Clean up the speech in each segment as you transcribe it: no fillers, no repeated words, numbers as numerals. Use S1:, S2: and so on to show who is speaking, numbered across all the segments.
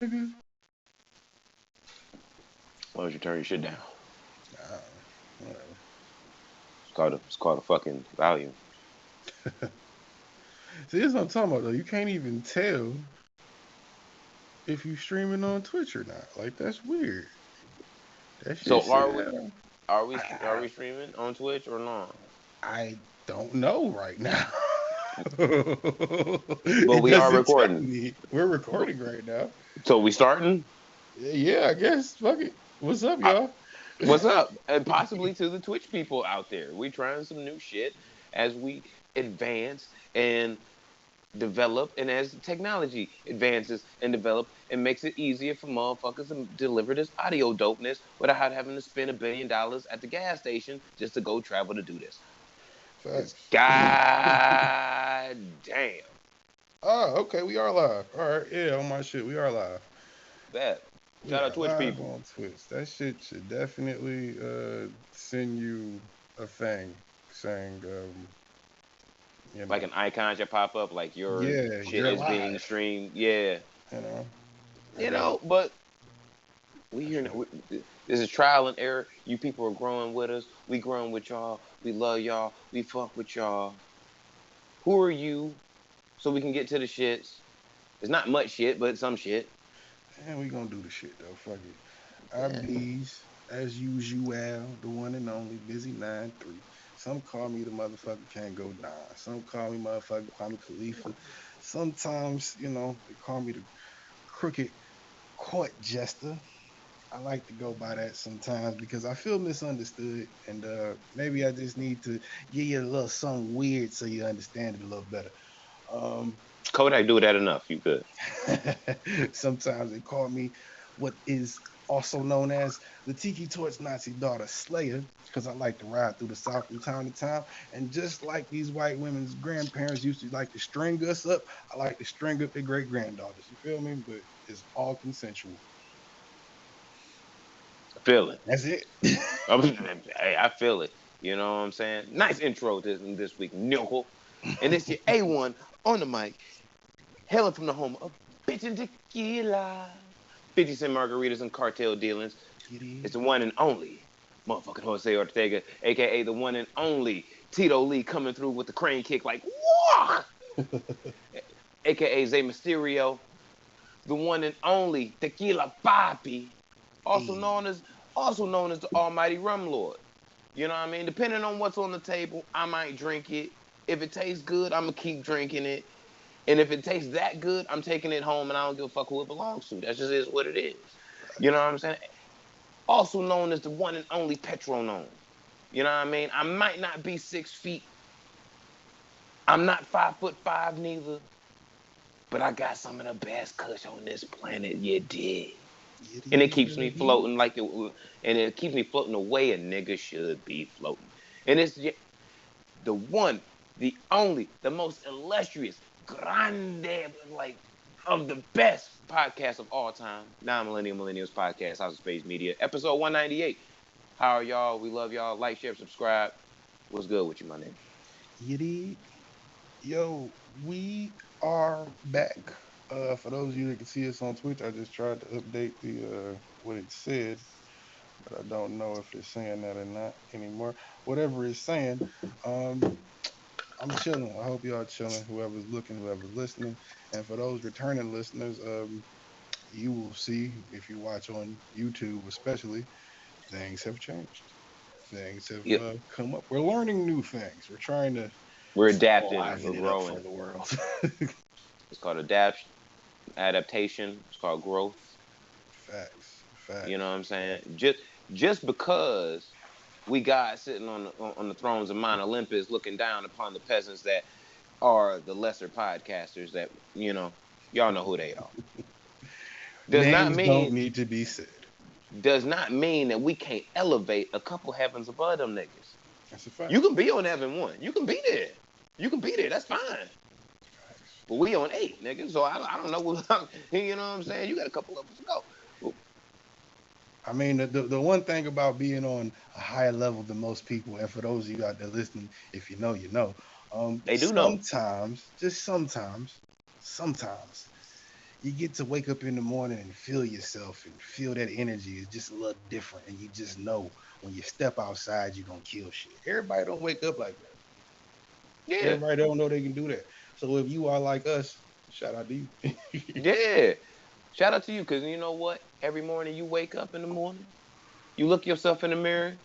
S1: nigga.
S2: Why don't you turn your shit down?
S1: Nah, whatever.
S2: It's called a fucking volume.
S1: See, this is what I'm talking about though. You can't even tell if you streaming on Twitch or not. Like that's weird. That shit
S2: So
S1: said.
S2: are
S1: I,
S2: we streaming on Twitch or not?
S1: I don't know right now.
S2: But
S1: It
S2: we are
S1: doesn't tell
S2: recording.
S1: me. We're
S2: But,
S1: recording right now.
S2: so we starting?
S1: Yeah, I guess. Fuck it. What's up,
S2: Uh,
S1: y'all?
S2: What's up? And possibly to the Twitch people out there. We trying some new shit as we advance and develop, and as technology advances and develop and makes it easier for motherfuckers to deliver this audio dopeness without having to spend $1 billion at the gas station just to go travel to do this. Cause
S1: Facts.
S2: god damn
S1: Oh, okay. We are live. All right. Yeah, on my shit, we are live.
S2: that.
S1: We
S2: Shout out
S1: are
S2: Twitch
S1: live
S2: people.
S1: on Twitch. That shit should definitely send you a thing saying you
S2: Like
S1: know,
S2: an icon should pop up, like your
S1: yeah,
S2: shit
S1: you're
S2: is being
S1: live.
S2: streamed. Yeah,
S1: You know,
S2: you
S1: and then
S2: know, but we
S1: I
S2: here now.
S1: should.
S2: This is trial and error. You people are growing with us. We growing with y'all. We love y'all. We fuck with y'all. Who are you? So we can get to the shits. It's not much shit, but some shit.
S1: And we gonna do the shit though. Fuck it. I
S2: Yeah.
S1: bees as usual, the one and only busy 9-3. Some call me the motherfucker can't go down. Some call me motherfucker call me Khalifa. Sometimes, they call me the crooked court jester. I like to go by that sometimes because I feel misunderstood, and maybe I just need to give you a little something weird so you understand it a little better. Um,
S2: Kodak do that enough. You good?
S1: Sometimes they call me what is also known as the Tiki Torch Nazi daughter Slayer because I like to ride through the South from time to time. And just like these white women's grandparents used to like to string us up, I like to string up their great granddaughters. You feel me? But it's all consensual.
S2: I feel it.
S1: That's it.
S2: Hey, I feel it. You know what I'm saying? Nice intro this week, Nickel. And it's your A1 on the mic, hailing from the home of bitchin' tequila, 50 cent margaritas and cartel dealings.
S1: It
S2: It's
S1: is.
S2: the one and only motherfucking Jose Ortega, aka the one and only Tito Lee, coming through with the crane kick like whoa, aka Zay Mysterio, the one and only Tequila Papi, also
S1: Hey.
S2: known as also known as the Almighty Rum Lord. You know what I mean? Depending on what's on the table, I might drink it. If it tastes good, I'm gonna keep drinking it. And if it tastes that good, I'm taking it home and I don't give a fuck who it belongs to. That just is what it is. You know what I'm saying? Also known as the one and only Petronome. You know what I mean? I might not be 6 feet. I'm not 5'5" neither. But I got some of the best kush on this planet. You dig?
S1: It
S2: And it
S1: is
S2: keeps
S1: what
S2: me
S1: it is.
S2: floating and it keeps me floating the way a nigga should be floating. And it's the one, the only, the most illustrious, grande, like of the best podcast of all time, Non-Millennial Millennials Podcast, House of Space Media, episode 198. How are y'all? We love y'all. Like, share, subscribe. What's good with you, my nigga?
S1: It is. Yo, we are back. For those of you that can see us on Twitch, I just tried to update the what it said, but I don't know if it's saying that or not anymore. Whatever it's saying, um, I'm chilling. I hope y'all chilling. Whoever's looking, whoever's listening, and for those returning listeners, you will see if you watch on YouTube, especially, things have changed. Things have
S2: Yep.
S1: come up. We're learning new things. We're trying to
S2: We're adapting. We're
S1: liven it up for
S2: growing.
S1: the world.
S2: It's called adaptation. It's called growth.
S1: Facts,
S2: You know
S1: facts,
S2: what I'm saying?
S1: facts.
S2: Just because we got sitting on the thrones of Mount Olympus, looking down upon the peasants that are the lesser podcasters. That y'all know who they are. Does not
S1: Names don't
S2: mean
S1: need to be said.
S2: does not mean that we can't elevate a couple heavens above them niggas.
S1: That's a fact.
S2: You can be on heaven one. You can be there. You can be there. That's fine.
S1: Facts.
S2: But we on eight, nigga. So I don't know what you know what I'm saying. You got a couple of us to go.
S1: I mean, the one thing about being on a higher level than most people, and for those of you out there listening, if you know, you know.
S2: They do know.
S1: Sometimes, just sometimes, you get to wake up in the morning and feel yourself and feel that energy is just a little different, and you just know when you step outside, you're gonna kill shit. Everybody don't wake up like that.
S2: Yeah,
S1: Everybody don't know they can do that. So if you are like us, shout out to you.
S2: yeah. Shout out to you, because you know what? Every morning you wake up in the morning, you look yourself in the mirror,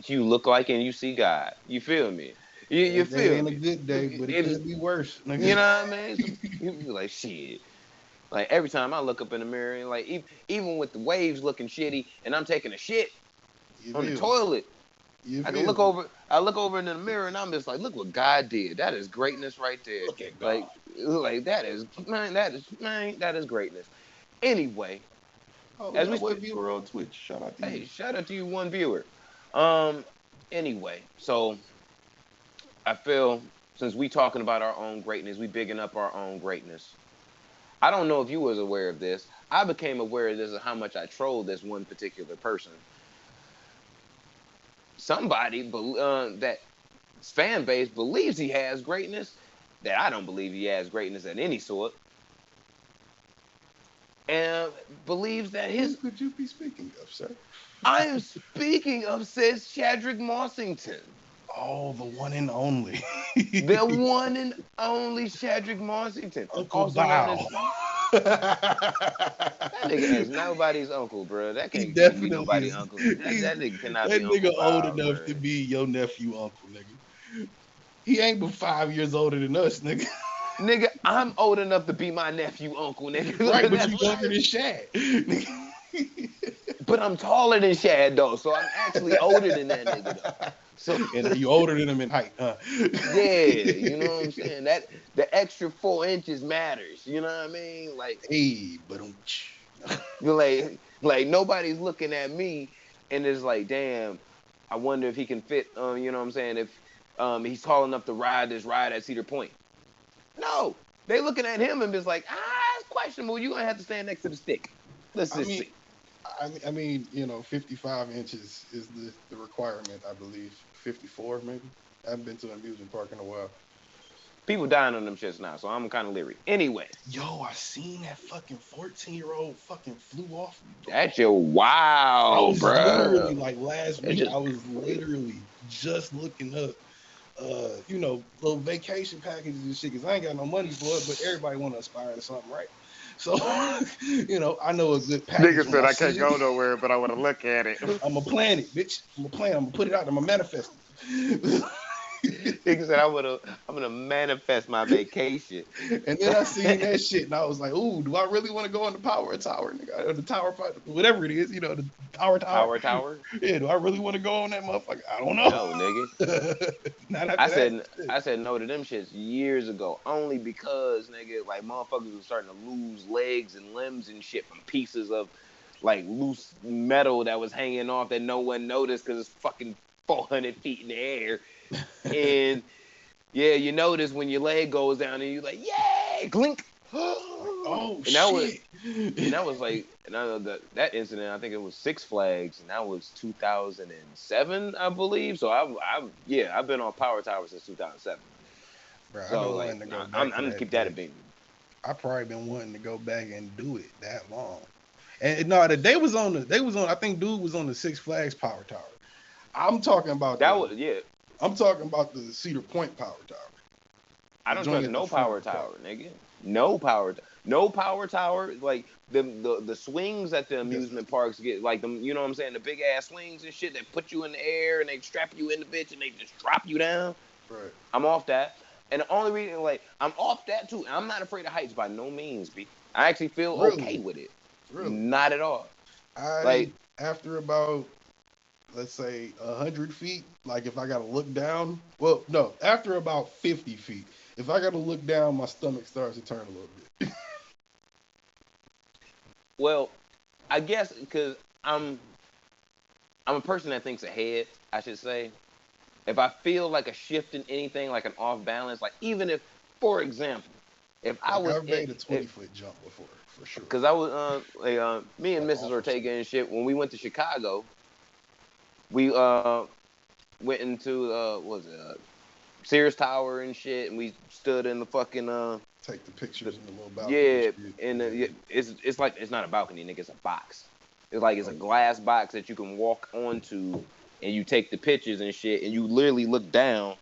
S2: you look like and you see God. You feel me? You
S1: That day
S2: feel
S1: ain't a
S2: me?
S1: good day, but it
S2: If,
S1: could be worse.
S2: you
S1: Nigga.
S2: know what I mean? So you be like, shit. Like every time I look up in the mirror, and like even with the waves looking shitty, and I'm taking a shit
S1: You
S2: on the
S1: feel me?
S2: toilet,
S1: You
S2: I can look
S1: feel me?
S2: over. I look over into the mirror, and I'm just like, look what God did. That is greatness right there.
S1: Look at God.
S2: Like that is man. That is greatness. Anyway,
S1: Oh, we
S2: as we
S1: got one
S2: speak,
S1: viewer on Twitch. Shout out to you.
S2: hey, shout out to you, one viewer. Um. Anyway, so I feel since we talking about our own greatness, we bigging up our own greatness. I don't know if you was aware of this. I became aware of this of how much I trolled this one particular person. Somebody that fan base believes he has greatness that I don't believe he has greatness at any sort, and believes that
S1: Who
S2: his.
S1: could you be speaking of, sir?
S2: I am speaking of says Chadrick Mossington,
S1: Oh, the one and only.
S2: the one and only Chadrick Mossington,
S1: Uncle
S2: also known
S1: Bow.
S2: as. That nigga is nobody's uncle, bro. That
S1: He
S2: can't be
S1: definitely
S2: nobody's
S1: is.
S2: uncle. That,
S1: He's
S2: that nigga cannot
S1: that
S2: be Uncle
S1: nigga old
S2: Bob,
S1: enough
S2: bro.
S1: to be your nephew uncle, nigga. He ain't but 5 years older than us, nigga.
S2: Nigga, I'm old enough to be my nephew uncle,
S1: Right,
S2: nigga.
S1: but you
S2: That's
S1: younger
S2: right.
S1: than Shad.
S2: But I'm taller than Shad though, so I'm actually older than that nigga though. So
S1: And you older than him in height, huh?
S2: yeah, you know what I'm saying? That the extra 4 inches matters. You know what I mean? Like
S1: Hey, but
S2: you're like nobody's looking at me and it's like, damn, I wonder if he can fit. You know what I'm saying? If he's tall enough to ride this ride at Cedar Point. No, they looking at him and just like, it's questionable. You're gonna have to stand next to the stick. Let's
S1: I
S2: just
S1: mean,
S2: see.
S1: 55 inches is the requirement, I believe. 54, maybe. I haven't been to an amusement park in a while.
S2: People dying on them shits now, so I'm kind of leery. Anyway,
S1: Yo, I seen that fucking 14-year-old fucking flew off the dog.
S2: that's your
S1: I
S2: wow,
S1: was literally
S2: bro.
S1: like last
S2: It's
S1: week,
S2: just
S1: I was literally just looking up little vacation packages and shit, because I ain't got no money for it, but everybody want to aspire to something, right? So, I know a good package
S2: nigga
S1: when
S2: said
S1: I
S2: I can't
S1: see it.
S2: go nowhere, but I want to look at it.
S1: I'm gonna plan it, bitch. I'm gonna plan. I'm gonna put it out. I'm gonna manifest it.
S2: Nigga said I'm gonna manifest my vacation.
S1: And then I seen that shit, and I was like, "Ooh, do I really want to go on the power tower, nigga? Or the tower, whatever it is, the power tower?
S2: Power tower?
S1: Yeah, do I really want to go on that motherfucker? I don't know.
S2: No, nigga.
S1: Not
S2: I
S1: after that.
S2: said I said no to them shits years ago, only because nigga, like motherfuckers was starting to lose legs and limbs and shit from pieces of like loose metal that was hanging off that no one noticed because it's fucking 400 feet in the air. And yeah, you notice when your leg goes down and you're like, yay, glink.
S1: Like, oh
S2: And that was
S1: shit.
S2: like, and I know that incident. I think it was Six Flags, and that was 2007, I believe. So I've been on Power Tower since 2007.
S1: Bro, I've
S2: So
S1: been
S2: like,
S1: wanting to go
S2: I'm
S1: back to
S2: gonna
S1: that
S2: keep that a
S1: bitch.
S2: beam.
S1: I probably been wanting to go back and do it that long. And no, they was on I think dude was on the Six Flags Power Tower. I'm talking about
S2: That
S1: the
S2: was yeah.
S1: I'm talking about the Cedar Point Power Tower.
S2: I
S1: The
S2: don't
S1: joint
S2: trust
S1: at the
S2: no
S1: front of
S2: power
S1: the park.
S2: tower, nigga. No power tower. Like the swings at the
S1: Yes,
S2: amusement parks get like them. You know what I'm saying? The big ass swings and shit that put you in the air and they strap you in the bitch and they just drop you down.
S1: right.
S2: I'm off that. And the only reason, like, I'm off that too. I'm not afraid of heights by no means, B. I actually feel okay
S1: Really,
S2: with it.
S1: really.
S2: Not at all.
S1: I
S2: Like,
S1: after about, let's say, 100 feet, like if I gotta look down, well, no, after about 50 feet, if I gotta look down, my stomach starts to turn a little bit.
S2: well, I guess because I'm a person that thinks ahead, I should say. If I feel like a shift in anything, like an off balance, like even if, for example, if I
S1: Like
S2: was
S1: I've
S2: in,
S1: made a 20-foot jump before, for sure.
S2: because I was, me and
S1: Like
S2: Mrs.
S1: off of
S2: Ortega
S1: something.
S2: and shit, when we went to Chicago, we went into what was it Sears Tower and shit, and we stood in the fucking
S1: Take the pictures in the little balcony and
S2: Yeah,
S1: shit.
S2: and
S1: Yeah.
S2: it's like it's not a balcony, nigga. It's a box. It's like it's a
S1: Okay.
S2: glass box that you can walk onto, and you take the pictures and shit, and you literally look down,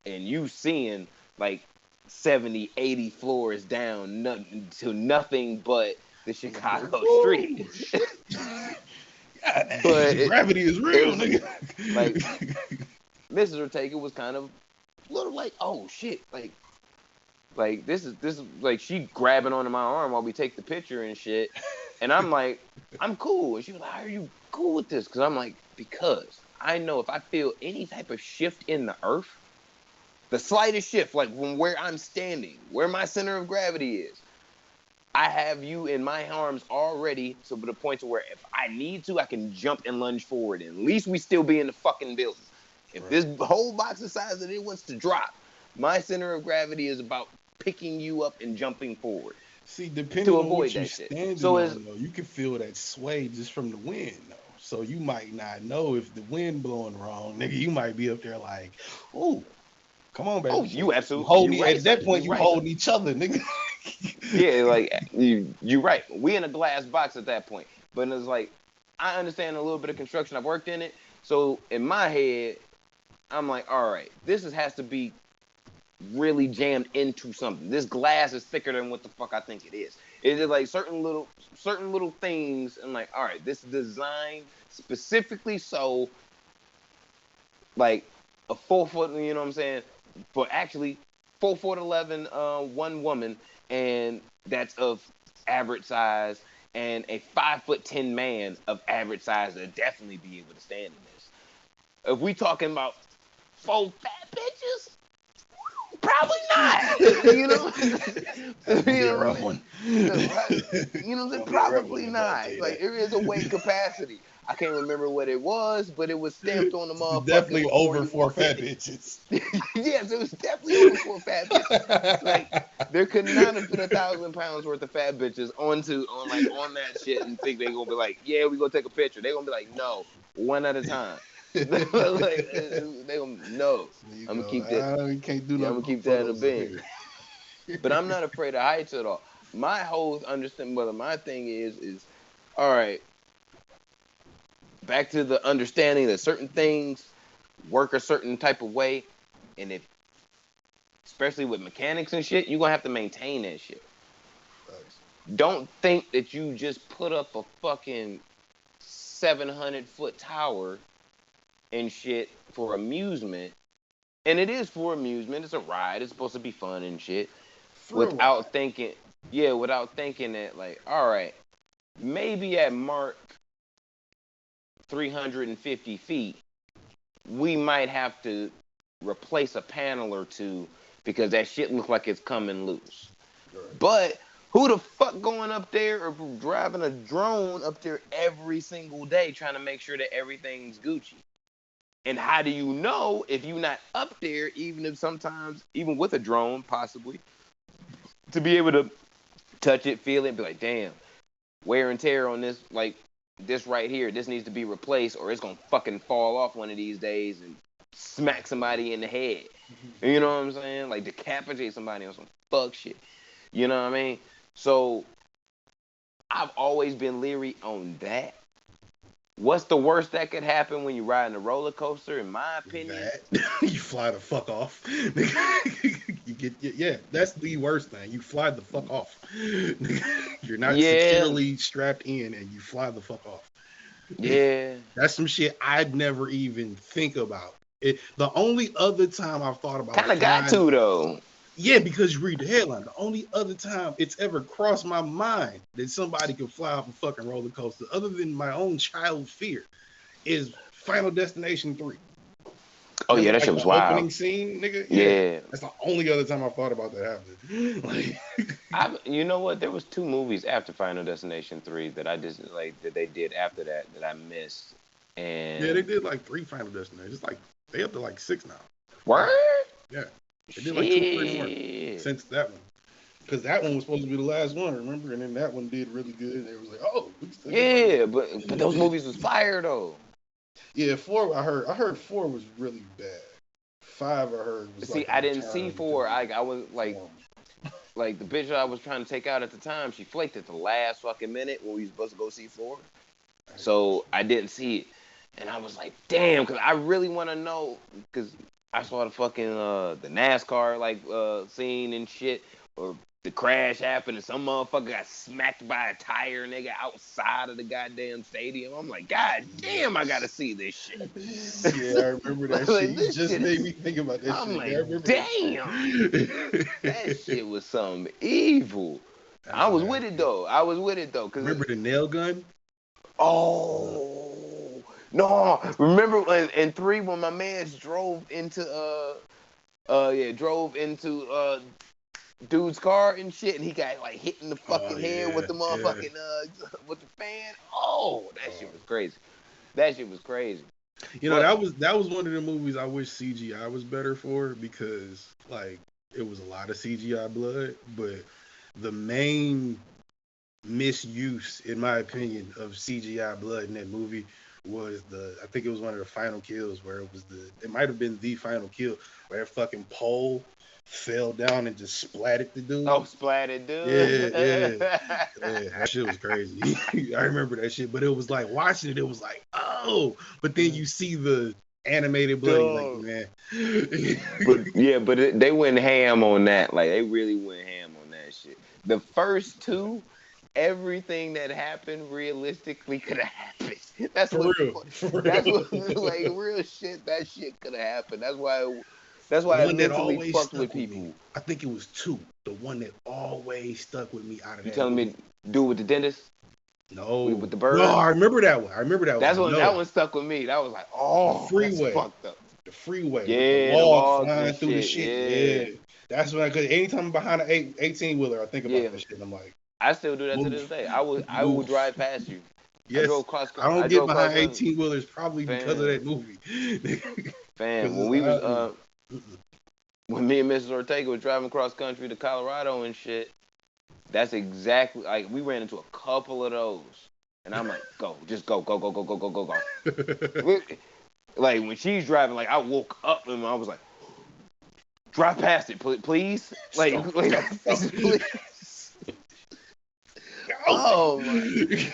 S2: and you seeing like 70, 80 floors down, nothing to nothing but the Chicago
S1: Woo,
S2: street.
S1: shit. God,
S2: But
S1: gravity is
S2: it
S1: real,
S2: was
S1: nigga.
S2: like Mrs. Ortega was kind of a little like, oh shit, like this is like she grabbing onto my arm while we take the picture and shit, and I'm like, I'm cool, and she was like, how are you cool with this? Because I'm like, because I know if I feel any type of shift in the earth, the slightest shift, like from where I'm standing, where my center of gravity is, I have you in my arms already, so to the point to where if I need to, I can jump and lunge forward, and at least we still be in the fucking building. If this whole box decides that it wants to drop, my center of gravity is about picking you up and jumping forward
S1: See, depending
S2: to
S1: on
S2: avoid
S1: what you
S2: that shit.
S1: standing
S2: So it's
S1: on, though, you can feel that sway just from the wind, though. So you might not know if the wind blowing wrong, nigga. You might be up there like, "Ooh, come on,
S2: oh,
S1: baby."
S2: you
S1: You
S2: absolutely,
S1: holding
S2: you right,
S1: at that
S2: son.
S1: point,
S2: You
S1: you
S2: right.
S1: holding each other, nigga.
S2: Yeah, like you right. We in a glass box at that point. But it's like I understand a little bit of construction. I've worked in it. So in my head, I'm like, all right, has to be really jammed into something. This glass is thicker than what the fuck I think it is. It's just like certain little things. I'm like, all right, this is designed specifically so like a 4 foot, you know what I'm saying? But actually 4 foot 11, one woman, and that's of average size, and a 5'10" man of average size to definitely be able to stand in this. If we talking about 4 fat bitches, probably not. You know,
S1: That's gonna
S2: you
S1: be
S2: know
S1: a
S2: what I'm
S1: rough
S2: saying?
S1: one.
S2: You know what I'm saying?
S1: Gonna be a rough
S2: Probably
S1: one, I'll tell
S2: not.
S1: you
S2: Like
S1: that.
S2: there is a weight capacity. I can't remember what it was, but it was stamped on the motherfucker
S1: Definitely
S2: before
S1: over
S2: you
S1: four
S2: walked
S1: fat
S2: in.
S1: bitches.
S2: Yes, it was definitely over 4 fat bitches. Like there could not have been 1,000 pounds worth of fat bitches on that shit and think they gonna be like, yeah, we gonna take a picture. They gonna be like, no, one at a time. Like they gonna no.
S1: There you
S2: I'm gonna
S1: go.
S2: keep that.
S1: You can't do
S2: Yeah,
S1: no
S2: I'm gonna
S1: group
S2: keep that in a
S1: photos up
S2: bin.
S1: here.
S2: But I'm not afraid of heights at all. My whole understanding, brother. My thing is all right. Back to the understanding that certain things work a certain type of way, and if especially with mechanics and shit, you're gonna have to maintain that shit.
S1: Thanks.
S2: Don't think that you just put up a fucking 700-foot tower and shit for amusement. And it is for amusement. It's a ride. It's supposed to be fun and shit.
S1: Thrill ride.
S2: Without thinking that, like, all right, maybe at Mark 350 feet, we might have to replace a panel or two because that shit looks like it's coming loose.
S1: Right.
S2: But who the fuck going up there or driving a drone up there every single day trying to make sure that everything's Gucci? And how do you know if you're not up there, even if sometimes, even with a drone, possibly, to be able to touch it, feel it, be like, damn, wear and tear on this, like, this right here, this needs to be replaced or it's going to fucking fall off one of these days and smack somebody in the head. You know what I'm saying? Like, decapitate somebody on some fuck shit. You know what I mean? So, I've always been leery on that. What's the worst that could happen when you're riding a roller coaster? In my opinion,
S1: You fly the fuck off. You get yeah. That's the worst thing. You fly the fuck off. You're not
S2: yeah,
S1: securely strapped in, and you fly the fuck off.
S2: yeah.
S1: That's some shit I'd never even think about. The only other time I've thought about
S2: Kind of got
S1: flying,
S2: to though.
S1: yeah, because you read the headline. The only other time it's ever crossed my mind that somebody could fly off a fucking roller coaster, other than my own child fear, is Final Destination 3.
S2: Oh yeah,
S1: Remember,
S2: that
S1: like
S2: shit was
S1: the opening
S2: wild.
S1: scene, nigga? Yeah.
S2: Yeah.
S1: That's the only other time I thought about that happening. Like,
S2: You know what? There was 2 movies after Final Destination 3 that I just like that they did after that I missed.
S1: yeah, they
S2: And
S1: did like 3 Final Destinations. It's like they up to like 6 now.
S2: word?
S1: Yeah. They did like 2 or 3 more
S2: Shit.
S1: since that one. Because that one was supposed to be the last one, remember? And then that one did really good. And it was like, oh, we still
S2: Yeah, but those movies was fire though.
S1: Yeah, 4 I heard 4 was really bad. 5 I heard was
S2: See,
S1: like a
S2: I didn't see
S1: return
S2: 4.
S1: to
S2: I was like,
S1: form.
S2: like the bitch I was trying to take out at the time, she flaked at the last fucking minute when we was supposed to go see Florida. So I didn't see it, and I was like, damn, because I really want to know, because I saw the fucking the NASCAR like scene and shit, or the crash happened and some motherfucker got smacked by a tire, nigga, outside of the goddamn stadium. I'm like, God damn, I gotta see this shit.
S1: Yeah, I remember that
S2: Like,
S1: shit. You just made me think about that
S2: I'm
S1: shit.
S2: like,
S1: Yeah, I remember
S2: damn, that shit was something evil. I was with it though. Cause
S1: remember the nail gun?
S2: oh no! Remember in 3 when my man's drove into dude's car and shit, and he got like hit in the fucking head with the motherfucking with the fan. Oh, that shit was crazy. That shit was crazy.
S1: You know, that was one of the movies I wish CGI was better for, because like it was a lot of CGI blood, but the main misuse, in my opinion, of CGI blood in that movie was I think it was one of the final kills where it might have been the final kill where that fucking pole fell down and just splatted the dude.
S2: Oh, splatted dude.
S1: Yeah, that shit was crazy. I remember that shit, but it was like watching it was like, oh, but then you see the animated blood, you're like, man.
S2: but they went ham on that. Like, they really went ham on that shit. The first 2, everything that happened realistically could have happened. That's what like real shit. That shit could have happened. That's why it mentally fucked with people.
S1: I think it was 2. The one that always stuck with me out of that.
S2: You telling me dude with the dentist?
S1: No.
S2: With the bird?
S1: No, I remember that one. That
S2: one stuck with me. That was like, oh, the freeway. That's fucked up.
S1: The freeway.
S2: Yeah,
S1: the log flying through the shit. Yeah. That's when anytime I'm behind an 18-wheeler, I think about that shit. I'm like,
S2: I still do that to this day. I would drive past you.
S1: Yes. I don't get behind 18-wheelers probably because of that movie.
S2: Fam, when we was when me and Mrs. Ortega was driving cross country to Colorado and shit, that's exactly, like, we ran into a couple of those, and I'm like, just go. Like, when she's driving, like, I woke up and I was like, drive past it, please. Like, please. Oh my.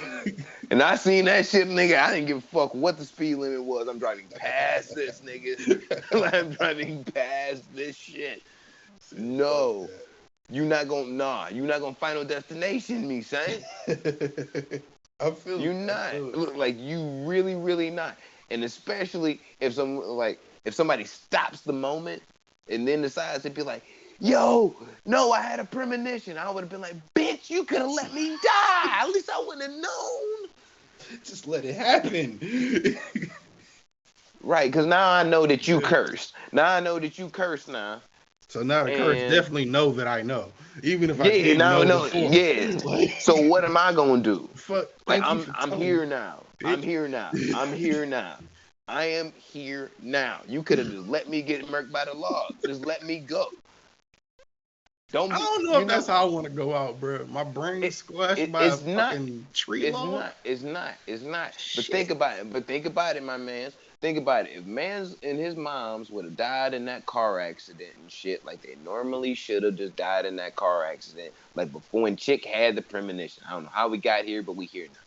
S2: And I seen that shit, nigga. I didn't give a fuck what the speed limit was. I'm driving past this, nigga. I'm driving past this shit. No. You're not gonna Final Destination me, son.
S1: I feel
S2: you're not. Like, you really, really not. And especially if somebody stops the moment and then decides to be like, yo, no, I had a premonition. I would have been like, bitch, you could have let me die. At least I wouldn't have known.
S1: Just let it happen.
S2: Right, because now I know that you cursed. Now.
S1: So now the curse definitely know that I know. Even if I didn't
S2: know
S1: before.
S2: Yeah. Like, so what am I going to do?
S1: Fuck,
S2: like, I'm here now. I'm here now. I am here now. You could have just let me get murked by the law. Just let me go.
S1: I don't know if that's how I want to go out, bro. My brain is squashed by a fucking tree log.
S2: It's not. But think about it, my man. Think about it. If mans and his moms would have died in that car accident and shit, like they normally should have just died in that car accident, like before when Chick had the premonition. I don't know how we got here, but we here now.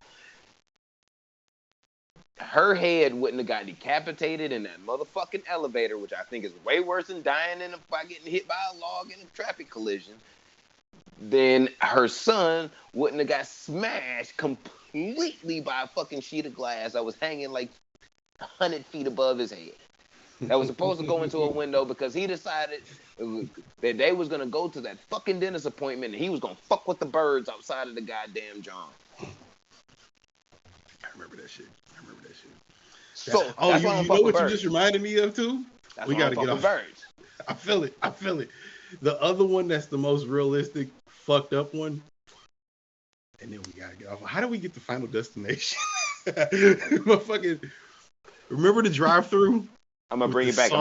S2: Her head wouldn't have got decapitated in that motherfucking elevator, which I think is way worse than dying by getting hit by a log in a traffic collision. Then her son wouldn't have got smashed completely by a fucking sheet of glass that was hanging like 100 feet above his head. That was supposed to go into a window because he decided that they was going to go to that fucking dentist appointment and he was going to fuck with the birds outside of the goddamn John.
S1: I remember that shit.
S2: So,
S1: you know what you just reminded me of too? We gotta get off
S2: birds.
S1: I feel it. The other one that's the most realistic, fucked up one. And then we gotta get off. How do we get to Final Destination? Motherfucking, remember the drive-through?
S2: I'm gonna bring it back.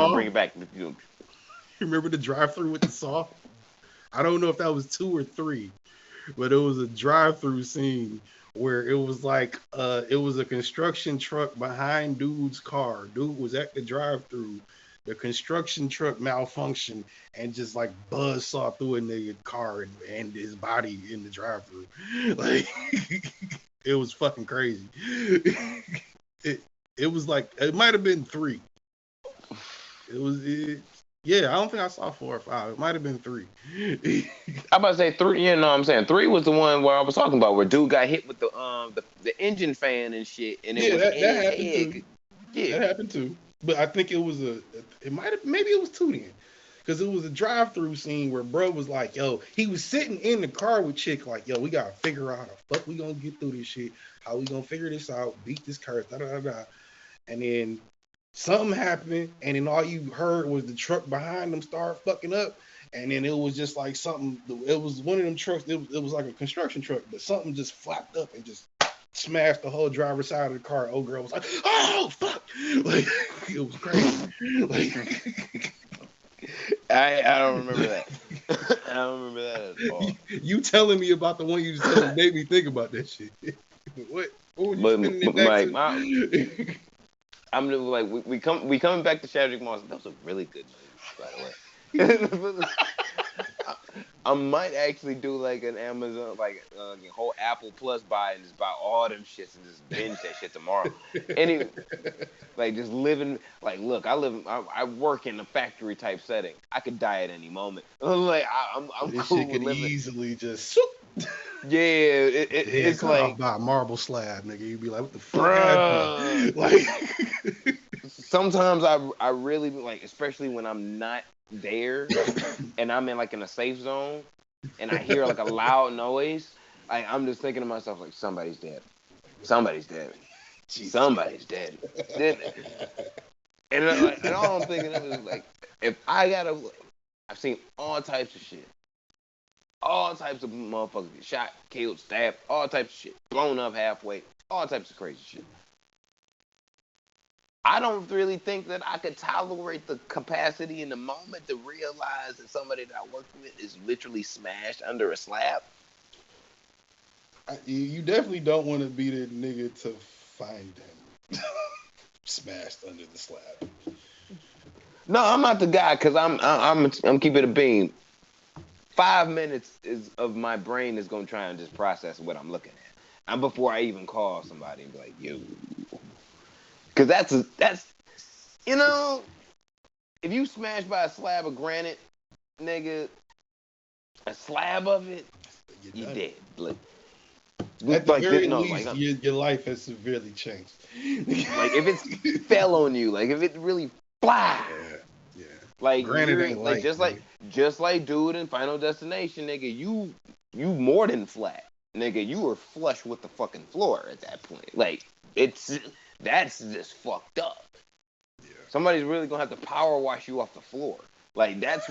S1: Remember the drive-through with the saw? I don't know if that was 2 or 3, but it was a drive-through scene where it was like it was a construction truck behind dude's car. Dude was at the drive-through the construction truck malfunctioned and just like buzz saw through a nigga car and his body in the drive-through. Like it was fucking crazy. It was like it might have been 3. Yeah, I don't think I saw 4 or 5. It might have been 3.
S2: I'm about to say 3. You know what I'm saying? 3 was the one where I was talking about, where dude got hit with the engine fan and shit, and it was
S1: that
S2: in his
S1: happened
S2: head.
S1: too.
S2: Yeah,
S1: That happened too. But I think it was maybe it was 2 then. Because it was a drive-through scene where bro was like, yo, he was sitting in the car with chick like, yo, we gotta figure out how the fuck we gonna get through this shit, how we gonna figure this out, beat this curse, da da da da. And then something happened, and then all you heard was the truck behind them start fucking up, and then it was just like something. It was one of them trucks. It was like a construction truck, but something just flapped up and just smashed the whole driver's side of the car. Old girl was like, "Oh fuck!" Like it was crazy. Like
S2: I don't remember that. I don't remember that at all.
S1: You telling me about the one you just told me made me think about that shit. What were you spinning it back to?
S2: I'm like, we coming back to Shadrick Moss. That was a really good movie, by the way. I might actually do like an Amazon, like a whole Apple Plus buy and just buy all them shits and just binge that shit tomorrow. Anyway, like just living, like look, I work in a factory type setting. I could die at any moment. Like I'm
S1: this
S2: cool
S1: shit could
S2: with living.
S1: easily just.
S2: Yeah, it's like
S1: by a marble slab, nigga. You'd be like, what the fuck happened? Like,
S2: sometimes I really like, especially when I'm not there and I'm in like in a safe zone and I hear like a loud noise. I'm just thinking to myself like, somebody's dead. Somebody's dead. Somebody's dead. And all I'm thinking of is like, if I've seen all types of shit. All types of motherfuckers get shot, killed, stabbed, all types of shit. Blown up halfway, all types of crazy shit. I don't really think that I could tolerate the capacity in the moment to realize that somebody that I work with is literally smashed under a slab.
S1: You definitely don't want to be the nigga to find him smashed under the slab.
S2: No, I'm not the guy, because I'm keeping it a beam. 5 minutes of my brain is gonna try and just process what I'm looking at, and before I even call somebody and be like, "Yo," because that's you know, if you smash by a slab of granite, nigga, a slab of it, you dead. Like,
S1: at the very least, your life has severely changed.
S2: Like if it fell on you, like if it really fly.
S1: Yeah.
S2: Like
S1: granted, ain't
S2: like just like dude in Final Destination, nigga, you more than flat, nigga. You were flush with the fucking floor at that point. Like that's just fucked up. Yeah. Somebody's really gonna have to power wash you off the floor. Like that's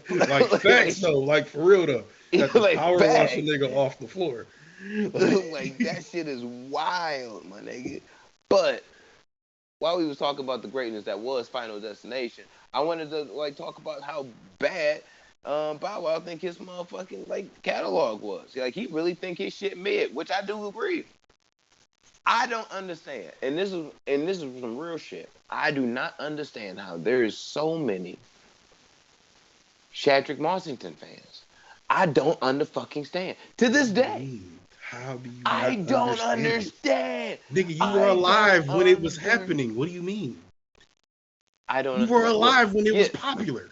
S1: like facts though. Like for real though. That's like power wash a nigga off the floor.
S2: Like that shit is wild, my nigga. But while we was talking about the greatness that was Final Destination, I wanted to like talk about how bad Bow Wow think his motherfucking like catalog was. Like he really think his shit mid, which I do agree. I don't understand, and this is some real shit. I do not understand how there is so many Shadrick Mossington fans. I don't stand to this day.
S1: How do you?
S2: I don't understand.
S1: Nigga, you were alive when it was happening. What do you mean?
S2: I don't.
S1: You were alive when it was popular.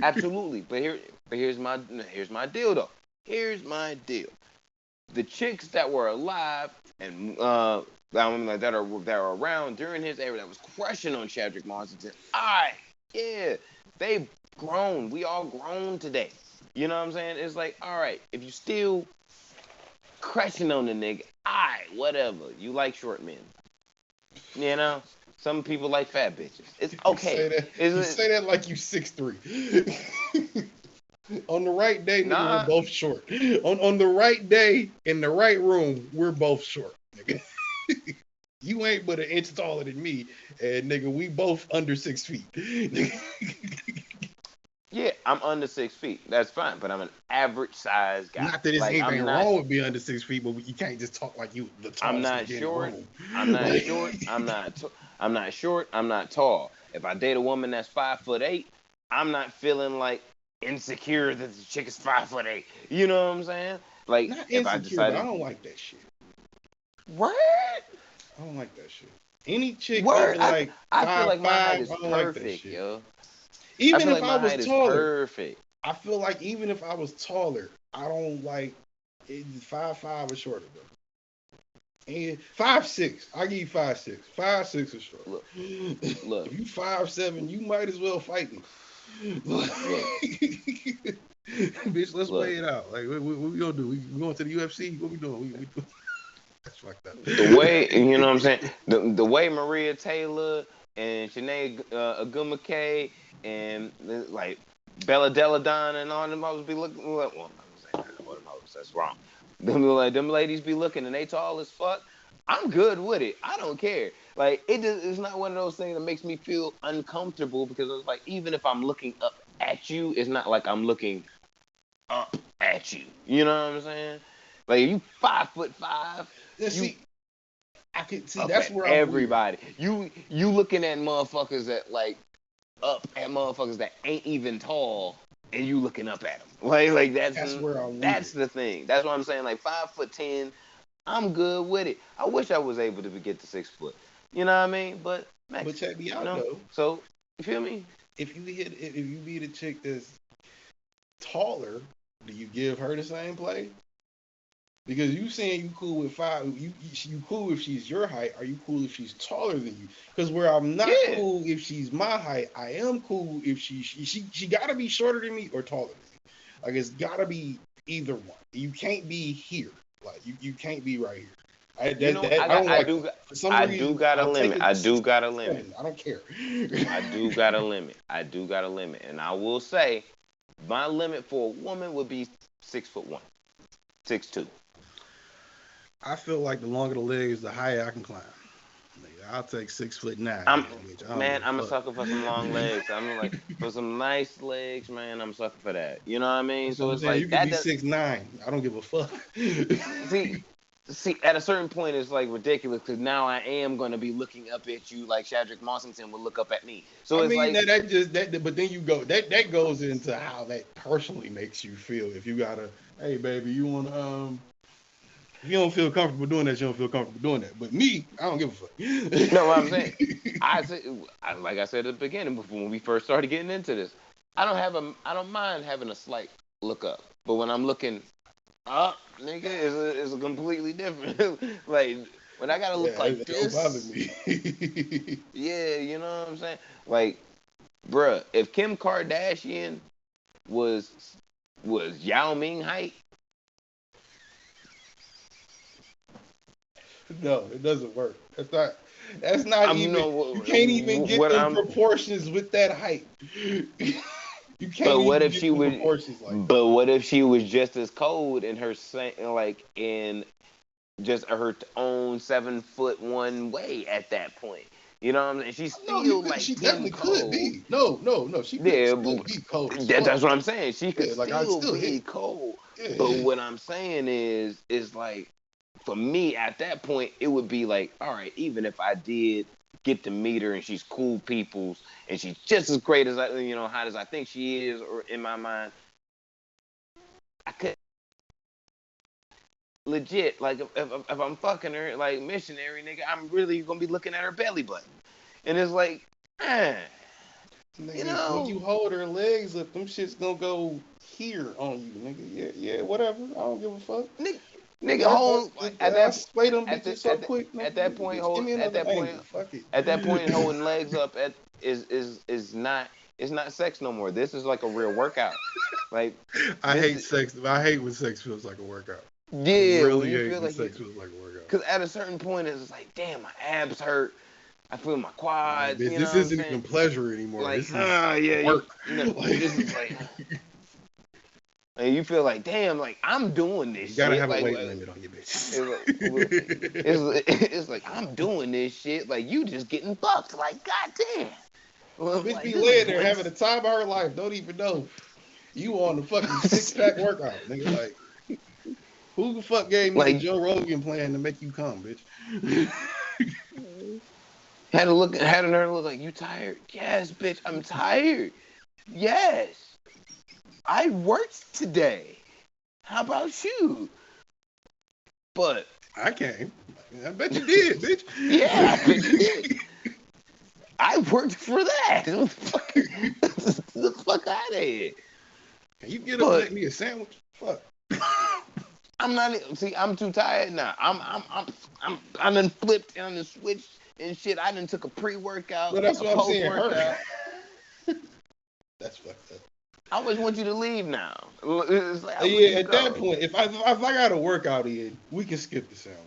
S2: Absolutely. But here's my deal though. Here's my deal. The chicks that were alive and that are around during his era that was crushing on Shadrick Mossington. They've grown. We all grown today. You know what I'm saying? It's like, all right, if you still crushing on the nigga, whatever. You like short men. You know? Some people like fat bitches. It's okay.
S1: You say that like you 6'3". On the right day, nigga, we're both short. On the right day, in the right room, we're both short, nigga. You ain't but an inch taller than me, and nigga, we both under 6 feet.
S2: Yeah, I'm under 6 feet. That's fine, but I'm an average size guy.
S1: Not that there's anything wrong with being under 6 feet, but you can't just talk like you the tallest.
S2: I'm not short. I'm not short. I'm not short. I'm not tall. If I date a woman that's 5'8", I'm not feeling like insecure that the chick is 5'8". You know what I'm saying? Like
S1: Not
S2: if I
S1: insecure, but I
S2: decided,
S1: don't like that shit.
S2: word,
S1: I don't like that shit. Any chick over
S2: word,
S1: like
S2: I feel
S1: five
S2: like my height
S1: five,
S2: is
S1: I don't like that
S2: perfect,
S1: shit.
S2: yo. I
S1: Even
S2: feel
S1: if
S2: like
S1: I
S2: my
S1: was
S2: height is
S1: taller,
S2: perfect.
S1: I feel like even if I was taller, I don't like 5'5" or shorter, bro. And 5'6", I give you 5'6". 5'6" or short.
S2: Look,
S1: If
S2: look,
S1: you 5'7", you might as well fight me.
S2: look,
S1: Bitch, let's
S2: look.
S1: weigh it out. Like, what we gonna do? We going to the UFC? What we doing? We that's fucked up.
S2: The way, you know what I'm saying? The way Maria Taylor and Sinead Agumake and like Bella Deladon and all them hoes be looking like, well, I'm saying all them hoes, that's wrong. Them ladies be looking and they tall as fuck. I'm good with it. I don't care. Like it's not one of those things that makes me feel uncomfortable because it's like even if I'm looking up at you, it's not like I'm looking up at you. You know what I'm saying? Like you 5'5",
S1: Yeah,
S2: you
S1: see, I could see
S2: up
S1: that's
S2: at
S1: where I'm weird.
S2: everybody. You looking at motherfuckers that like up at motherfuckers that ain't even tall, and you looking up at them. Like
S1: That's where I'm
S2: that's
S1: weird.
S2: the thing. That's what I'm saying. Like 5'10", I'm good with it. I wish I was able to get to 6 foot. You know what I mean? But
S1: But
S2: Mexican,
S1: check me
S2: you
S1: out
S2: know.
S1: though.
S2: So you feel me?
S1: If you meet a chick that's taller, do you give her the same play? Because you saying you cool with five, you cool if she's your height. Are you cool if she's taller than you? Because where I'm not
S2: Yeah.
S1: cool if she's my height, I am cool if she gotta be shorter than me or taller than me. Like it's gotta be either one. You can't be here. Like you can't be right here.
S2: You know,
S1: I don't like that. For some
S2: I do
S1: reason,
S2: got a
S1: I'll take
S2: limit.
S1: it
S2: I
S1: to
S2: do got a
S1: 6'7".
S2: limit.
S1: I don't care.
S2: I do got a limit. I do got a limit, and I will say, my limit for a woman would be 6'1", 6'2".
S1: I feel like the longer the legs, the higher I can climb. Nigga, I'll take 6'9",
S2: I'm
S1: bitch. I don't
S2: man,
S1: give
S2: I'm a
S1: a fuck.
S2: sucker for some long legs. I'm like for some nice legs, man. I'm a sucker for that. You know what I mean?
S1: That's what
S2: So
S1: I'm
S2: it's
S1: saying. You
S2: like
S1: could
S2: that.
S1: be 6'9". I don't give a fuck.
S2: See, at a certain point, it's like ridiculous because now I am going to be looking up at you like Shadrick Mossington would look up at me. So
S1: I
S2: it's
S1: mean
S2: like,
S1: but then you go that goes into how that personally makes you feel. If you gotta, hey baby, you wanna if you don't feel comfortable doing that, you don't feel comfortable doing that. But me, I don't give a
S2: no, what I'm saying,
S1: fuck.
S2: like I said at the beginning, before when we first started getting into this, I don't mind having a slight look up, but when I'm looking up, nigga, is a completely different. Like when I gotta look
S1: Yeah,
S2: like
S1: it don't bother
S2: this,
S1: me.
S2: yeah, you know what I'm saying. Like, bruh, if Kim Kardashian was Yao Ming height,
S1: No, it doesn't work. That's not
S2: I'm
S1: even you can't even get
S2: what
S1: them
S2: I'm.
S1: proportions with that height. You can't
S2: But what
S1: even
S2: if
S1: get
S2: she
S1: them
S2: would?
S1: proportions like that.
S2: But what if she was just as cold in her like in just her own 7'1" way at that point? You know what I'm saying? She's
S1: No, you
S2: still
S1: could.
S2: like
S1: She
S2: Kim
S1: definitely could
S2: Cole.
S1: be. No. She could
S2: Yeah,
S1: still
S2: but
S1: be cold as fuck.
S2: that's what I'm saying. She could
S1: Yeah, like I'd
S2: still
S1: still
S2: be
S1: hit.
S2: cold. But
S1: Yeah.
S2: what I'm saying is like for me at that point, it would be like, all right, even if I did get to meet her and she's cool people's and she's just as great as hot as I think she is, or in my mind, I could legit like if I'm fucking her like missionary nigga, I'm really gonna be looking at her belly button, and it's like, you
S1: Nigga, when
S2: know.
S1: you hold her legs up, them shit's gonna go here on you, nigga. Yeah, whatever. I don't give a fuck.
S2: Nigga,
S1: Yeah,
S2: hold like,
S1: I sway them
S2: at the,
S1: bitches so quick,
S2: at
S1: nigga.
S2: that point,
S1: Bitch, give me another angle. Fuck
S2: at that point,
S1: it.
S2: holding legs up is not it's not sex no more. This is like a real workout. Like
S1: I
S2: this,
S1: hate sex. I hate when sex feels like a workout. I
S2: yeah. When
S1: really
S2: you
S1: hate
S2: feel
S1: when
S2: like
S1: sex feels like a workout.
S2: because at a certain point, it's like, damn, my abs hurt. I feel my
S1: Like,
S2: quads.
S1: bitch,
S2: You know
S1: this
S2: what I'm
S1: isn't
S2: saying?
S1: even pleasure anymore.
S2: Like,
S1: This is
S2: yeah,
S1: work.
S2: this is like. And you feel like, damn, like I'm doing this
S1: You gotta
S2: shit.
S1: have a
S2: Like,
S1: weight limit on your bitches.
S2: it's like I'm doing this shit. Like you just getting fucked. Like goddamn. Well,
S1: Bitch
S2: like
S1: be
S2: this is
S1: laying there having
S2: bliss.
S1: the time of her life. Don't even know you on the fucking 6-pack workout, nigga. Like, who the fuck gave me the
S2: like
S1: Joe Rogan plan to make you come, bitch?
S2: Had her look like, you tired? Yes, bitch, I'm tired. Yes. I worked today. How about you? But
S1: I came. I bet you did, bitch.
S2: yeah, I bet you did. I worked for that. The fuck out of here.
S1: Can you get up and
S2: But
S1: make me a sandwich? Fuck.
S2: I'm not. See, I'm too tired now. I done flipped and I done switched and shit. I done took a pre-workout,
S1: Well, that's
S2: a
S1: what I'm saying.
S2: post-workout.
S1: That's fucked up.
S2: I always want you to leave now. It's like, I want you
S1: Yeah,
S2: to
S1: at that
S2: go.
S1: point, if I got a workout in, we can skip the sandwich.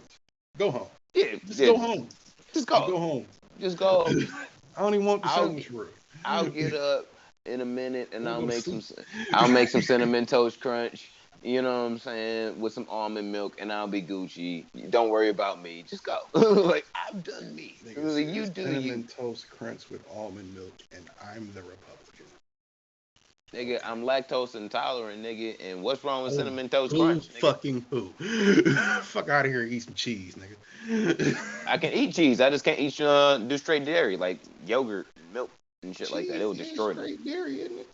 S1: Go home.
S2: Yeah,
S1: Just
S2: yeah.
S1: go home.
S2: Just
S1: Just
S2: go.
S1: go home.
S2: Just go.
S1: I don't even want the
S2: I'll
S1: sandwich for
S2: I'll
S1: real.
S2: get up in a minute and
S1: I'm
S2: I'll
S1: gonna go to
S2: make
S1: sleep.
S2: some cinnamon toast crunch. You know what I'm saying, with some almond milk, and I'll be Gucci. Don't worry about me. Just go. Like, I've done me.
S1: Nigga
S2: Like,
S1: said
S2: you do you.
S1: cinnamon toast crunch with almond milk, and I'm the Republican.
S2: Nigga, I'm lactose intolerant, nigga. And what's wrong with
S1: Oh,
S2: cinnamon toast
S1: who
S2: crunch, nigga?
S1: fucking who? Fuck out of here and eat some cheese, nigga.
S2: I can eat cheese. I just can't eat do straight dairy, like yogurt, milk, and shit like that. It
S1: Cheese
S2: will
S1: is
S2: destroy me.
S1: straight dairy, isn't it?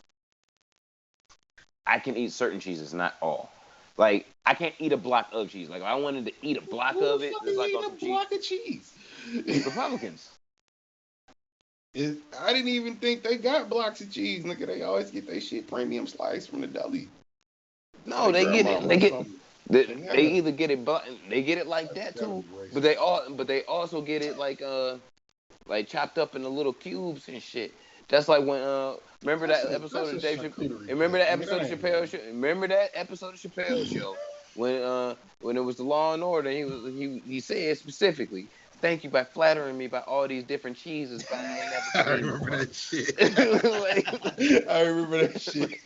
S2: I can eat certain cheeses, not all. Like, I can't eat a block of cheese. Like, if I wanted to eat a block
S1: Who
S2: of
S1: the
S2: it,
S1: fuck
S2: it's
S1: is
S2: like
S1: eating
S2: on
S1: a
S2: some cheese.
S1: block of cheese?
S2: Republicans.
S1: I didn't even think they got blocks of cheese, nigga. They always get their shit premium slice from the deli.
S2: No, they get it. They
S1: They
S2: either get it, but they get it like that
S1: gotta
S2: too.
S1: be racist.
S2: But they also get it like chopped up into little cubes and shit. That's like when remember that episode of Dave Chappelle? Remember that episode of Chappelle Show? Remember that episode of Chappelle Show when it was the Law and Order? He said specifically, "Thank you by flattering me by all these different cheeses, but I ain't never
S1: I
S2: seen
S1: remember
S2: before."
S1: that shit.
S2: Like,
S1: I remember that shit.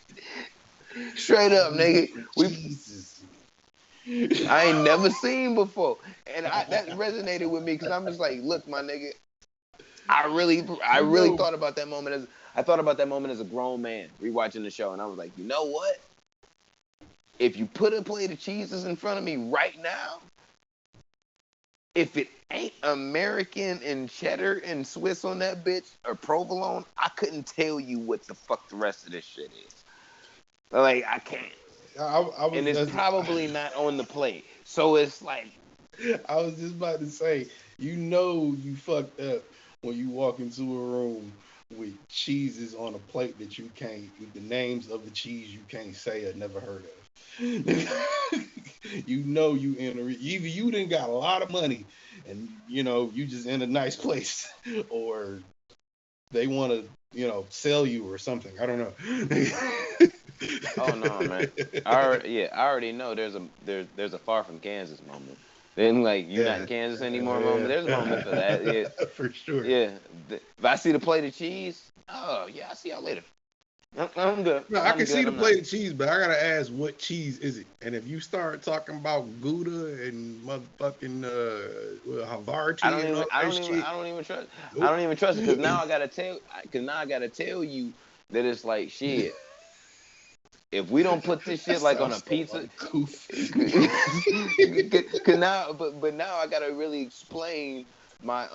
S2: straight up, nigga.
S1: Jesus.
S2: I ain't never seen before, and that resonated with me because I'm just like, look, my nigga, I really thought about that moment as a grown man rewatching the show, and I was like, you know what? If you put a plate of cheeses in front of me right now, if it ain't American and cheddar and Swiss on that bitch or provolone, I couldn't tell you what the fuck the rest of this shit is. Like, I can't. And it's probably not on the plate. So it's like,
S1: I was just about to say, you fucked up when you walk into a room with cheeses on a plate that you can't, with the names of the cheese you can't say or never heard of. You in either you done got a lot of money and you just in a nice place, or they want to sell you or something. I don't know.
S2: oh no, man. I already know there's a far from Kansas moment. Then like you're not in Kansas anymore moment. There's a moment for that. Yeah,
S1: for sure.
S2: Yeah. If I see the plate of cheese, oh yeah, I'll see y'all later. I'm good.
S1: No, I can see the plate of cheese, but I gotta ask what cheese is it? And if you start talking about Gouda and motherfucking Havarti,
S2: I don't even trust. Nope. I don't even trust it because now I gotta tell you that it's like shit. If we don't put this shit like on a pizza, cause now, but now I gotta really explain my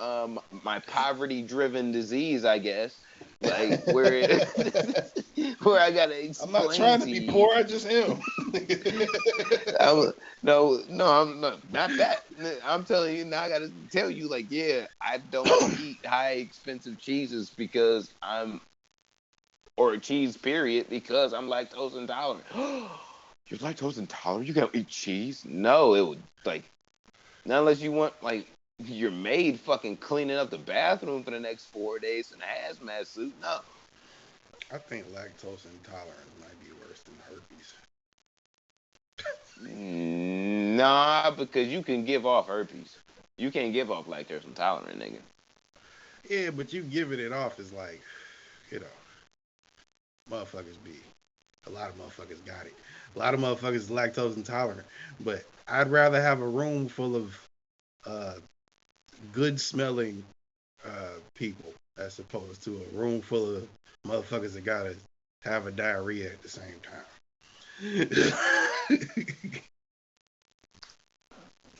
S2: my poverty-driven disease, I guess, like where I gotta explain.
S1: I'm not trying to be poor. I just am.
S2: No, I'm not that. I'm telling you now. I gotta tell you, like, yeah, I don't eat high expensive cheeses because or cheese, period, because I'm lactose intolerant. You're lactose intolerant? You can't eat cheese? No, it would, like, not unless you want, like, your maid fucking cleaning up the bathroom for the next 4 days in a hazmat suit. No.
S1: I think lactose intolerance might be worse than
S2: herpes. Nah, because you can give off herpes. You can't give off lactose intolerant, nigga.
S1: Yeah, but you giving it off is like, motherfuckers a lot of motherfuckers got it. A lot of motherfuckers is lactose intolerant. But I'd rather have a room full of good smelling people as opposed to a room full of motherfuckers that gotta have a diarrhea at the same time.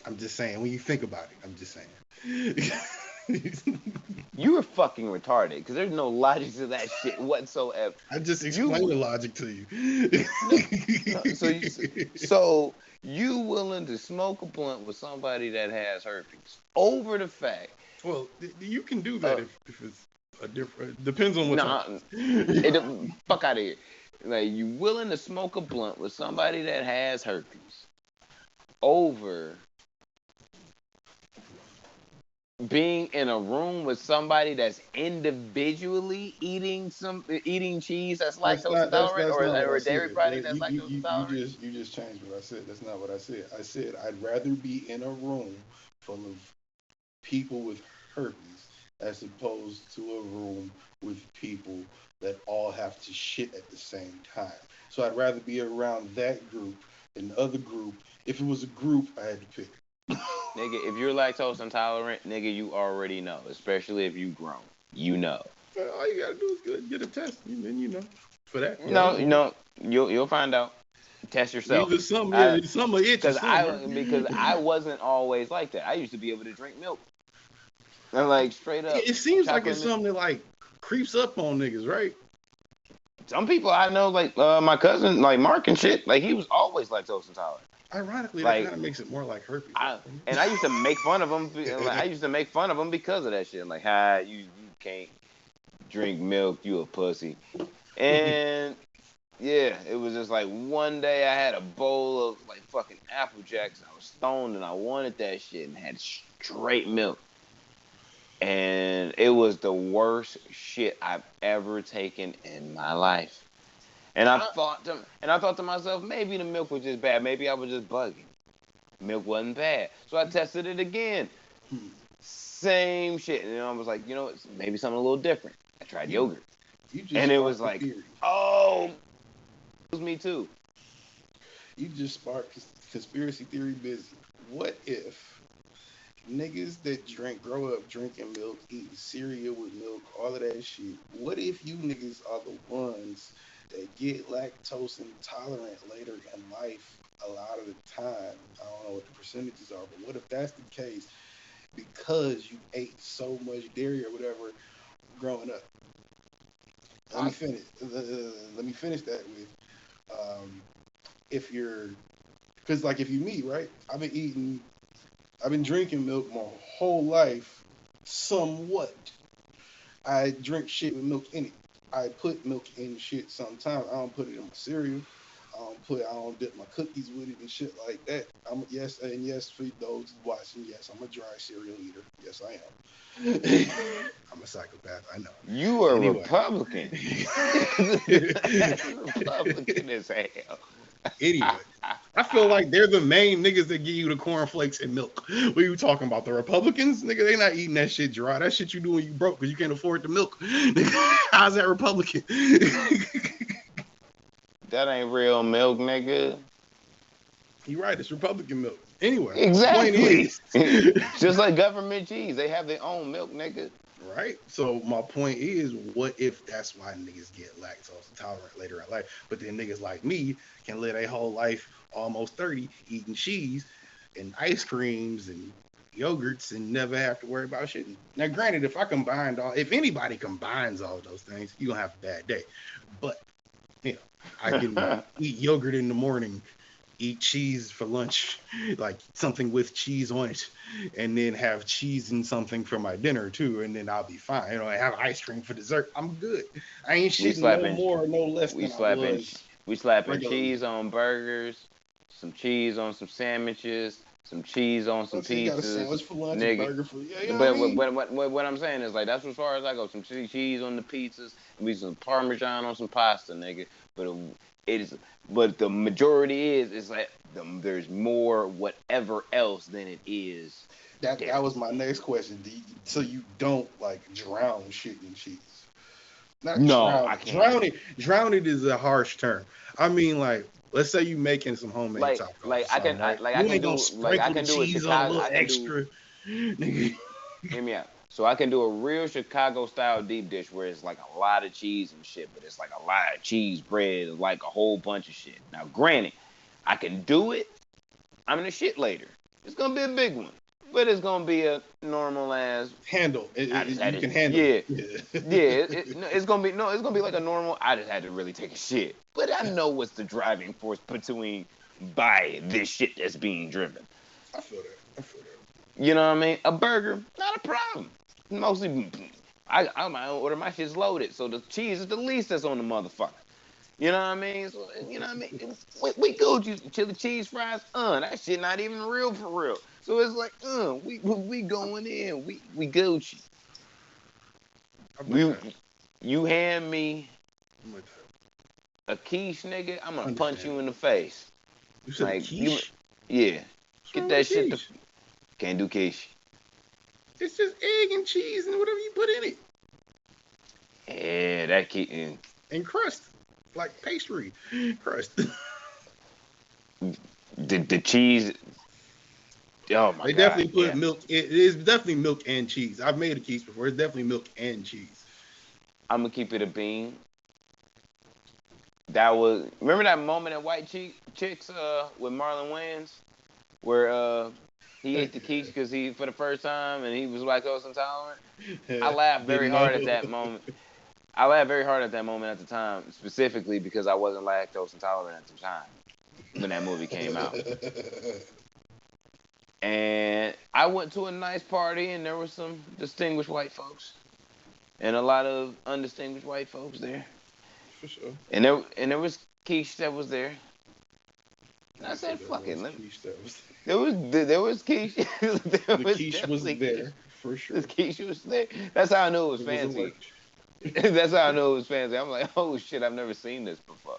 S1: I'm just saying, when you think about it, I'm just saying.
S2: You are fucking retarded because there's no logic to that shit whatsoever.
S1: I just explained the logic to you.
S2: No, so you willing to smoke a blunt with somebody that has herpes over the fact?
S1: Well, you can do that if it's a different. Depends on what's on.
S2: Fuck out of here. Like, you willing to smoke a blunt with somebody that has herpes over being in a room with somebody that's individually eating cheese that's lactose intolerant, or a dairy product that's lactose intolerant?
S1: You just changed what I said. That's not what I said. I said I'd rather be in a room full of people with herpes as opposed to a room with people that all have to shit at the same time. So I'd rather be around that group than the other group. If it was a group, I had to pick.
S2: Nigga, if you're lactose intolerant, nigga, you already know. Especially if you grown, you know.
S1: All you gotta do is get a test, and then you know. For that,
S2: no, you'll find out. Test yourself.
S1: Either some itch.
S2: Because I wasn't always like that. I used to be able to drink milk. And like straight up.
S1: It seems like it's something that like creeps up on niggas, right?
S2: Some people I know, like my cousin, like Mark and shit, like he was always lactose intolerant.
S1: Ironically, that kind of makes it more like herpes.
S2: I used to make fun of him. I used to make fun of him because of that shit. Like, you can't drink milk, you a pussy. And yeah, it was just like one day I had a bowl of like fucking Apple Jacks. I was stoned and I wanted that shit and had straight milk. And it was the worst shit I've ever taken in my life. And I thought to myself, maybe the milk was just bad. Maybe I was just bugging. Milk wasn't bad. So I tested it again. Same shit. And I was like, maybe something a little different. I tried yogurt. And it was like, oh, it was me too.
S1: You just sparked conspiracy theory busy. What if niggas that grow up drinking milk, eating cereal with milk, all of that shit, what if you niggas are the ones that get lactose intolerant later in life a lot of the time? I don't know what the percentages are, but what if that's the case because you ate so much dairy or whatever growing up? Let me finish that with if you're, because like if you me, right? I've been drinking milk my whole life, somewhat. I drink shit with milk in it. I put milk in shit sometimes. I don't put it in my cereal. I don't dip my cookies with it and shit like that. Yes, for those watching, yes, I'm a dry cereal eater. Yes, I am. I'm a psychopath, I know.
S2: You are anyway. Republican. Republican as hell.
S1: Anyway, I feel like they're the main niggas that give you the cornflakes and milk. What are you talking about? The Republicans? Nigga, they not eating that shit dry. That shit you do when you broke because you can't afford the milk. How's that Republican?
S2: That ain't real milk, nigga.
S1: You're right, it's Republican milk. Anyway,
S2: exactly. Just like government cheese, they have their own milk, nigga.
S1: Right. So my point is, what if that's why niggas get lactose intolerant later in life? But then niggas like me can live their whole life, almost 30, eating cheese and ice creams and yogurts and never have to worry about shit. Now, granted, if anybody combines all those things, you're gonna have a bad day. But I can eat yogurt in the morning, eat cheese for lunch, like something with cheese on it, and then have cheese and something for my dinner too, and then I'll be fine. I have ice cream for dessert. I'm good. I ain't shitting no more or no less than I was.
S2: We slapping cheese on burgers, some cheese on some sandwiches, some cheese on some pizzas. You got a sandwich for lunch, nigga. A burger for but what I'm saying is, like, that's as far as I go. Some cheese on the pizzas, and some Parmesan on some pasta, nigga. But the majority is like there's more whatever else than it is.
S1: That was my next question. So you don't like drown shit in cheese?
S2: I can't.
S1: Drown it is a harsh term. I mean, like, let's say you making some homemade tacos.
S2: I can do a Chicago
S1: extra.
S2: Hear me out. So I can do a real Chicago style deep dish where it's like a lot of cheese and shit, but it's like a lot of cheese, bread, like a whole bunch of shit. Now, granted, I can do it. I'm gonna shit later. It's gonna be a big one. but it's gonna be a normal ass.
S1: Handle.
S2: I just had
S1: You
S2: to,
S1: can handle
S2: yeah,
S1: it.
S2: yeah. No, it's gonna be no, it's gonna be like a normal. I just had to really take a shit, but I know what's the driving force between by this shit that's being driven.
S1: I feel that. I feel that.
S2: You know what I mean? A burger, not a problem. Mostly, I might order my shit's loaded, so the cheese is the least that's on the motherfucker. You know what I mean? So, you know what I mean? We Gucci chili cheese fries, that shit not even real for real. So it's like, we going in, we Gucci.
S1: I'm with
S2: We,
S1: that.
S2: you hand me
S1: I'm with that.
S2: a quiche, nigga, I'm gonna punch
S1: Understand.
S2: you in the face.
S1: You said a
S2: Like you,
S1: quiche?
S2: yeah,
S1: What's
S2: get
S1: wrong
S2: that
S1: with a
S2: shit.
S1: quiche?
S2: Can't do quiche.
S1: It's just egg and cheese and whatever you put in it.
S2: Yeah, that quiche.
S1: And crust. Like pastry. Crust.
S2: The cheese. Oh my
S1: They
S2: god,
S1: definitely put
S2: yeah.
S1: milk. It is definitely milk and cheese. I've made a quiche before. It's definitely milk and cheese.
S2: I'm gonna keep it a bean. That was remember that moment at Chicks with Marlon Wayans where he ate the quiche because he for the first time and he was lactose intolerant. I laughed very
S1: Didn't know.
S2: hard at that moment. I laughed very hard at that moment at the time, specifically because I wasn't lactose intolerant at the time when that movie came out. And I went to a nice party and there were some distinguished white folks and a lot of undistinguished white folks there.
S1: For sure.
S2: And there was quiche that was there. And I said, "Fuck it." There was quiche.
S1: The quiche was there for sure.
S2: The quiche was there. That's how I knew it was fancy. That's how I knew it was fancy. I'm like, oh shit, I've never seen this before.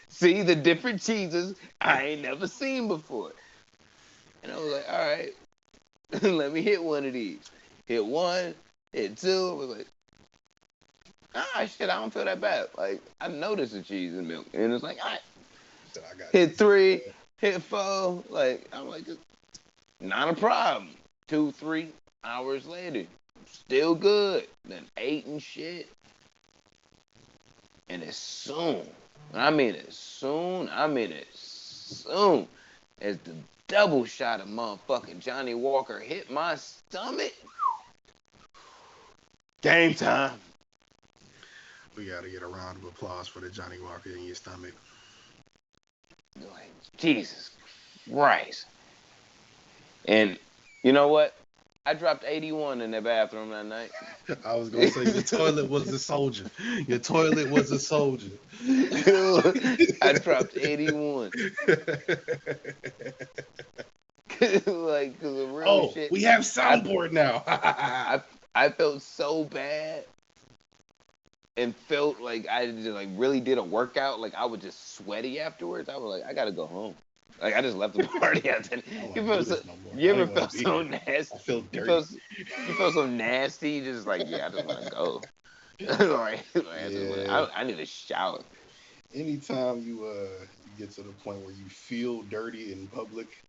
S2: See the different cheeses I ain't never seen before. And I was like, all right, let me hit one of these. Hit one, hit two. I was like, shit, I don't feel that bad. Like, I noticed the cheese and milk. And it's like, all right. Hit three, hit four. Like, I'm like, not a problem. 2-3 hours later, still good. Then 8 and shit. And as soon as the double shot of motherfucking Johnny Walker hit my stomach, game time.
S1: We gotta get a round of applause for the Johnny Walker in your stomach.
S2: Like, Jesus Christ. And you know what? I dropped 81 in the bathroom that night.
S1: I was gonna say your toilet was a soldier. Your toilet was a soldier.
S2: I dropped 81. Like, cause of real shit.
S1: We have soundboard now.
S2: I felt so bad and felt like I just like really did a workout. Like I was just sweaty afterwards. I was like, I gotta go home. Like I just left the party after. You ever felt so nasty?
S1: I feel dirty.
S2: You felt so nasty. You just like, yeah, I just want to go. I need a shower.
S1: Anytime you get to the point where you feel dirty in public,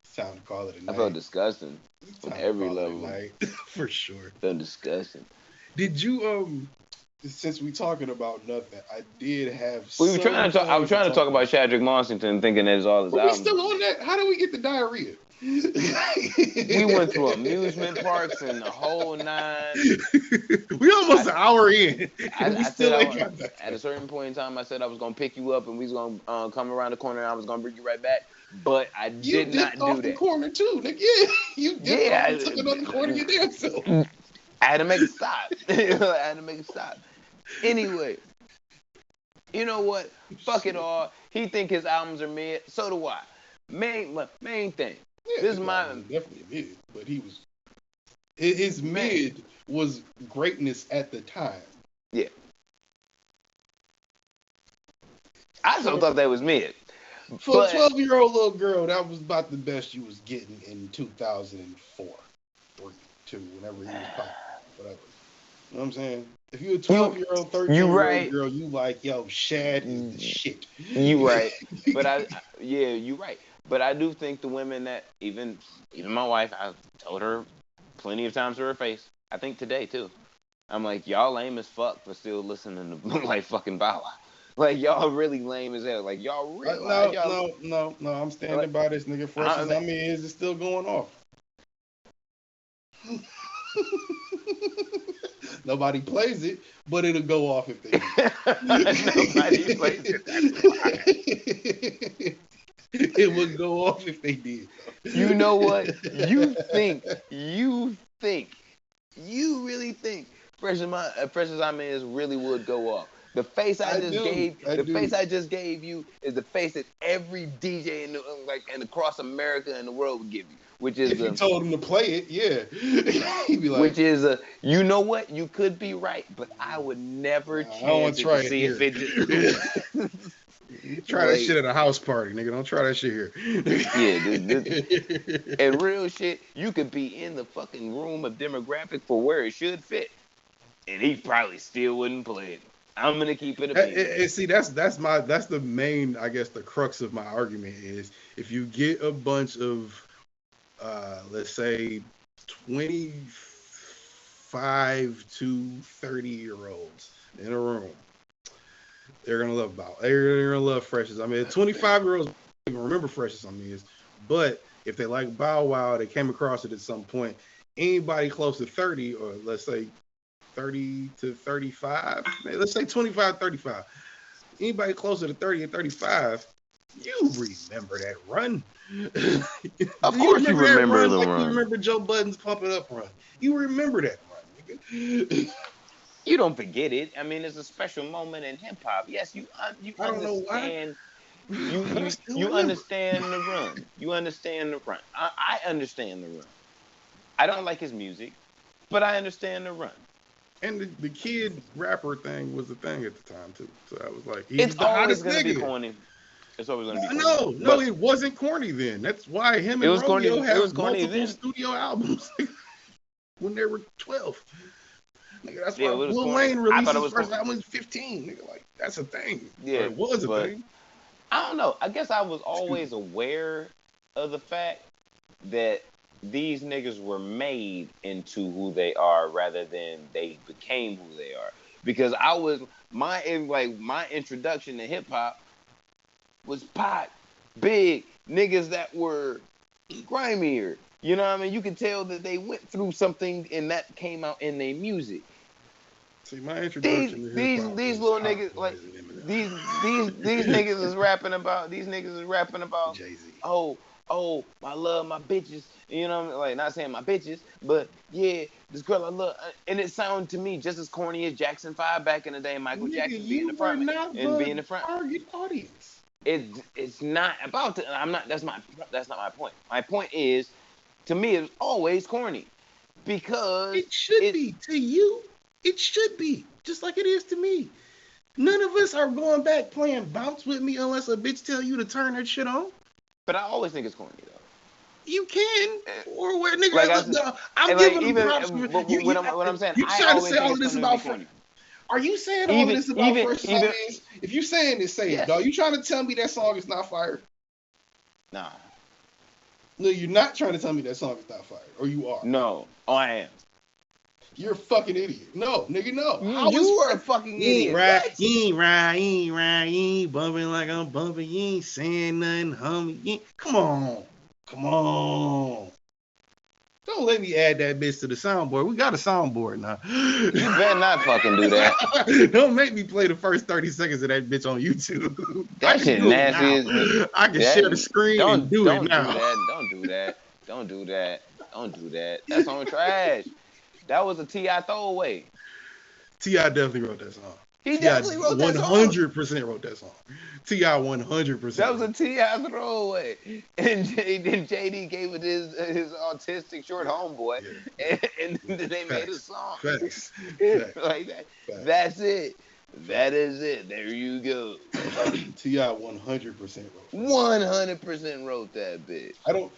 S1: it's time to call it a night.
S2: I felt disgusting on every level.
S1: For sure.
S2: I felt disgusting.
S1: Did you since we talking about nothing, I did have.
S2: I was trying to talk about Chadwick Washington, thinking that it's all his album.
S1: We still on that? How did we get the diarrhea?
S2: We went through amusement parks and the whole 9.
S1: We almost an hour in.
S2: At a certain point in time, I said I was gonna pick you up and we was gonna come around the corner and I was gonna bring you right back. But I did not do that. You
S1: the corner too, nigga. Yeah, you did.
S2: I
S1: took it on the corner your damn self.
S2: I had to make a stop. Anyway, you know what? Fuck it all. He think his albums are mid. So do I. Main thing.
S1: Yeah,
S2: this is my
S1: definitely mid, but he was his mid was greatness at the time.
S2: Yeah. I still thought that was mid.
S1: For a 12-year-old little girl, that was about the best you was getting in 2004, 3, 2, whenever he was popping, whatever. You know what I'm saying? If you're a 12-year-old, 13-year-old girl, you like, yo, Shad is the shit.
S2: You right. But you right. But I do think the women that, even my wife, I told her plenty of times to her face, I think today too, I'm like, y'all lame as fuck for still listening to like fucking Bow Wow. Like y'all really lame as hell. Like y'all realize y'all.
S1: No. I'm
S2: Like,
S1: standing by this nigga. Fresh
S2: I
S1: as
S2: mean,
S1: I'm is still going off. Nobody plays it, but it'll go off if they
S2: nobody plays it. That's why.
S1: did. It would go off if they did.
S2: You know what? You really think Fresh as I'm is really would go off. The face I just gave,
S1: I
S2: the face
S1: do.
S2: I just gave you is the face that every DJ and across America and the world would give you, which is
S1: If you told him to play it, yeah, he'd be like,
S2: you know what? You could be right, but I would never
S1: nah, I don't want
S2: chance
S1: to
S2: it to
S1: try it
S2: see if
S1: here.
S2: it just.
S1: Try that shit at a house party, nigga. Don't try that shit here.
S2: Yeah, and real shit, you could be in the fucking room of demographic for where it should fit, and he probably still wouldn't play it. I'm gonna keep it a bean.
S1: See, that's the main, I guess, the crux of my argument is if you get a bunch of let's say 25 to 30-year-olds in a room, they're gonna love they're gonna love Fresh as I mean. 25-year-olds don't even remember Fresh as I mean, but if they like Bow Wow, they came across it at some point. Anybody close to 30, or let's say 30 to 35, let's say 25, 35. Anybody closer to 30 and 35, you remember that run.
S2: Of course you
S1: that
S2: remember
S1: run
S2: the
S1: like
S2: run.
S1: you remember Joe Budden's Pump It Up run. You remember that run, nigga.
S2: You don't forget it. I mean, it's a special moment in hip hop. Yes, you
S1: I don't know why.
S2: understand. You
S1: But I
S2: you
S1: still
S2: you
S1: remember.
S2: understand the run. You understand the run. I understand the run. I don't like his music, but I understand the run.
S1: And the kid rapper thing was the thing at the time too. So I was like, he
S2: It's
S1: was the
S2: always
S1: hottest
S2: gonna be
S1: nigga.
S2: corny. It's always gonna be corny.
S1: No,
S2: But
S1: it wasn't corny then. That's why him
S2: it
S1: and
S2: was corny.
S1: Romeo
S2: It was
S1: have
S2: corny
S1: multiple
S2: then.
S1: studio albums when they were 12. Nigga, that's
S2: Yeah,
S1: why
S2: it was
S1: Lil
S2: corny.
S1: Wayne
S2: I
S1: released
S2: thought it
S1: his
S2: was
S1: first
S2: corny.
S1: album when he was 15. Nigga, like that's a thing. Or
S2: Yeah,
S1: it was a
S2: but
S1: thing.
S2: I don't know. I guess I was always aware of the fact that these niggas were made into who they are rather than they became who they are. Because I was my introduction to hip hop was Pac, Big, niggas that were grimier. You know what I mean? You could tell that they went through something and that came out in their music.
S1: See, my
S2: These
S1: introduction to hip
S2: these
S1: hop
S2: these
S1: was
S2: little
S1: Hot
S2: niggas like
S1: Boys and Eminem,
S2: these niggas is rapping about
S1: Jay Z.
S2: oh I love my bitches, you know what I mean? Like not saying my bitches, but yeah, this girl I love, and it sounded to me just as corny as Jackson 5 back in the day, Michael
S1: Nigga,
S2: Jackson being the
S1: you were
S2: front
S1: not
S2: and
S1: the
S2: being the front.
S1: target audience.
S2: It's not about to, I'm not that's not my point. My point is, to me it's always corny because
S1: It should
S2: it
S1: be to you. It should be just like it is to me. None of us are going back playing bounce with me unless a bitch tell you to turn that shit on.
S2: but I always think it's corny though.
S1: You can, or where nigga?
S2: Like I
S1: Look,
S2: said,
S1: no, I'm
S2: and like
S1: giving them
S2: even
S1: props.
S2: what I'm saying,
S1: You
S2: I
S1: trying to
S2: always
S1: say
S2: think
S1: all
S2: it's
S1: of this
S2: going to be
S1: about?
S2: corny.
S1: Are you saying all of
S2: Even
S1: this about
S2: even
S1: Fresh as
S2: even
S1: is? If you saying this, say it,
S2: yes,
S1: dog. You trying to tell me that song is not fire?
S2: nah,
S1: No, you're not trying to tell me that song is not fire, or you are.
S2: no, oh I am.
S1: You're a fucking idiot. No, nigga, no.
S2: You are a fucking idiot. What?
S1: You ain't bumping like I'm bumping. You ain't saying nothing, homie. Come on. Don't let me add that bitch to the soundboard. We got a soundboard now.
S2: You better not fucking do that.
S1: Don't make me play the first 30 seconds of that bitch on YouTube.
S2: That shit nasty.
S1: I can share the screen and do it now.
S2: Don't do that. Don't do that. Don't do that. That's on trash. That was a T.I. throwaway.
S1: T.I. definitely wrote that song.
S2: He definitely wrote that song.
S1: 100% wrote that song. T.I. 100%.
S2: That was a T.I. throwaway. And JD gave it his autistic short homeboy. Yeah. And then they made a song.
S1: Facts.
S2: Like that. Facts. That's it. That is it. There you go.
S1: T.I. 100% wrote that.
S2: 100% wrote that bitch.
S1: I'm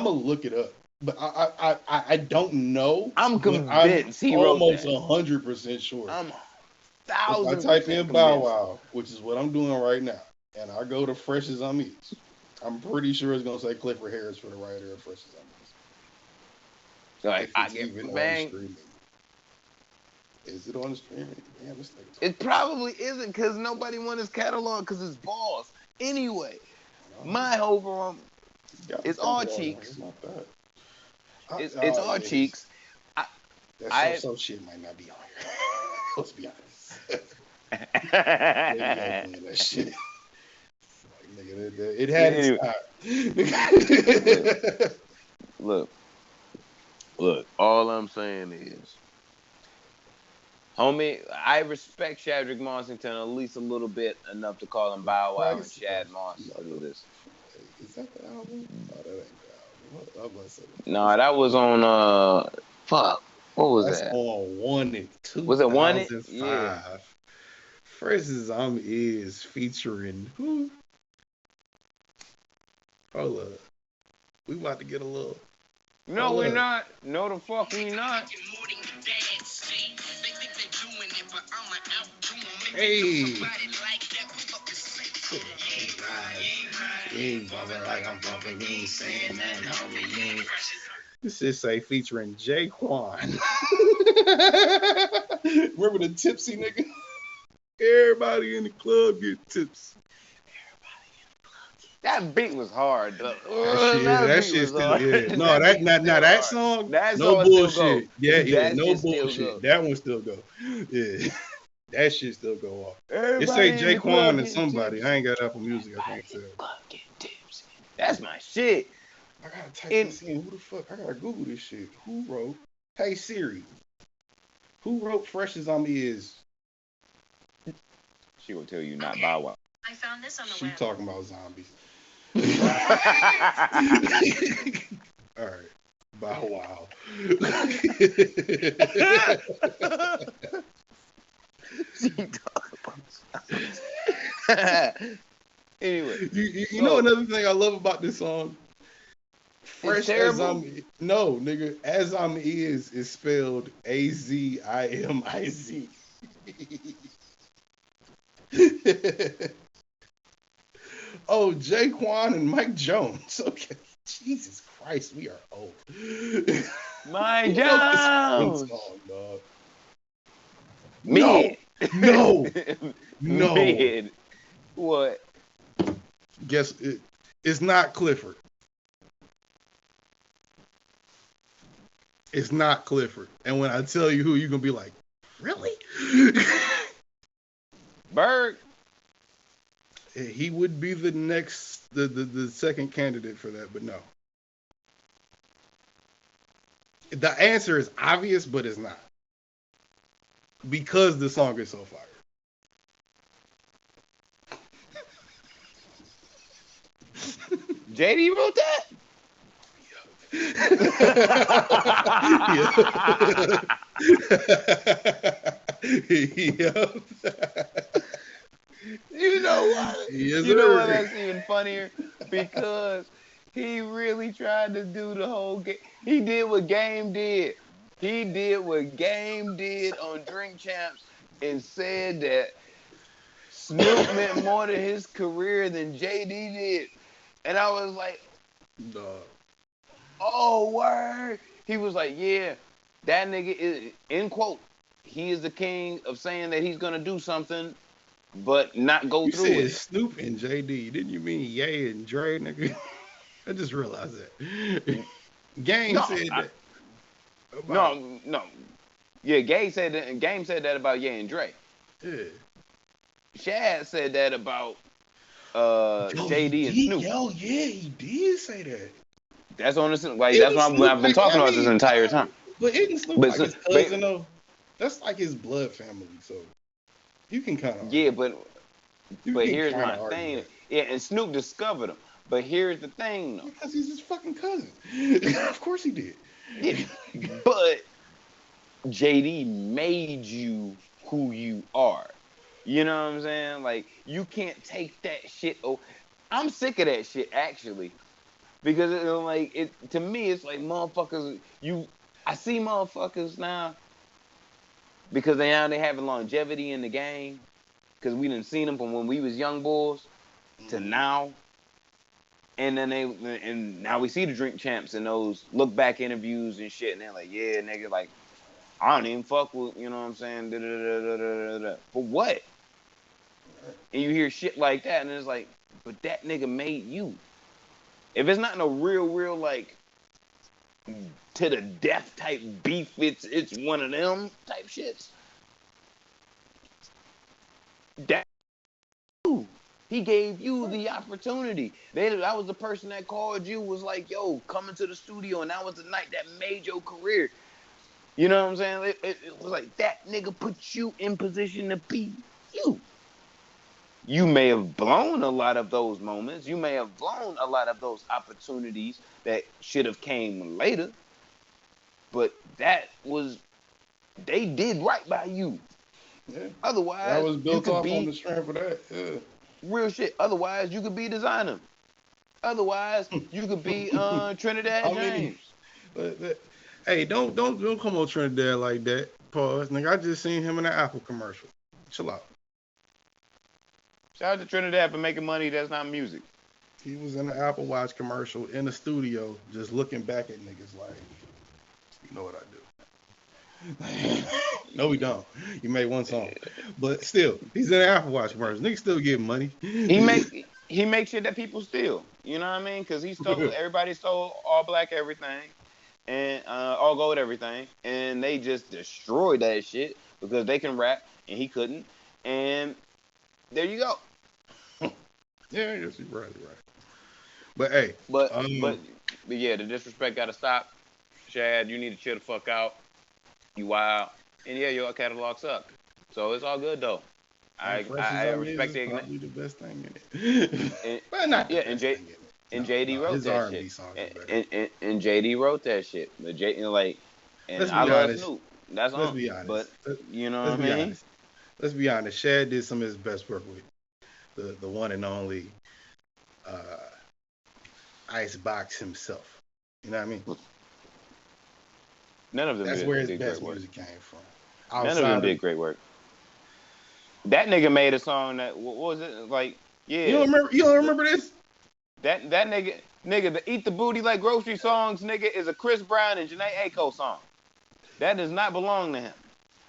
S1: going to look it up. But I don't know.
S2: I'm convinced he wrote that.
S1: Almost 100% sure.
S2: I'm 1,000%.
S1: I type in Bow Wow, which is what I'm doing right now, and I go to Fresh as I'm Is. I'm pretty sure it's gonna say Clifford Harris for the writer of Fresh as I'm Is.
S2: Like I get bang.
S1: Is it on the streaming? Damn, this nigga
S2: It probably isn't because nobody wants his catalog because it's balls. Anyway,
S1: no,
S2: my overall,
S1: he got the
S2: it's all
S1: catalog on here. It's
S2: cheeks.
S1: not that.
S2: It's all
S1: Yeah, his,
S2: cheeks. I,
S1: that
S2: I
S1: so shit might not be on here. Let's be honest. Yeah, you gotta play that shit. Like, nigga, it had its time.
S2: look. All I'm saying is, homie, I respect Shadrick Mossington at least a little bit enough to call him Bow Wow and Shad Moss to do this.
S1: Is that the album? No, that ain't the album.
S2: No, that was on fuck. What was
S1: That's
S2: that?
S1: on One in 2005.
S2: Was it One? Yeah.
S1: Fresh is featuring who? Hold up. We about to get a little.
S2: No, we're not. No, the fuck we not.
S1: Hey. This is say featuring Jaquan. Remember the tipsy nigga? Everybody in the club get tips.
S2: That beat was hard, though.
S1: That shit still, yeah. No, that song,
S2: that
S1: no
S2: song
S1: bullshit. Yeah,
S2: that
S1: no bullshit. That one still go. Yeah, that shit still go off. It say Jaquan and somebody. Tips. I ain't got Apple Music. I can't tell.
S2: That's my shit.
S1: I gotta type this in. Who the fuck? I gotta Google this shit. Who wrote? Hey Siri. Who wrote "Fresh as I'm Is"?
S2: She will tell you not Bow Wow.
S3: I found this on the
S1: web. She talking about zombies. All right. Bow Wow.
S2: She talking about zombies. Anyway,
S1: you know another thing I love about this song? Fresh as I'm no nigga, as I'm is spelled AZIMIZ. Oh, Jaquan and Mike Jones. Okay, Jesus Christ, we are old.
S2: Mike Jones.
S1: Song, dog. No.
S2: Mid. What?
S1: Guess it's not Clifford. It's not Clifford. And when I tell you who, you're gonna be like, really?
S2: Berg.
S1: He would be the next, the second candidate for that, but no. The answer is obvious, but it's not. Because the song is so fire.
S2: JD wrote that?
S1: Yep.
S2: You know what?
S1: Yes,
S2: you know what? That's even funnier because he really tried to do the whole game. He did what Game did. He did what Game did on Drink Champs and said that Snoop meant more to his career than JD did. And I was like,
S1: no.
S2: Oh, word. He was like, yeah, that nigga is, in quote, he is the king of saying that he's going to do something, but not go through it.
S1: You said Snoop and JD. Didn't you mean Ye and Dre, nigga? I just realized that. Game said that.
S2: No. Yeah, Game said that about Ye and Dre.
S1: Yeah.
S2: Shad said that about JD and Snoop.
S1: Yo, yeah, he did say that.
S2: That's on this. Like that's what I've been talking about this entire time.
S1: But isn't Snoop like his cousin though? That's like his blood family, so you can kind of.
S2: Yeah, but here's my thing. Yeah, and Snoop discovered him. But here's the thing, though.
S1: Because he's his fucking cousin. Of course he did.
S2: Yeah. But JD made you who you are. You know what I'm saying? Like, you can't take that shit. I'm sick of that shit, actually. Because, to me, it's like motherfuckers, I see motherfuckers now, because they having longevity in the game, because we done seen them from when we was young boys to now. And then and now we see the Drink Champs in those look back interviews and shit, and they're like, yeah, nigga, like, I don't even fuck with, you know what I'm saying? For what? And you hear shit like that, and it's like, but that nigga made you. If it's not no real like to the death type beef, it's one of them type shits. That he gave you the opportunity. That was the person that called you, was like, yo, come into the studio, and that was the night that made your career. You know what I'm saying? It was like that nigga put you in position to be you. You may have blown a lot of those moments. You may have blown a lot of those opportunities that should have came later. But they did right by you.
S1: Yeah. That
S2: Otherwise,
S1: was
S2: you
S1: built
S2: could
S1: off on
S2: be
S1: the strength of that. Yeah.
S2: real shit. Otherwise, you could be designer. Otherwise, you could be Trinidad
S1: How many?
S2: James.
S1: Hey, don't come on Trinidad like that. Pause, nigga. I just seen him in an Apple commercial. Chill out.
S2: Shout out to Trinidad for making money that's not music.
S1: He was in an Apple Watch commercial in the studio, just looking back at niggas like, you know what I do. No, we don't. You made one song, but still, he's in an Apple Watch commercial. Niggas still getting money.
S2: He makes shit that people steal. You know what I mean? Because everybody stole all black everything and all gold everything, and they just destroyed that shit because they can rap and he couldn't, and there you go.
S1: Yeah, yes, you're right. But hey,
S2: But yeah, the disrespect gotta stop. Shad, you need to chill the fuck out. You wild, and yeah, your catalog sucked. So it's all good though.
S1: Fresh as
S2: I
S1: I
S2: respect
S1: is
S2: the
S1: probably the best thing in it.
S2: and,
S1: But not the
S2: yeah,
S1: best thing in it.
S2: and
S1: No,
S2: JD wrote
S1: his
S2: that
S1: R&B
S2: shit,
S1: songs are better.
S2: and JD wrote that shit. But and
S1: Let's
S2: I
S1: be
S2: love
S1: honest.
S2: Snoop. That's
S1: Let's
S2: on.
S1: be honest.
S2: But you know
S1: Let's
S2: what I
S1: be
S2: mean?
S1: honest. Let's be honest. Shad did some of his best work with the one and only uh, Icebox himself. You know what I mean?
S2: None of them
S1: That's where his
S2: did great
S1: best
S2: work.
S1: music came from.
S2: None of them
S1: Outside of
S2: did great work. That nigga made a song that what was it like?
S1: you
S2: Yeah,
S1: don't remember? You don't remember this?
S2: that nigga the Eat the Booty Like Grocery songs nigga is a Chris Brown and Janae Aiko song. That does not belong to him.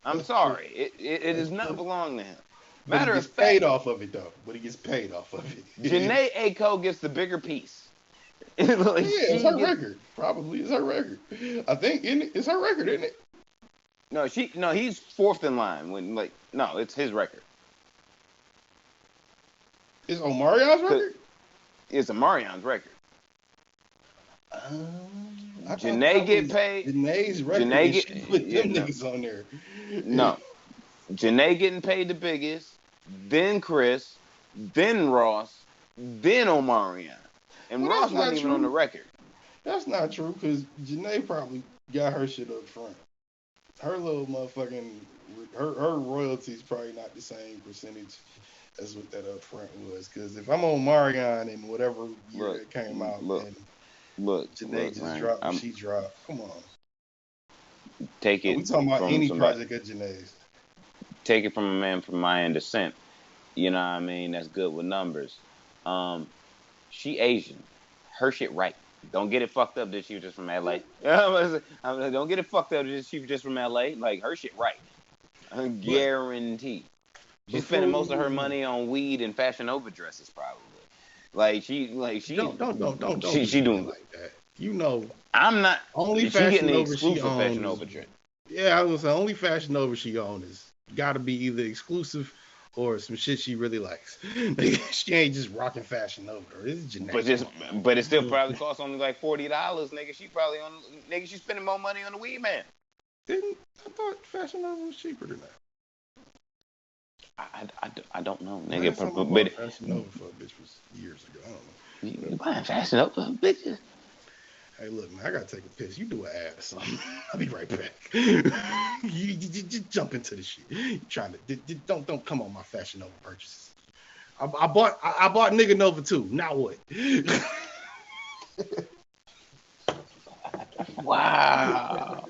S2: I'm
S1: That's true.
S2: sorry. It
S1: That's
S2: does not
S1: true.
S2: belong to him.
S1: But he
S2: Matter
S1: gets
S2: of fact,
S1: paid off of it though. But he gets paid off of it.
S2: Janae Aiko gets the bigger piece.
S1: Yeah,
S2: Like
S1: it's
S2: she
S1: her
S2: gets
S1: record. Probably it's her record. I think it's her record, isn't it?
S2: no, he's fourth in line when no, it's his record.
S1: It's Omarion's record.
S2: It's Amarion's record.
S1: I thought
S2: Janae
S1: that
S2: get
S1: was
S2: paid.
S1: Janae's record,
S2: Janae
S1: and
S2: get
S1: she put
S2: yeah,
S1: them
S2: no.
S1: niggas on there.
S2: No. Janae getting paid the biggest, then Chris, then Ross, then Omarion. And
S1: Well,
S2: Ross
S1: that's
S2: wasn't
S1: not
S2: even on the
S1: true.
S2: record.
S1: That's not true because Janae probably got her shit up front. Her little motherfucking her royalties probably not the same percentage as what that up front was. Because if I'm on Marion in whatever year
S2: Look,
S1: that came out
S2: look,
S1: and Janae
S2: look,
S1: just
S2: man.
S1: dropped what she dropped, come on.
S2: Take
S1: And we
S2: it
S1: talking about
S2: from
S1: any
S2: somebody.
S1: project of Janae's.
S2: Take it from a man from Mayan descent. You know what I mean? That's good with numbers. She Asian. Her shit right. Don't get it fucked up that she was just from LA. Don't get it fucked up that she was just from LA. Like her shit right. I
S1: But
S2: guarantee. She's
S1: before
S2: spending
S1: we
S2: most of her
S1: move on,
S2: money on weed and Fashion Nova dresses, probably. Like
S1: don't do
S2: she
S1: Janae
S2: doing.
S1: like that. You know,
S2: I'm not.
S1: only
S2: She getting
S1: Fashion
S2: the
S1: Nova she
S2: exclusive Fashion
S1: owns
S2: Nova
S1: is
S2: trend.
S1: yeah, I was gonna say only Fashion Nova she owns is gotta be either exclusive or some shit she really likes. She ain't just rocking Fashion Nova. This is Janae.
S2: But it still probably costs only like $40, nigga. She probably on nigga. She's spending more money on the weed man.
S1: Didn't I thought Fashion Nova was cheaper than that?
S2: I don't know, nigga.
S1: Last time I bought Fashion Nova for a bitch was years ago. I don't know.
S2: You buying Fashion Nova, bitches?
S1: Hey, look, man, I gotta take a piss. You do an ad or something. I'll be right back. You just jump into the shit. You trying to don't come on my Fashion Nova purchases. I bought Nigga Nova too. Now what?
S2: Wow.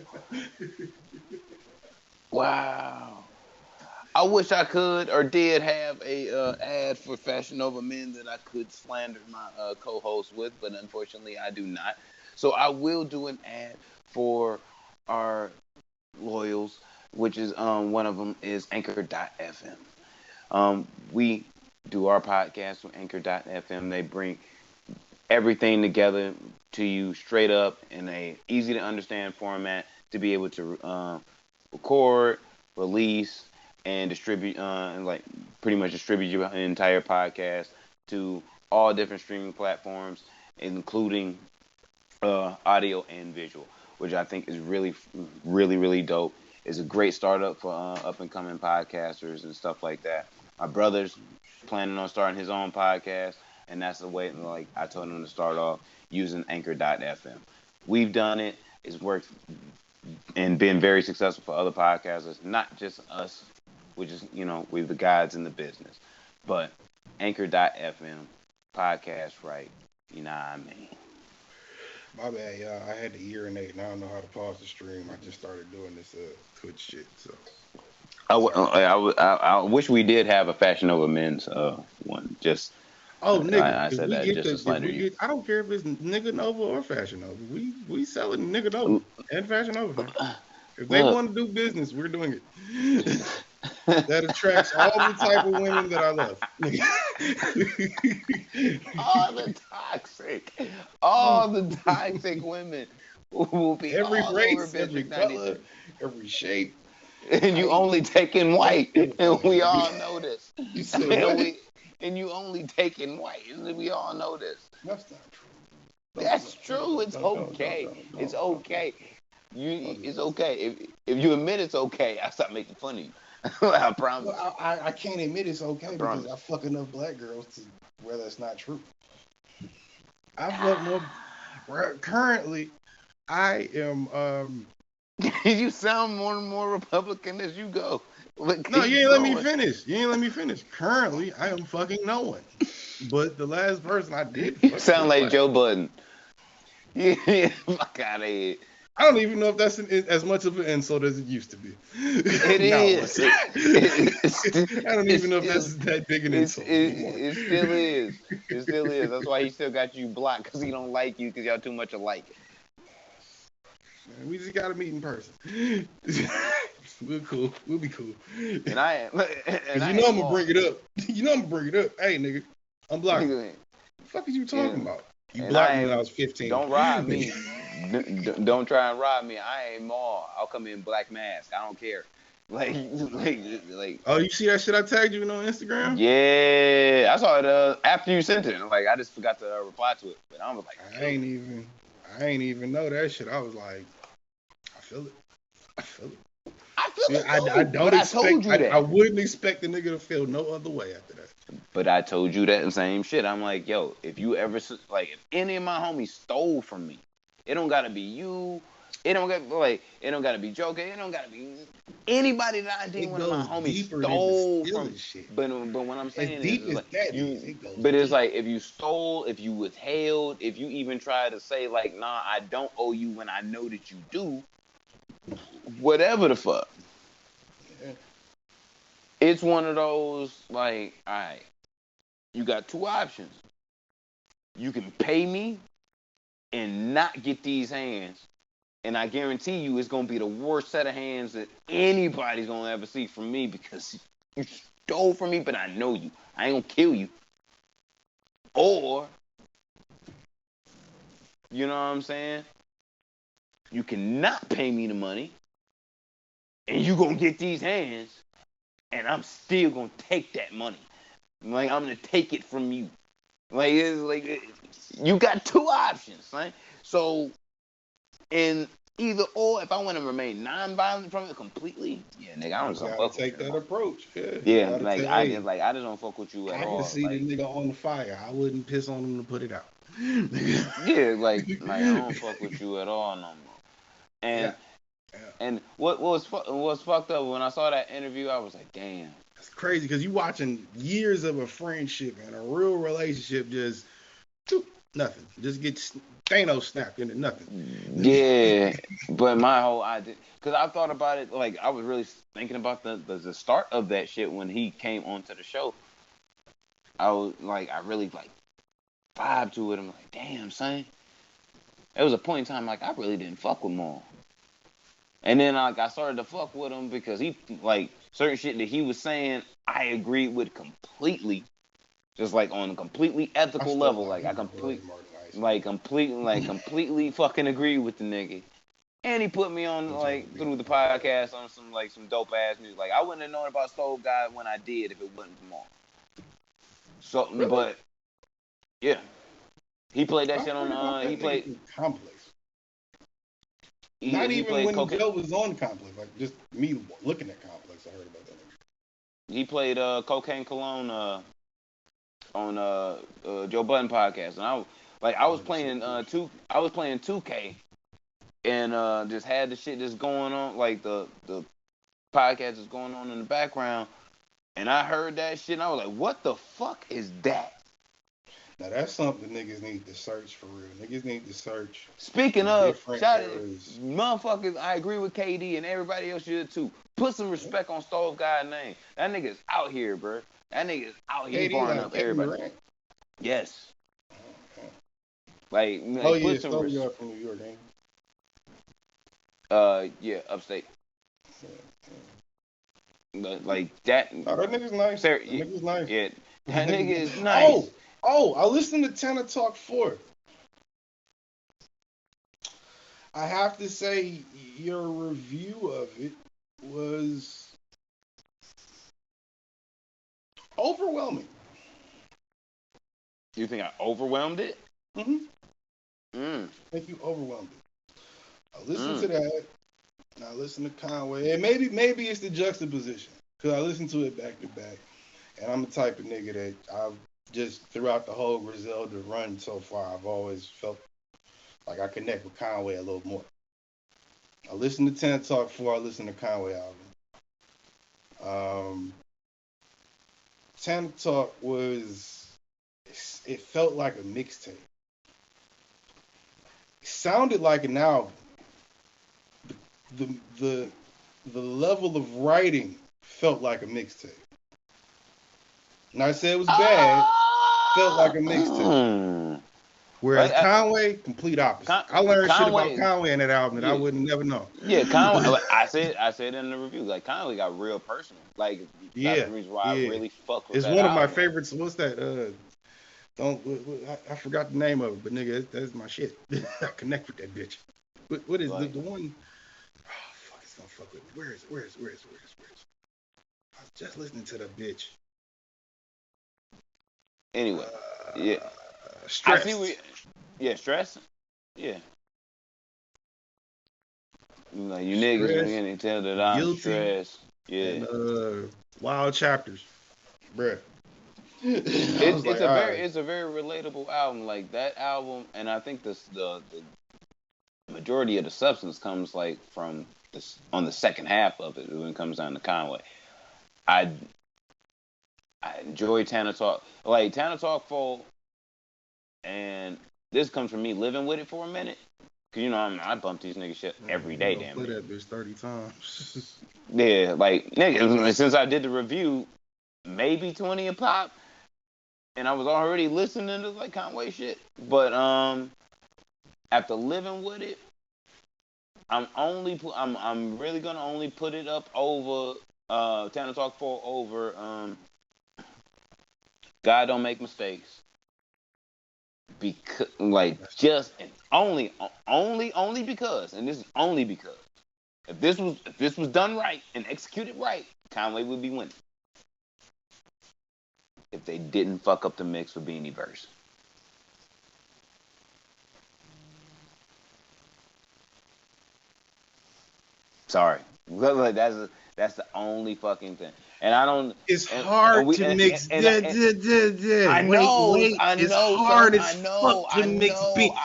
S2: Wow. I wish I could or did have a ad for Fashion Nova Men that I could slander my co-host with, but unfortunately I do not. So I will do an ad for our loyals, which is one of them is Anchor.fm. We do our podcast with Anchor.fm. They bring everything together to you straight up in a easy to understand format to be able to record, release, and distribute, and like pretty much distribute your entire podcast to all different streaming platforms, including audio and visual, which I think is really, really, really dope. It's a great startup for up and coming podcasters and stuff like that. My brother's planning on starting his own podcast, and that's the way. Like I told him to start off using Anchor.fm. We've done it. It's worked and been very successful for other podcasters, not just us, which is we're the guides in the business, but Anchor.fm podcast, right? You know what I mean?
S1: My bad, y'all. I had to urinate, and I don't know how to pause the stream. I just started doing this Twitch shit, so
S2: I wish we did have a Fashion Over Men's one. Just
S1: nigga,
S2: I said that just to slander you.
S1: I don't care if it's Nigga Nova or Fashion Nova. We selling Nigga Nova and Fashion Nova. Man. If they want to do business, we're doing it. That attracts all the type of women that I love.
S2: all the toxic women will be
S1: every
S2: all
S1: race,
S2: over
S1: every color, every shape.
S2: And you only taking white, and we all know this.
S1: You said what?
S2: And you only taking white. We all know this.
S1: That's not true.
S2: That's true. It's okay. It's okay. It's okay. If you admit it's okay, I stop making fun of you. I promise.
S1: Well, I can't admit it's okay because I fuck enough black girls to where that's not true. I fuck more. Currently, I am.
S2: You sound more and more Republican as you go.
S1: No, you ain't let me finish. You ain't let me finish. Currently, I am fucking no one. But the last person I did.
S2: You sound like Joe Budden. Yeah, fuck out of here.
S1: I don't even know if that's as much of an insult as it used to be.
S2: It is.
S1: I don't even know if that's that big an insult anymore.
S2: It still is. It still is. That's why he still got you blocked, because he don't like you because y'all too much alike.
S1: Man, we just gotta meet in person. We're cool. We'll be cool.
S2: And I am.
S1: Because you know I'm gonna bring it up. You know I'm gonna bring it up. Hey, nigga, I'm blocking. What the fuck is you talking about? You blocked me when I was 15.
S2: Don't rob me. Don't try and rob me. I ain't Maul. I'll come in black mask. I don't care. Like.
S1: Oh, you see that shit I tagged you on Instagram?
S2: Yeah, I saw it after you sent it. Like I just forgot to reply to it, but I was like,
S1: I ain't even know that shit. I was like, I feel it. I feel it. I don't expect. I told you that. I wouldn't expect the nigga to feel no other way after that.
S2: But I told you that same shit. I'm like, yo, if you ever if any of my homies stole from me, it don't gotta be you. It don't gotta be Joker. It don't gotta be anybody that I think one of my homies stole from. Shit. But what I'm saying is like but it's like if you stole, if you withheld, if you even try to say like, nah, I don't owe you when I know that you do. Whatever the fuck. Yeah. It's one of those, like, all right, you got two options. You can pay me and not get these hands, and I guarantee you it's going to be the worst set of hands that anybody's going to ever see from me because you stole from me, but I know you. I ain't going to kill you. Or, you know what I'm saying? You cannot pay me the money, and you gonna get these hands, and I'm still gonna take that money. Like I'm gonna take it from you. Like you got two options, right? So, in either or, if I want to remain non-violent from it completely, yeah, nigga, I don't just fuck
S1: take that approach.
S2: Yeah, like I just don't fuck with you at all.
S1: I can see the nigga on the fire. I wouldn't piss on him to put it out.
S2: Yeah, like I don't fuck with you at all no more. And and what was fucked up when I saw that interview, I was like, damn.
S1: That's crazy because you watching years of a friendship and a real relationship just nothing. Just get Thanos snapped into nothing.
S2: Yeah, but my whole idea, because I thought about it, like I was really thinking about the start of that shit when he came onto the show. I was like, I really like vibe to it. I'm like, damn, son. There was a point in time like I really didn't fuck with Maul. And then like I started to fuck with him because he like certain shit that he was saying I agreed with completely, just like on a completely ethical level. Like I completely fucking agree with the nigga. And he put me on like through the podcast on some dope ass music. Like I wouldn't have known about Stove God when I did if it wasn't for Mark. So, really? But yeah, he played that shit on. He played
S1: Complex. Not even when Joe was on Complex. Like just me looking at Complex, I heard about that.
S2: He played Cocaine Cologne on Joe Budden podcast, and I was playing 2K. And just had the shit that's going on, like the podcast is going on in the background, and I heard that shit, and I was like, "What the fuck is that?"
S1: Now that's something niggas need to search for real. Niggas need to search.
S2: Speaking of, shout out, motherfuckers, I agree with KD and everybody else should too. Put some respect on Stove God's name. That nigga's out here, bro. That nigga's out here barring up everybody. Right? Yes. Like,
S1: put some respect from New York, ain't he?
S2: Yeah, upstate. Like that.
S1: Oh, that nigga's nice. That nigga's nice.
S2: Yeah, that nigga is nice.
S1: Oh, I listened to Tana Talk 4. I have to say, your review of it was overwhelming.
S2: You think I overwhelmed it?
S1: Mm-hmm. I think you overwhelmed it. I listened to that, and I listened to Conway, and maybe it's the juxtaposition, because I listened to it back to back, and I'm the type of nigga that I've just, throughout the whole Griselda run so far, I've always felt like I connect with Conway a little more. I listened to Tana Talk 4, I listened to Conway album. Tana Talk it felt like a mixtape. It sounded like an album. The level of writing felt like a mixtape. Not say it was bad. Felt like a mixtape. Whereas Conway, complete opposite. I learned shit about Conway in that album that I wouldn't never know.
S2: Yeah, Conway. I said in the review, like Conway got real personal. Like that's the reason why I really fuck with.
S1: It's one of my favorites. What's that? I forgot the name of it, but nigga, that's my shit. I connect with that bitch. What is the one? Oh fuck, it's gonna fuck with me. Where is? I was just listening to that bitch.
S2: Anyway, yeah.
S1: Stress.
S2: Stress. Yeah. Like you niggas can't tell that I'm guilty, stressed. Yeah.
S1: And, wild chapters, bruh.
S2: It's a very relatable album. Like that album, and I think the majority of the substance comes like from on the second half of it when it comes down to Conway. I enjoy Tana Talk. Like Tana Talk 4, and this comes from me living with it for a minute. Cause I bump these niggas shit every day, damn
S1: play that bitch 30 times.
S2: Yeah, like niggas, since I did the review, maybe 20 a pop, and I was already listening to like Conway shit. But after living with it, I'm really gonna only put it up over Tana Talk 4 over God Don't Make Mistakes. Because only because, and this is only because if this was done right and executed right, Conway would be winning. If they didn't fuck up the mix with Beanie Verse. Sorry. That's the only fucking thing. And I don't.
S1: It's hard to mix. I
S2: know.
S1: It's hard as fuck to mix beats.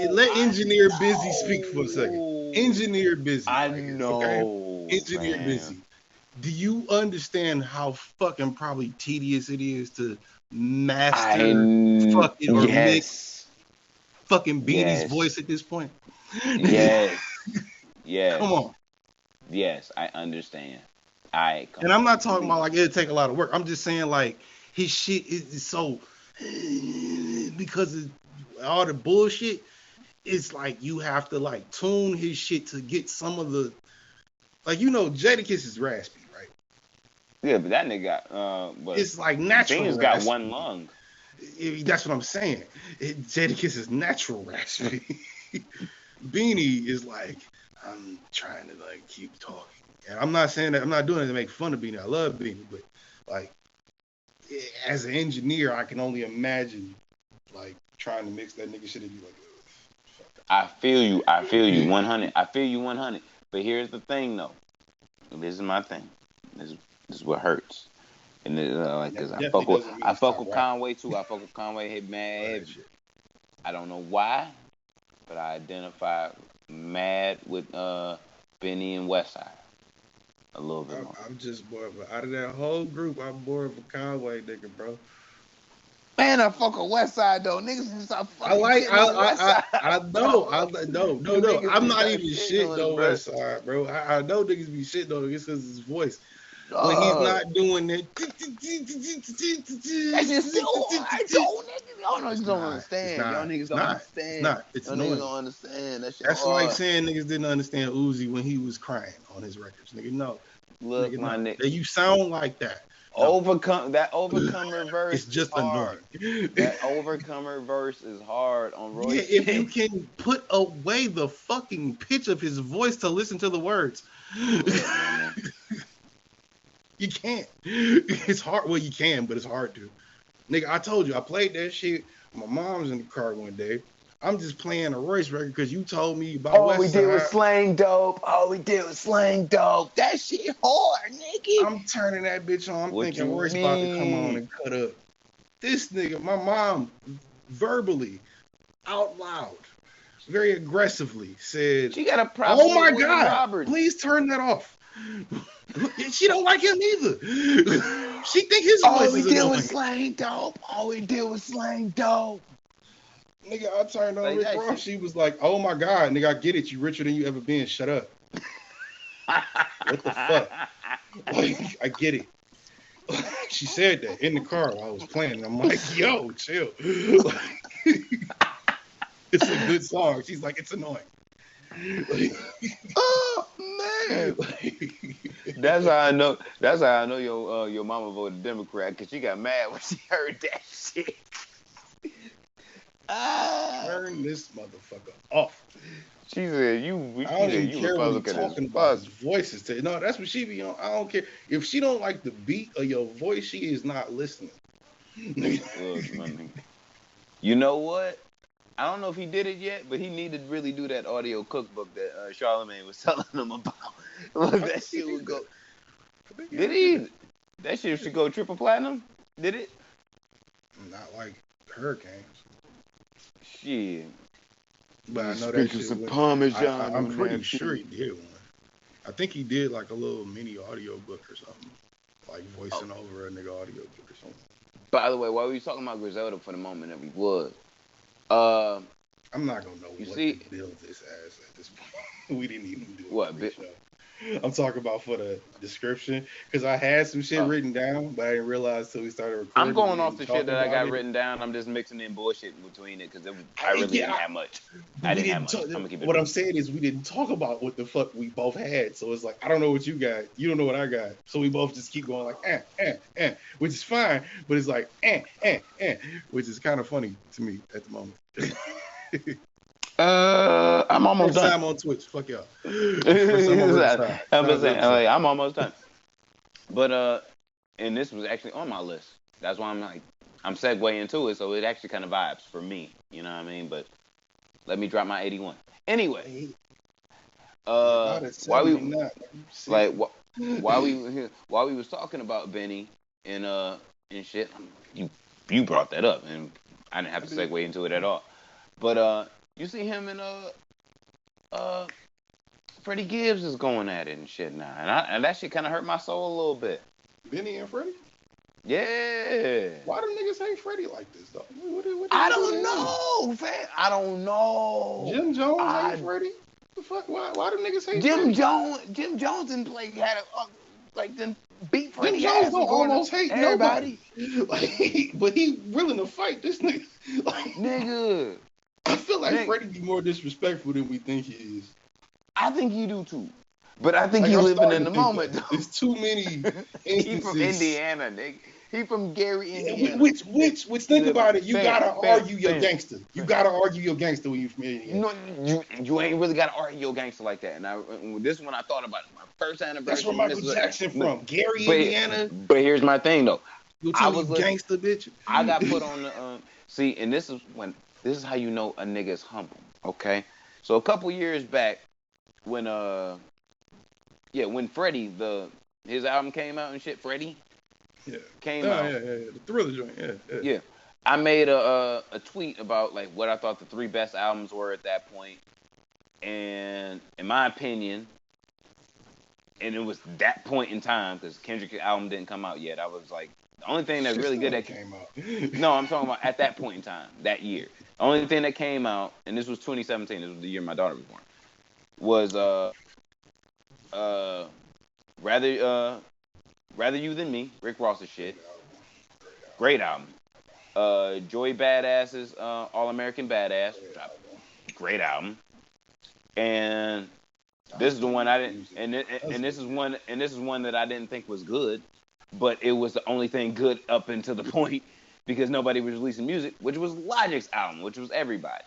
S1: Let Engineer Busy speak for a second. Engineer Busy.
S2: I know.
S1: Okay? Engineer Busy. Do you understand how fucking probably tedious it is to master mix fucking Beanie's voice at this point?
S2: Yes. Yes.
S1: Come on.
S2: Yes, I understand.
S1: And I'm not talking about like it'll take a lot of work. I'm just saying like his shit is so because of all the bullshit. it's like you have to like tune his shit to get some of the, like, you know, Jadakiss is raspy, right?
S2: Yeah, but that nigga got but
S1: It's like natural
S2: Beans got
S1: raspy.
S2: one lung.
S1: That's what I'm saying. Jadakiss is natural raspy. Beanie is like, I'm trying to like keep talking. And I'm not saying that, I'm not doing it to make fun of Beanie. I love Beanie, but like as an engineer, I can only imagine like trying to mix that nigga shit and be like, fuck.
S2: I feel you 100. I feel you 100. But here's the thing though. This is my thing. This is what hurts. And like, cause I fuck with Conway too. I fuck with Conway hit mad heavy. I don't know why, but I identify mad with Benny and Westside a little bit more.
S1: I'm just more of out of that whole group. I'm more of a Conway nigga, bro.
S2: Man, I fuck with Westside though. Niggas just stop fucking.
S1: I know. No. I'm not even shitting on Westside, bro. I know niggas be shitting on him. It's because his voice. When he's not doing that.
S2: That's just y'all niggas don't understand. Y'all niggas don't understand.
S1: It's
S2: y'all niggas don't understand.
S1: That's like saying niggas didn't understand Uzi when he was crying on his records. Nigga, no.
S2: Look, nigga, my nigga.
S1: You sound like that.
S2: No. Overcomer verse.
S1: It's just
S2: hard. That Overcomer verse is hard on Roy.
S1: Yeah, if you can put away the fucking pitch of his voice to listen to the words. You can't. It's hard. Well, you can, but it's hard to. Nigga, I told you, I played that shit. My mom's in the car one day. I'm just playing a Royce record because you told me about Westside.
S2: We did was slang dope. That shit hard, nigga.
S1: I'm turning that bitch on. I'm thinking Royce about to come on and cut up. This nigga, my mom, verbally, out loud, very aggressively said,
S2: she got a problem.
S1: Oh my God, please turn that off. She don't like him either. She think his voice is annoying.
S2: All we did was slang dope.
S1: Nigga, I turned on Rick Ross. She was like, oh my God, nigga, I get it. You richer than you ever been. Shut up. What the fuck? Like, I get it. She said that in the car while I was playing. And I'm like, yo, chill. It's a good song. She's like, it's annoying.
S2: Oh man, that's how I know. That's how I know your mama voted Democrat, because she got mad when she heard that shit.
S1: Turn this motherfucker off.
S2: She said, "You." I don't even care what you're
S1: talking about. His voices. No, that's what she be on. I don't care if she don't like the beat of your voice. She is not listening.
S2: You know what? I don't know if he did it yet, but he needed to really do that audio cookbook that Charlamagne was telling him about. That shit would go. Did he? That shit should go triple platinum? Did it?
S1: Not like Hurricanes.
S2: Shit.
S1: But I know that shit was Parmesan. I'm pretty sure he did one. I think he did like a little mini audio book or something. Like voicing over a nigga audio book or something.
S2: By the way, while we was talking about Griselda for the moment that we was,
S1: I'm not gonna know what to build this as at this point. We didn't even do it. I'm talking about for the description because I had some shit written down, but I didn't realize till we started recording.
S2: I'm going off the shit that I got written down. I'm just mixing in bullshit between it because I really didn't have much. I didn't have much. I'm gonna keep it.
S1: What I'm saying is we didn't talk about what the fuck we both had, so it's like I don't know what you got, you don't know what I got, so we both just keep going like which is fine, but it's like which is kind of funny to me at the moment.
S2: I'm almost done.
S1: Time on Twitch. Fuck y'all.
S2: I'm almost done. But and this was actually on my list. That's why I'm segueing into it, so it actually kind of vibes for me. You know what I mean? But let me drop my 81. Anyway, while we was talking about Benny and shit, you brought that up, and I didn't have to segue into it at all. But you see him and Freddie Gibbs is going at it and shit now, and that shit kind of hurt my soul a little bit.
S1: Benny and Freddie?
S2: Yeah.
S1: Why do niggas hate Freddie like this though?
S2: I don't know, fam. I don't know.
S1: Jim Jones hate Freddie? The fuck? Why do niggas hate Freddie?
S2: Jim Jones didn't then beat Freddie.
S1: Jim Jones don't almost hate everybody. Like, but he willing to fight this nigga. Like,
S2: nigga.
S1: I feel like
S2: Nigga,
S1: Freddie be more disrespectful than we think he is.
S2: I think you do too. But I think
S1: Like
S2: you
S1: I'm
S2: living in
S1: starting
S2: the
S1: to think
S2: moment,
S1: that.
S2: though.
S1: It's too many
S2: He from
S1: instances.
S2: Indiana, nigga. He from Gary,
S1: Yeah,
S2: Indiana.
S1: which
S2: He
S1: think
S2: live
S1: about it. You gotta argue your
S2: fam.
S1: gangster. You gotta argue your gangster when you from Indiana.
S2: No, you ain't really got to argue your gangster like that. And this one I thought about it. My first
S1: That's where
S2: anniversary.
S1: Michael Jackson
S2: No,
S1: from. Gary,
S2: but
S1: Indiana.
S2: but here's my thing though.
S1: You'll
S2: I
S1: tell me you
S2: was listening.
S1: gangster, bitch.
S2: I got put on the see, and this is how you know a nigga is humble. Okay, so a couple years back when when Freddie his album came out and shit, Freddie came out.
S1: Yeah. The Thriller joint.
S2: Yeah. I made a tweet about like what I thought the 3 best albums were at that point, and in my opinion, and it was that point in time because Kendrick's album didn't come out yet. I was like, the only thing that really good that
S1: came out.
S2: No, I'm talking about at that point in time, that year. The only thing that came out, and this was 2017. This was the year my daughter was born. Was Rather You Than Me, Rick Ross's shit. Great album. Joey Badass's All American Badass. Great album. And this is the one I didn't, and this is one that I didn't think was good, but it was the only thing good up until the point because nobody was releasing music, which was Logic's album, which was Everybody.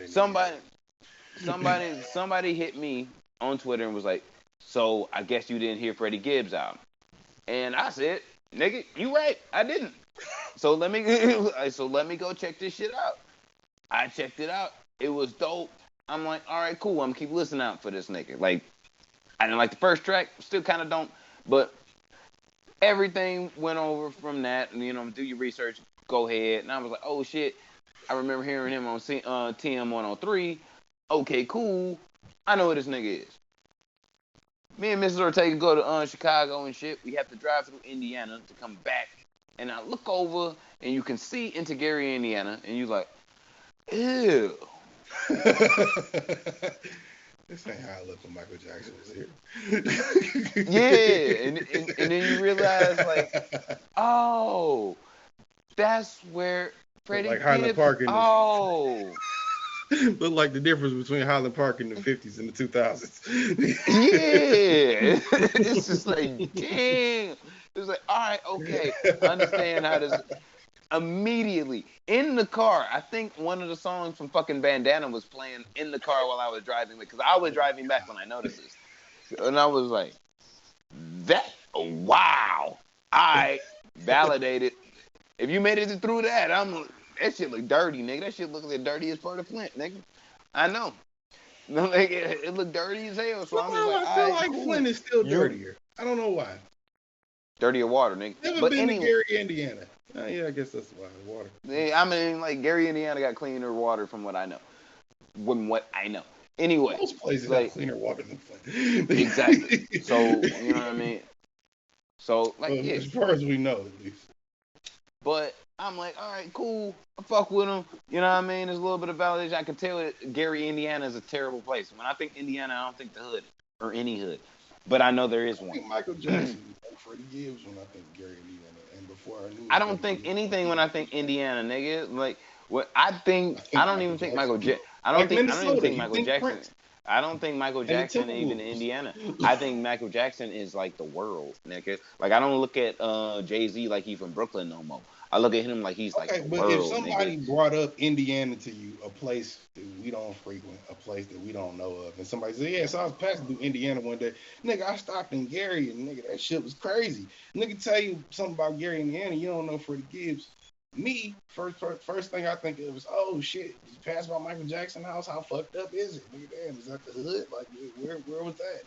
S2: Somebody hit me on Twitter and was like, "So I guess you didn't hear Freddie Gibbs' album," and I said, "Nigga, you right, I didn't." So let me go check this shit out. I checked it out. It was dope. I'm like, all right, cool. I'm gonna keep listening out for this nigga. Like, I didn't like the first track, still kind of don't, but everything went over from that. And do your research, go ahead. And I was like, oh shit, I remember hearing him on TM103. Okay, cool. I know who this nigga is. Me and Mrs. Ortega go to Chicago and shit. We have to drive through Indiana to come back. And I look over and you can see into Gary, Indiana, and you're like, ew.
S1: This ain't how I look when Michael Jackson was here.
S2: Yeah, and then you realize like, oh, that's where Freddie
S1: like Highland
S2: Gibbs.
S1: Park in Look like the difference between Highland Park in the 50s and the 2000s.
S2: Yeah, it's just like, damn. It's like, all right, okay, I understand how this. Immediately in the car, I think one of the songs from fucking Bandana was playing in the car while I was driving because I was driving back when I noticed this, and I was like, wow, I validated. If you made it through that, that shit look dirty, nigga. That shit look like the dirtiest part of Flint, nigga. I know. Like, it looked dirty as hell. So I'm just like,
S1: I feel like cool. Flint is still dirtier. I don't know why.
S2: Dirtier water, nigga.
S1: Never been to Gary, Indiana. Yeah, I guess that's why the water.
S2: Yeah, I mean, like Gary, Indiana got cleaner water from what I know. From what I know. Anyway,
S1: most places have cleaner water than Flint.
S2: Exactly. So you know what I mean. So like, yeah.
S1: As far as we know, at least.
S2: But I'm like, all right, cool. I fuck with him. You know what I mean? There's a little bit of validation. I can tell that Gary, Indiana is a terrible place. When I think Indiana, I don't think the hood or any hood. But I know there is one.
S1: I think Michael Jackson and Freddie Gibbs when I think Gary, Indiana. And before I knew
S2: I don't think anything when I think Indiana, nigga. Like what I don't even think Michael Jackson. I don't even think Michael Jackson. Prince. I don't think Michael Jackson even in Indiana. I think Michael Jackson is like the world, nigga. Like I don't look at Jay-Z like he's from Brooklyn no more. I look at him like he's like the
S1: but
S2: world,
S1: if somebody
S2: nigga.
S1: brought up Indiana to you, a place that we don't frequent, a place that we don't know of, and somebody said, yeah, so I was passing through Indiana one day, nigga, I stopped in Gary, and nigga, that shit was crazy. Nigga tell you something about Gary, Indiana, you don't know Freddie Gibbs. Me, first thing I think of is, oh shit, you passed by Michael Jackson house, how fucked up is it? Nigga, damn, is that the hood? Like, where was that?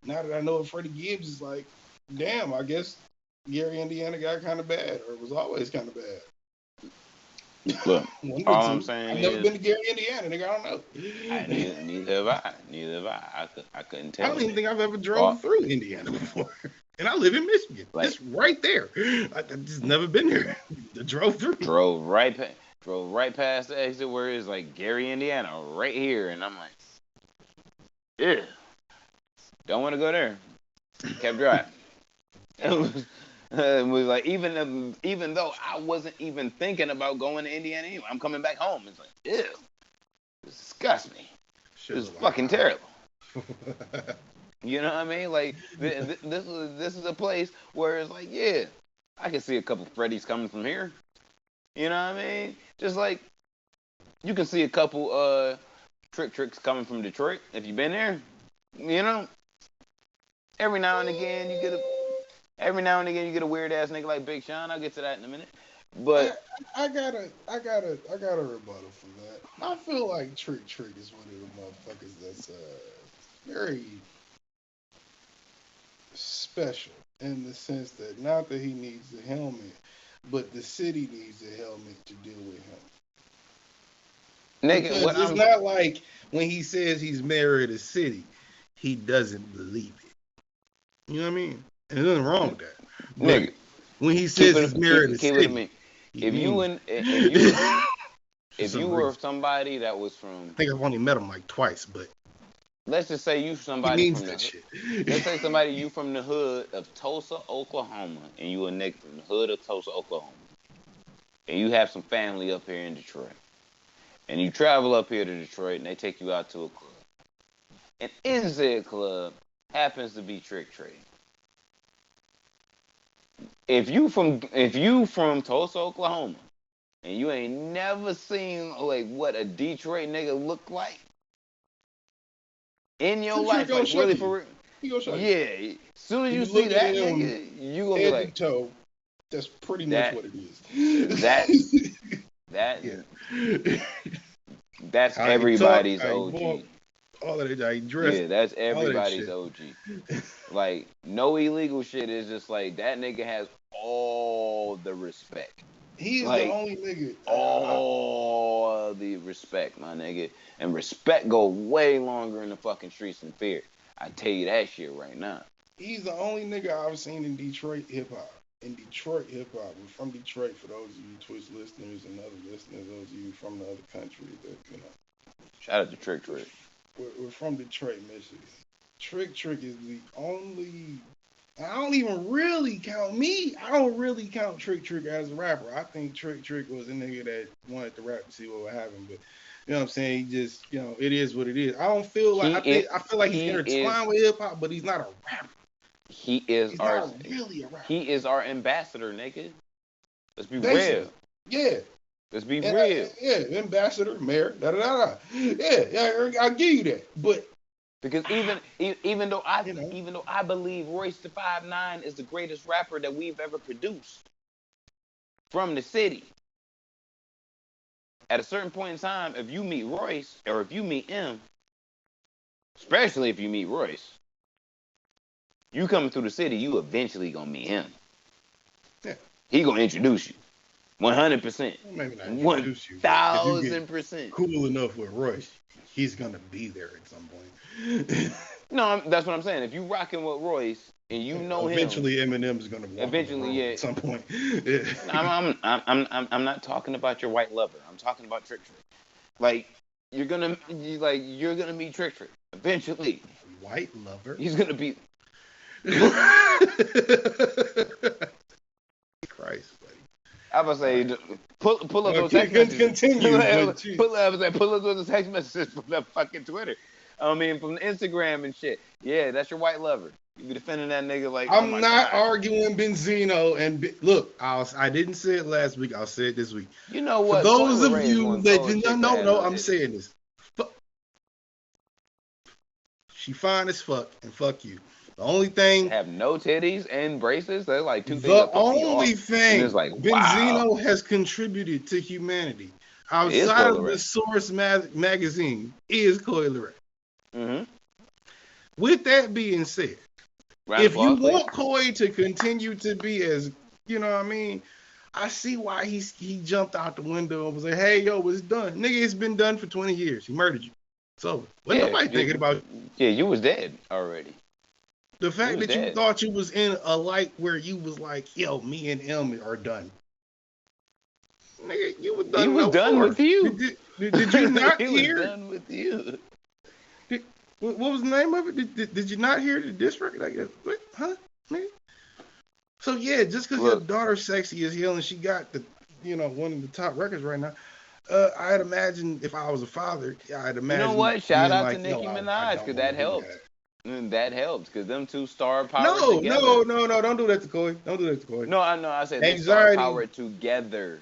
S1: Now that I know what Freddie Gibbs is like, damn, I guess Gary, Indiana got kind of bad, or it was always kind of bad.
S2: Look, all I'm saying
S1: I've never been to Gary, Indiana, nigga. I don't
S2: know. Neither have I. I couldn't tell.
S1: I don't even think I've ever drove through Indiana before. And I live in Michigan. Like, it's right there. I've just never been there. Drove through.
S2: Drove right past the exit where it's like Gary, Indiana, right here. And I'm like, yeah, don't want to go there. Kept driving. It was like even though I wasn't even thinking about going to Indiana anyway, I'm coming back home. It's like, ew. disgust me.
S1: Shit
S2: It's
S1: look like
S2: fucking
S1: hot.
S2: terrible. You know what I mean? Like this is a place where it's like, yeah, I can see a couple Freddies coming from here. You know what I mean? Just like you can see a couple tricks coming from Detroit if you've been there. You know, every now and again you get a weird ass nigga like Big Sean. I'll get to that in a minute. But
S1: I got a rebuttal for that. I feel like Trick is one of the motherfuckers that's very special in the sense that not that he needs a helmet, but the city needs a helmet to deal with him.
S2: nigga,
S1: Because it's not like when he says he's mayor of the city, he doesn't believe it. You know what I mean? And there's nothing wrong with that. But
S2: nigga,
S1: when he says he's mayor of the
S2: keep it to
S1: city,
S2: me.
S1: he
S2: If
S1: means
S2: you were somebody that was from,
S1: I think I've only met him like twice, but
S2: let's just say you
S1: he
S2: somebody
S1: means
S2: from
S1: that shit.
S2: let's say somebody you from the hood of Tulsa, Oklahoma, and you a nigga from the hood of Tulsa, Oklahoma, and you have some family up here in Detroit, and you travel up here to Detroit, and they take you out to a club, and in said club happens to be trick trading. If you from Tulsa, Oklahoma, and you ain't never seen like what a Detroit nigga look like in your life, like really for real.
S1: He gonna show you.
S2: Yeah, as soon as you
S1: You
S2: see
S1: look
S2: that
S1: at him
S2: nigga, you gonna be
S1: head
S2: like,
S1: to toe. That's pretty much
S2: that
S1: what it is.
S2: that that
S1: yeah.
S2: that's
S1: How he
S2: everybody's
S1: talk, how he
S2: OG.
S1: walk, all of that, how he dressed.
S2: Yeah, that's
S1: all of that
S2: everybody's
S1: shit.
S2: OG. Like no illegal shit is just like that nigga has all the respect.
S1: He is
S2: Like
S1: the only nigga.
S2: all the respect, my nigga. And respect go way longer in the fucking streets than fear. I tell you that shit right now.
S1: He's the only nigga I've seen in Detroit hip hop. In Detroit hip hop, we're from Detroit. For those of you Twitch listeners and other listeners, those of you from the other country that you know.
S2: Shout out to Trick.
S1: We're from Detroit, Michigan. Trick is the only. I don't even really count me. I don't really count Trick as a rapper. I think Trick was a nigga that wanted to rap to see what would happen, but you know what I'm saying? He just, you know, it is what it is. I don't feel like I feel like he's intertwined with hip hop, but he's not a rapper.
S2: He's
S1: not really a rapper.
S2: He is our ambassador, nigga. Let's be
S1: Basically.
S2: real.
S1: Yeah.
S2: Let's be real.
S1: Ambassador, mayor, Yeah, I'll give you that. But
S2: because even though I believe Royce the 5'9" is the greatest rapper that we've ever produced from the city, at a certain point in time, if you meet Royce or if you meet him, especially if you meet Royce, you coming through the city, you eventually gonna meet him.
S1: Yeah.
S2: He gonna introduce you. 100%.
S1: Maybe not introduce you.
S2: 1,000%.
S1: Cool enough with Royce, he's gonna be there at some point.
S2: No, that's what I'm saying. If you rocking with Royce and you know
S1: eventually
S2: him,
S1: Eminem's gonna walk at some point.
S2: I'm not talking about your white lover. I'm talking about Trick. Like you're gonna meet Trick eventually.
S1: White lover.
S2: He's gonna be.
S1: Christ, buddy.
S2: I was say pull up those text messages.
S1: Continue.
S2: Pull up those text messages from that fucking Twitter. I mean, from Instagram and shit. Yeah, that's your white lover. You be defending that nigga like.
S1: I'm not arguing Benzino and look. I didn't say it last week. I'll say it this week.
S2: You know what?
S1: For those of you that no, I'm saying this. She fine as fuck, and fuck you. The only thing
S2: have no titties and braces. They're like two things.
S1: The only thing
S2: is like
S1: Benzino has contributed to humanity outside of the Source magazine is Coi Leray.
S2: Mm-hmm.
S1: With that being said, if you want Coi to continue to be as, you know what I mean, I see why he jumped out the window and was like, hey, yo, it's done. Nigga, it's been done for 20 years. He murdered you. So, what nobody thinking about?
S2: Yeah, you was dead already.
S1: The fact that you thought you was in a light where you was like, yo, me and him are done. Nigga, you was done.
S2: He was done with you.
S1: Did you not hear?
S2: He was done with you.
S1: What was the name of it? Did you not hear the diss record? Like, what? Huh? Nigga? So yeah, just because your daughter's sexy as hell and she got the, you know, one of the top records right now, I'd imagine if I was a father, I'd
S2: You know
S1: imagine
S2: what? Shout
S1: being
S2: out to
S1: like, yo,
S2: Nicki
S1: I
S2: Minaj
S1: don't
S2: because
S1: want
S2: that
S1: to do
S2: helped.
S1: that.
S2: That helped because them two star powered
S1: No,
S2: together.
S1: no, no, no, don't do that to Koi. Don't do that to Koi.
S2: No, I know. I said they star
S1: Anxiety.
S2: powered together.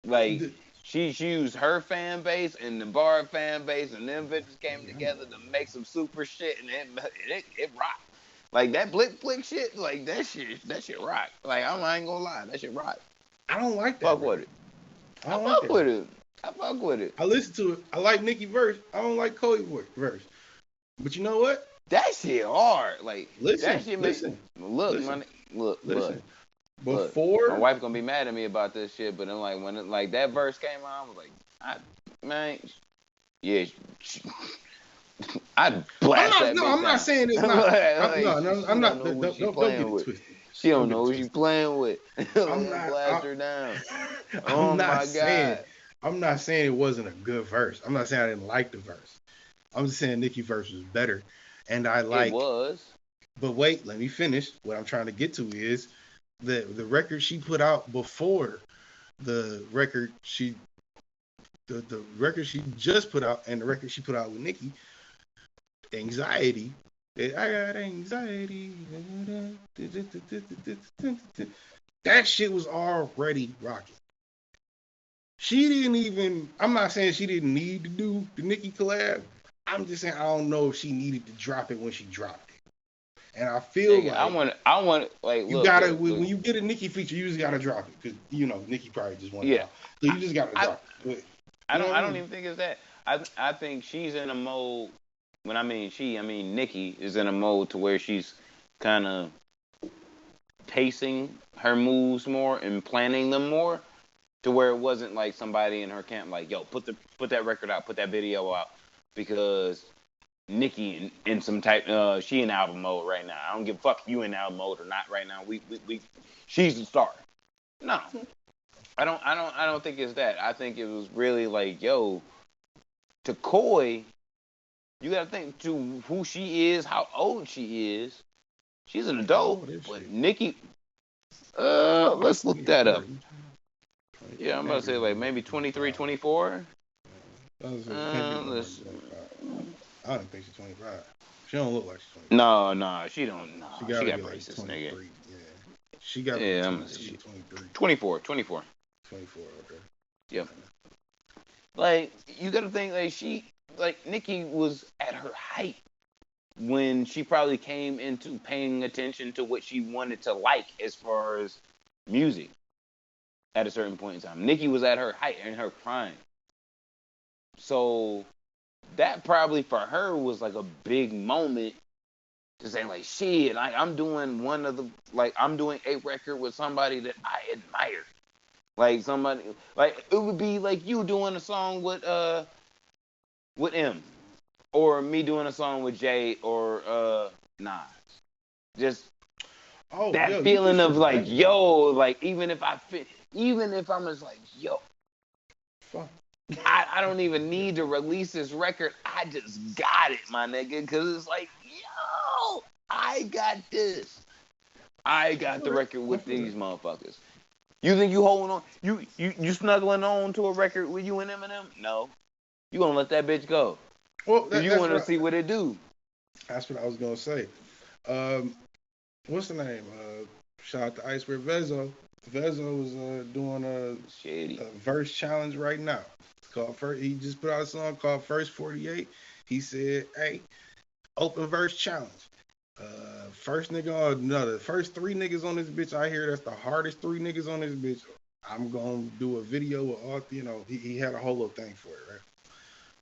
S2: Like
S1: The,
S2: she used her fan base and the bar fan base, and them bitches came together to make some super shit, and it rocked. Like that blick flick shit, like that shit rock. Like I ain't gonna lie, that shit rock.
S1: I don't like that
S2: Fuck
S1: record.
S2: with it.
S1: I
S2: I
S1: don't like
S2: fuck
S1: that
S2: with
S1: record.
S2: it. I fuck with it.
S1: I listen to it. I like Nicki verse. I don't like Koi verse. But you know what?
S2: That shit hard. Like that
S1: Listen,
S2: shit make
S1: listen,
S2: look,
S1: listen,
S2: man. Look, look.
S1: listen.
S2: Look, my
S1: Before,
S2: wife gonna be mad at me about this shit, but then like when like that verse came out, I was like, man, yeah, I'd blast that bitch
S1: I'm not
S2: down.
S1: saying it's not.
S2: Like,
S1: I'm
S2: she don't
S1: not.
S2: know what she
S1: Don't get
S2: playing
S1: it
S2: with.
S1: twisted.
S2: She
S1: Don't
S2: don't
S1: get
S2: know
S1: it
S2: what she
S1: twisted.
S2: playing with.
S1: I'm not.
S2: Blast her down.
S1: I'm
S2: Oh
S1: not
S2: my
S1: saying.
S2: god.
S1: I'm not saying it wasn't a good verse. I'm not saying I didn't like the verse. I'm just saying Nicki verse was better, and I
S2: It
S1: like.
S2: was.
S1: But wait, let me finish. What I'm trying to get to is the record she put out before the record the record she just put out and the record she put out with Nicki, Anxiety. I got anxiety. That shit was already rocking. She didn't even. I'm not saying she didn't need to do the Nicki collab. I'm just saying I don't know if she needed to drop it when she dropped it. And I feel
S2: Nigga,
S1: like
S2: I want like
S1: you gotta
S2: look.
S1: when you get a Nicki feature, you just gotta drop it because Nicki probably just wanted it
S2: Yeah.
S1: out. So you just gotta
S2: I,
S1: drop it. But, you know what
S2: I
S1: I
S2: don't
S1: mean?
S2: even think it's that. I think she's in a mode. When I mean she, I mean Nikki is in a mode to where she's kind of pacing her moves more and planning them more, to where it wasn't like somebody in her camp like, yo, put that record out, put that video out, because Nikki in some type she in album mode right now. I don't give a fuck if you in album mode or not right now. We she's the star. No, I don't think it's that. I think it was really like, yo, to Koi, you gotta think to who she is, how old she is. She's an
S1: How
S2: adult.
S1: old is she?
S2: But Nikki, let's look that up. Yeah, I'm about to say like maybe 23, 24. Let's,
S1: I don't think she's 25. She don't look like she's 25.
S2: no, she don't. No,
S1: She
S2: she
S1: gotta
S2: got
S1: be like
S2: braces,
S1: 23.
S2: nigga.
S1: Yeah. She got to be
S2: Yeah,
S1: 22, 23.
S2: 24.
S1: 24, okay.
S2: Yep. Like you gotta think like Nikki was at her height when she probably came into paying attention to what she wanted to like as far as music at a certain point in time. Nikki was at her height in her prime. So that probably for her was like a big moment to say like, shit, like I'm doing I'm doing a record with somebody that I admire. Like somebody, like it would be like you doing a song with M, or me doing a song with Jay or Nas. Just
S1: Oh,
S2: that
S1: yo, you
S2: feeling
S1: just
S2: of like,
S1: remember.
S2: yo, like even if I'm just like, yo,
S1: Fuck.
S2: I don't even need to release this record. I just got it, my nigga, because it's like, yo, I got this. I got the record with these motherfuckers. You think you holding on? You snuggling on to a record with you and Eminem? No, you gonna let that bitch go
S1: Well,
S2: because you want to see what it do.
S1: that's what I was gonna say. What's the name? Shout out to Iceberg Vezo. Vezo was doing
S2: Shitty.
S1: a verse challenge right now. It's called first. He just put out a song called First 48. He said, "Hey, open verse challenge. First nigga, the first three niggas on this bitch I hear that's the hardest three niggas on this bitch. I'm gonna do a video with all. He had a whole little thing for it, right?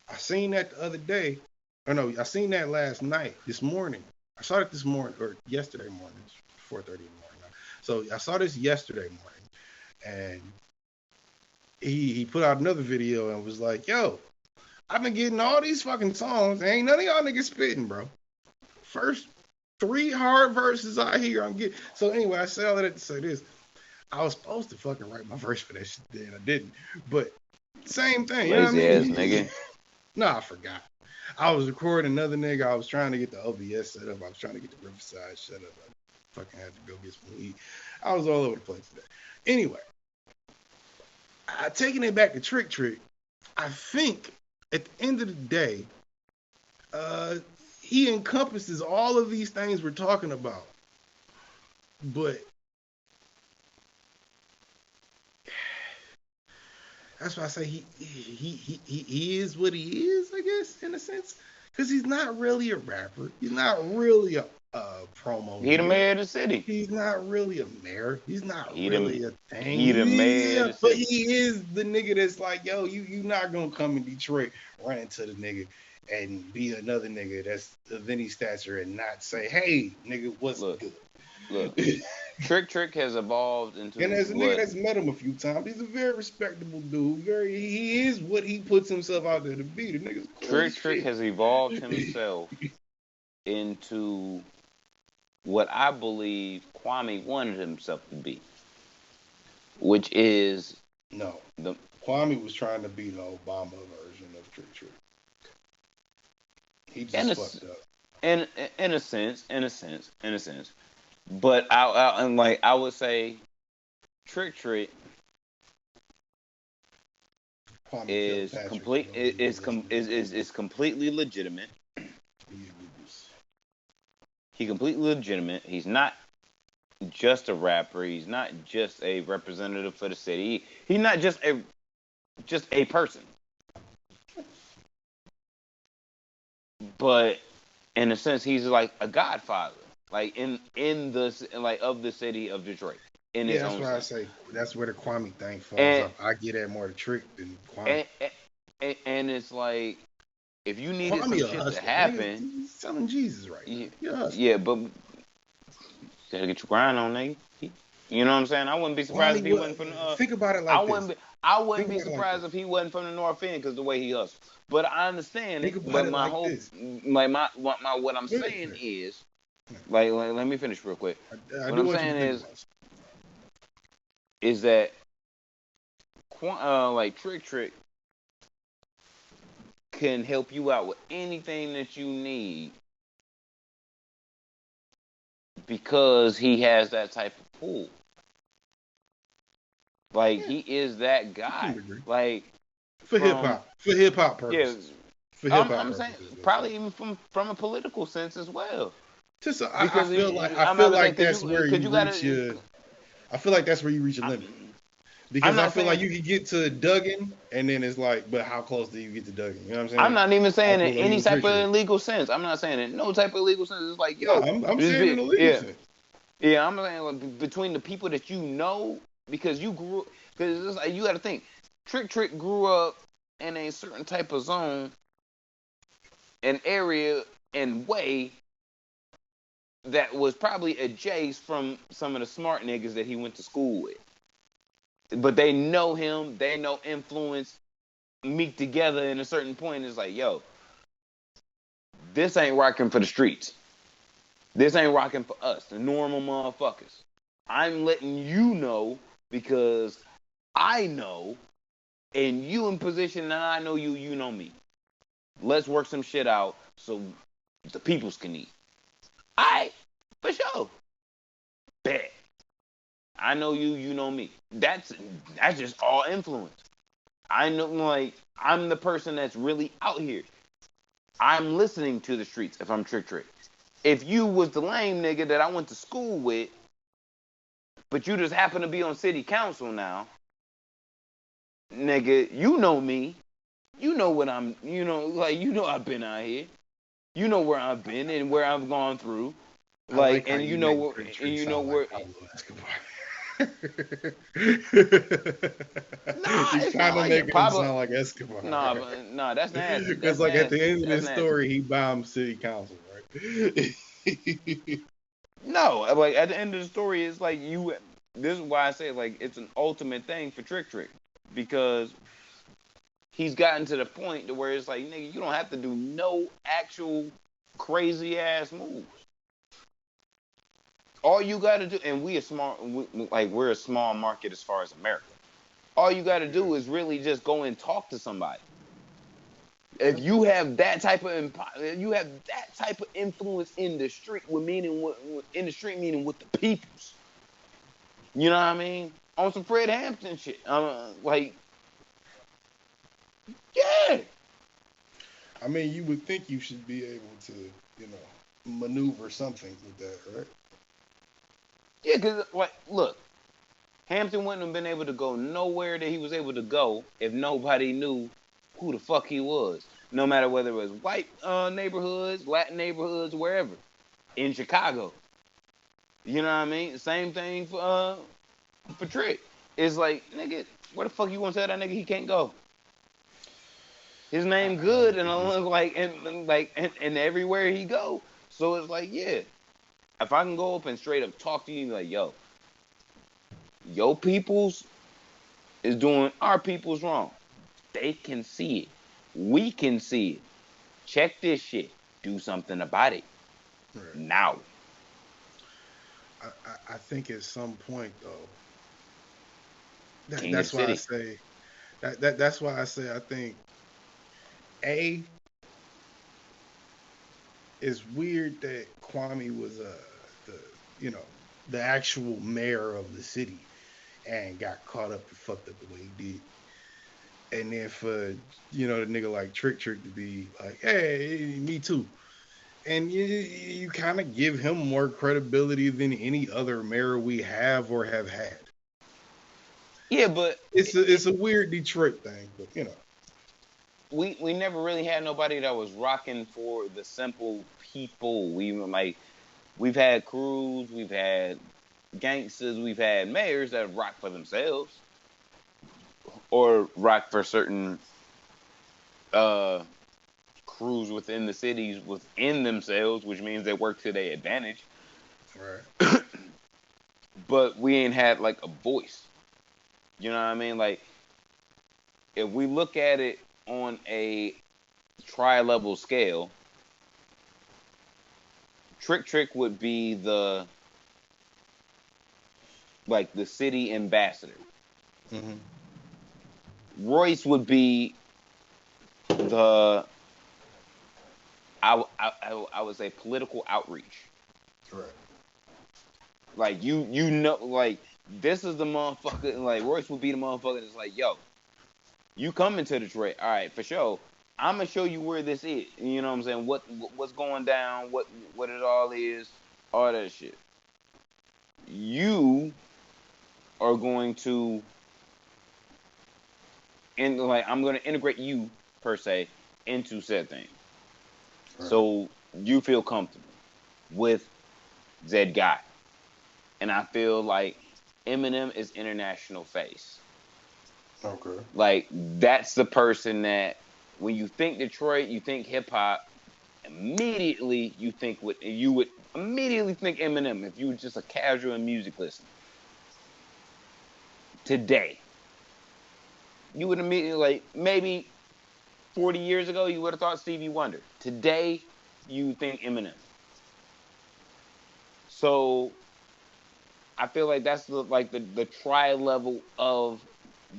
S1: I seen that the other day. Or no, I seen that last night. This morning, I saw it this morning or yesterday morning. It's 4:30 in the morning now. So I saw this yesterday morning, and he put out another video and was like, "Yo, I've been getting all these fucking songs. Ain't none of y'all niggas spitting, bro. First three hard verses I hear, I'm getting." So anyway, I say all that to say this. I was supposed to fucking write my verse for that shit, then I didn't. But same thing, you know what I
S2: Lazy
S1: mean?
S2: ass nigga.
S1: No, I forgot. I was recording another nigga. I was trying to get the OBS set up. I was trying to get the Riverside set up. I fucking had to go get some weed. I was all over the place today. Anyway, taking it back to Trick Trick, I think at the end of the day, he encompasses all of these things we're talking about. But that's why I say he is what he is, I guess, in a sense, because he's not really a rapper. He's not really a promo
S2: He the
S1: nigga.
S2: mayor of the city.
S1: He's not really a mayor. He's not
S2: He
S1: really
S2: the
S1: a thing.
S2: he the mayor of the
S1: But
S2: city.
S1: he is the nigga that's like, yo, you not gonna come in Detroit, run into the nigga, and be another nigga that's of any stature and not say, hey, nigga, what's good?
S2: Look, Trick has evolved into
S1: And as a
S2: what
S1: nigga that's met him a few times, he's a very respectable dude. He is what he puts himself out there to be. The nigga's cool
S2: Trick has evolved himself into what I believe Kwame wanted himself to be, which is
S1: no. Kwame was trying to be the Obama version of Trick. He just fucked up.
S2: In a sense. But I would say Trick is completely legitimate. He's completely legitimate. He's not just a rapper. He's not just a representative for the city. He's not just a person. But in a sense, he's like a godfather, like in the like of the city of Detroit.
S1: That's why I say that's where the Kwame thing falls up. I get that more the Trick than Kwame.
S2: And it's like, if you needed
S1: Kwame
S2: some shit to happen,
S1: he's selling Jesus right now.
S2: Yeah, but you gotta get your grind on, nigga. You know what I'm saying? I wouldn't be surprised if he wasn't from the.
S1: Think about it like this.
S2: I wouldn't be surprised if he wasn't from the North End because the way he hustles. But I understand it. But my whole, like my what I'm saying is, like let me finish real quick. What I'm saying is that like Trick can help you out with anything that you need because he has that type of pull. Like he is that guy. Like
S1: for hip hop purposes.
S2: For hip hop I'm saying probably even from a political sense as well.
S1: Just I feel like that's where you reach your. I feel like that's where you reach a limit. Because I feel like you can get to Duggan, and then it's like, but how close do you get to Duggan? You know what I'm saying?
S2: I'm not even saying in any type of illegal sense. I'm not saying in no type of illegal sense. It's like, yo,
S1: I'm saying in a legal sense.
S2: Yeah, I'm saying like, between the people that you know, because you grew, because it's like, you got to think, Trick grew up in a certain type of zone, an area, and way that was probably adjacent from some of the smart niggas that he went to school with. But they know him, they know influence, meet together in a certain point. It's like, yo, this ain't rocking for the streets. This ain't rocking for us, the normal motherfuckers. I'm letting you know because I know, and you in position, and I know you, you know me. Let's work some shit out so the peoples can eat. Alright, for sure. Bet. I know you, you know me. That's just all influence. I know, like, I'm the person that's really out here. I'm listening to the streets if I'm Trick. If you was the lame nigga that I went to school with, but you just happen to be on city council now, nigga, you know me. You know what I'm, you know, like, you know I've been out here. You know where I've been and where I've gone through. Like, and you know where, and you know where.
S1: Nah, he's kind of making him sound like Escobar.
S2: Nah, that's nasty.
S1: Because like at the end of this story, he bombed city council, right?
S2: No, like at the end of the story, it's like you. This is why I say like it's an ultimate thing for Trick, because he's gotten to the point to where it's like, nigga, you don't have to do no actual crazy ass moves. All you got to do, and we're a small market as far as America. All you got to do is really just go and talk to somebody. If you have that type of influence in the street, meaning with the peoples. You know what I mean? On some Fred Hampton shit. Like, Yeah.
S1: I mean, you would think you should be able to, you know, maneuver something with that, right?
S2: Yeah, because, like, look, Hampton wouldn't have been able to go nowhere that he was able to go if nobody knew who the fuck he was. No matter whether it was white neighborhoods, Latin neighborhoods, wherever. In Chicago. You know what I mean? Same thing for Trick. It's like, nigga, where the fuck you want to tell that nigga he can't go? His name good, and I look like, and everywhere he go. So it's like, yeah, if I can go up and straight up talk to you, like, yo peoples is doing our people's wrong. They can see it. We can see it. Check this shit. Do something about it.
S1: Right.
S2: Now.
S1: I think at some point though,
S2: King of
S1: that's
S2: the
S1: why I
S2: city.
S1: say that's why I say I think a it's weird that Kwame was the you know the actual mayor of the city and got caught up and fucked up the way he did. And then for the nigga like Trick Trick to be like, hey, me too. And you kind of give him more credibility than any other mayor we have or have had.
S2: Yeah, but
S1: It's a weird Detroit thing, but
S2: we never really had nobody that was rocking for the simple people. We've had crews, we've had gangsters, we've had mayors that rock for themselves or rock for certain crews within the cities within themselves, which means they work to their advantage.
S1: right.
S2: But we ain't had like a voice. You know what I mean? Like, if we look at it on a tri-level scale, Trick Trick would be the city ambassador.
S1: Mm-hmm.
S2: Royce would be the I would say political outreach.
S1: Right.
S2: Like you know, like, this is the motherfucker. Like, Royce would be the motherfucker that's like, yo, you coming to Detroit? All right, for sure. I'm gonna show you where this is. You know what I'm saying? What's going down? What it all is? All that shit. You are going to, and like, I'm gonna integrate you per se into said thing,
S1: Right.
S2: so you feel comfortable with Zed guy. And I feel like Eminem is international face.
S1: Okay.
S2: Like, that's the person that when you think Detroit, you think hip hop. Immediately, you would immediately think Eminem if you were just a casual music listener. Today, you would immediately, like, maybe 40 years ago, you would have thought Stevie Wonder. Today, you think Eminem. So I feel like that's the tri-level of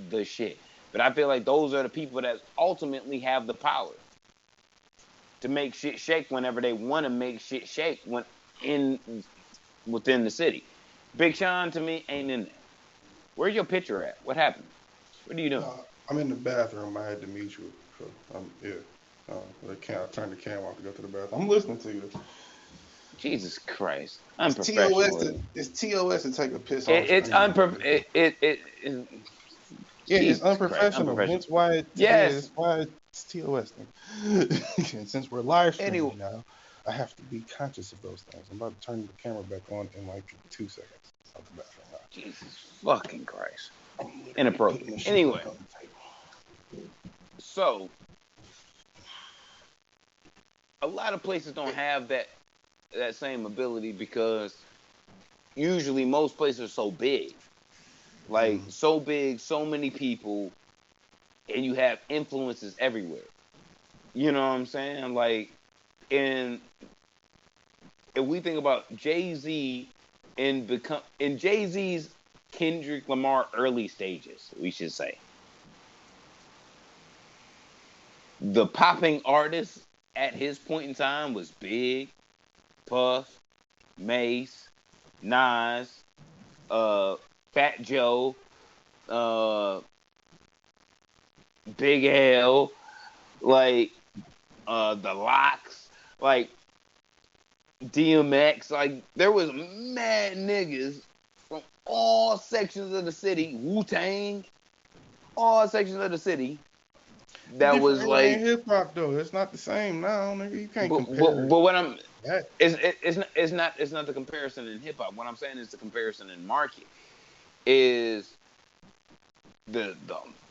S2: the shit. But I feel like those are the people that ultimately have the power to make shit shake whenever they want to make shit shake within the city. Big Sean, to me, ain't in there. Where's your picture at? What happened? What are you doing?
S1: I'm in the bathroom. I had to meet you. So yeah. I turned the camera off to go to the bathroom. I'm listening to you.
S2: Jesus Christ,
S1: It's TOS.
S2: unprofessional.
S1: It's TOS to take a piss on
S2: It's
S1: screen. Yeah, it's
S2: Jesus Christ,
S1: unprofessional.
S2: unprofessional.
S1: Hence why
S2: Yes.
S1: it's why it's TOS thing. And since we're live
S2: Anyway,
S1: streaming now, I have to be conscious of those things. I'm about to turn the camera back on in like 2 seconds. Out the bathroom now.
S2: Jesus fucking Christ.
S1: I'm literally putting
S2: Inappropriate.
S1: the shit
S2: Anyway,
S1: back on the table.
S2: so a lot of places don't have that same ability because usually most places are so big. Like, so big, so many people, and you have influences everywhere. You know what I'm saying? Like, if we think about Jay-Z in Jay-Z's Kendrick Lamar early stages, we should say, the popping artists at his point in time was Big, Puff, Mace, Nas, Fat Joe, Big L, like the Locks, like DMX, like there was mad niggas from all sections of the city, Wu-Tang, all sections of the city. That
S1: Different
S2: was
S1: era in
S2: like,
S1: hip hop though. It's not the same now, nigga. You can't compare
S2: but what I'm
S1: that.
S2: it's not the comparison in hip hop. What I'm saying is the comparison in market is the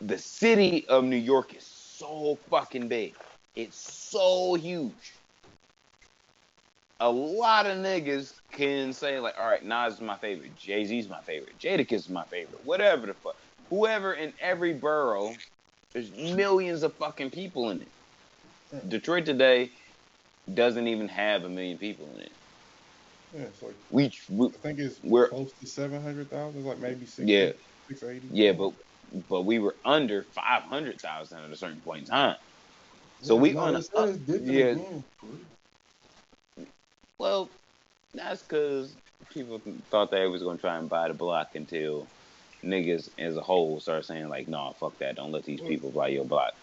S2: the city of New York is so fucking big. It's so huge. A lot of niggas can say like, all right, Nas is my favorite, Jay-Z's my favorite, Jadakiss is my favorite, whatever the fuck. Whoever in every borough, there's millions of fucking people in it. Detroit today doesn't even have 1 million people in it.
S1: Yeah, it's like
S2: We
S1: I think it's
S2: we're
S1: close to 700,000. It's like maybe
S2: yeah
S1: 680.
S2: yeah, but we were under 500,000 at a certain point in time. So
S1: Yeah,
S2: we
S1: no,
S2: on
S1: it's
S2: a
S1: dipping
S2: yeah.
S1: again.
S2: Well, that's because people thought they was gonna try and buy the block until niggas as a whole start saying like, "Nah, fuck that. Don't let these
S1: Well,
S2: people buy your block."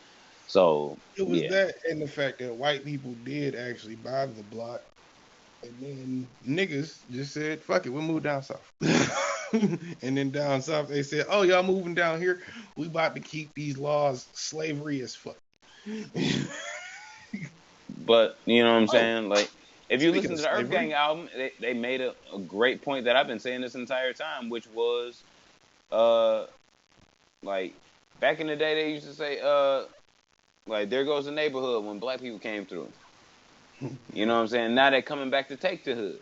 S2: So
S1: it was
S2: yeah,
S1: that and the fact that white people did actually buy the block, and then niggas just said, "Fuck it, we'll move down south." And then down south they said, "Oh, y'all moving down here? We about to keep these laws slavery as fuck."
S2: but you know what I'm
S1: Oh,
S2: saying? Like, if you
S1: speaking
S2: listen
S1: of
S2: to the Earth
S1: slavery,
S2: Gang album, they made a great point that I've been saying this entire time, which was, uh, like back in the day they used to say, like there goes the neighborhood when black people came through. You know what I'm saying? Now they're coming back to take the hood.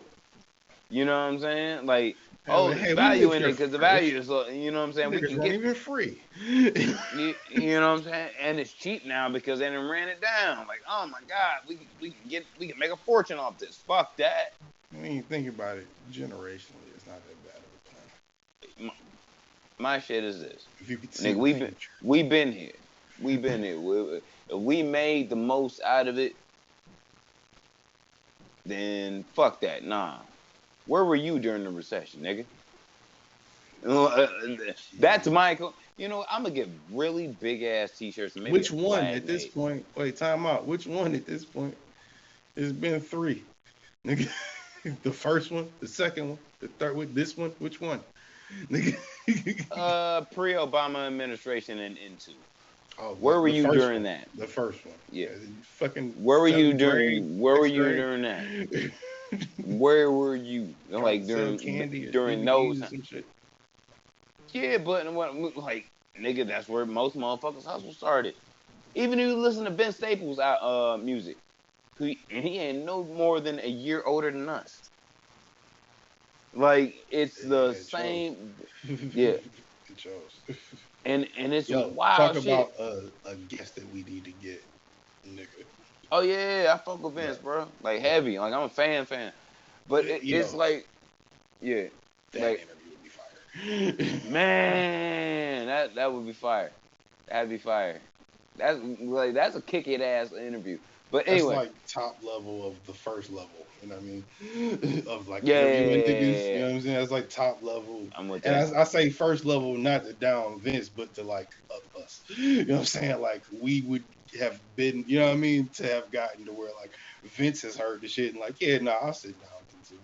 S2: You know what I'm saying? Like,
S1: and
S2: oh,
S1: like,
S2: there's
S1: hey, we
S2: value
S1: live
S2: in it
S1: here
S2: because the
S1: first.
S2: value is, you know what I'm saying? We
S1: Niggas
S2: can
S1: weren't
S2: get,
S1: even free.
S2: you know what I'm saying? And it's cheap now because they done ran it down. Like, oh my God, we can make a fortune off this. Fuck that.
S1: When you think about it, generationally, it's not that bad of a plan.
S2: My shit is this,
S1: If you could see
S2: nigga.
S1: the future.
S2: We been here. We been here. We made the most out of it. Then fuck that. Nah. Where were you during the recession, nigga? That's Michael. You know, I'm gonna get really big ass t-shirts and maybe a
S1: Which one
S2: flag
S1: at this
S2: made.
S1: point? Wait, time out. Which one at this point? It's been three. Nigga, the first one, the second one, the third one, this one. Which one? Nigga.
S2: Pre-Obama administration and into.
S1: Oh,
S2: Where were
S1: the
S2: you
S1: first
S2: during
S1: one.
S2: that?
S1: The first one.
S2: Yeah.
S1: Fucking
S2: Where were you
S1: seventh grade,
S2: during? Where were
S1: sixth
S2: you
S1: grade.
S2: during that? Where were you?
S1: Trying to
S2: Like
S1: sell candy or
S2: during those?
S1: DVDs or some shit.
S2: Yeah, but what like nigga, that's where most motherfuckers hustle started. Even if you listen to Ben Staples' music, and he ain't no more than a year older than us. Like it's
S1: Yeah,
S2: the
S1: it shows.
S2: same, yeah,
S1: It shows.
S2: and it's some
S1: Yo, talk
S2: wild shit.
S1: about a guest that we need to get, nigga.
S2: Oh yeah, I fuck with
S1: Bro,
S2: Vince, bro. Like
S1: bro.
S2: heavy, like I'm a fan. But it's
S1: Yo,
S2: like, yeah,
S1: that
S2: like
S1: interview would be fire.
S2: man, that would be fire. That'd be fire. That's a kick it ass interview. But
S1: That's
S2: anyway,
S1: like top level of the first level. You know what I mean? Of like interviewing niggas. You
S2: yeah,
S1: know what I'm saying? That's like top level.
S2: I'm with
S1: And
S2: that.
S1: I say first level, not to down Vince, but to like up us. You know what I'm saying? Like we would have been, you know what I mean, to have gotten to where like Vince has heard the shit and like, yeah, nah, I'll sit down and consider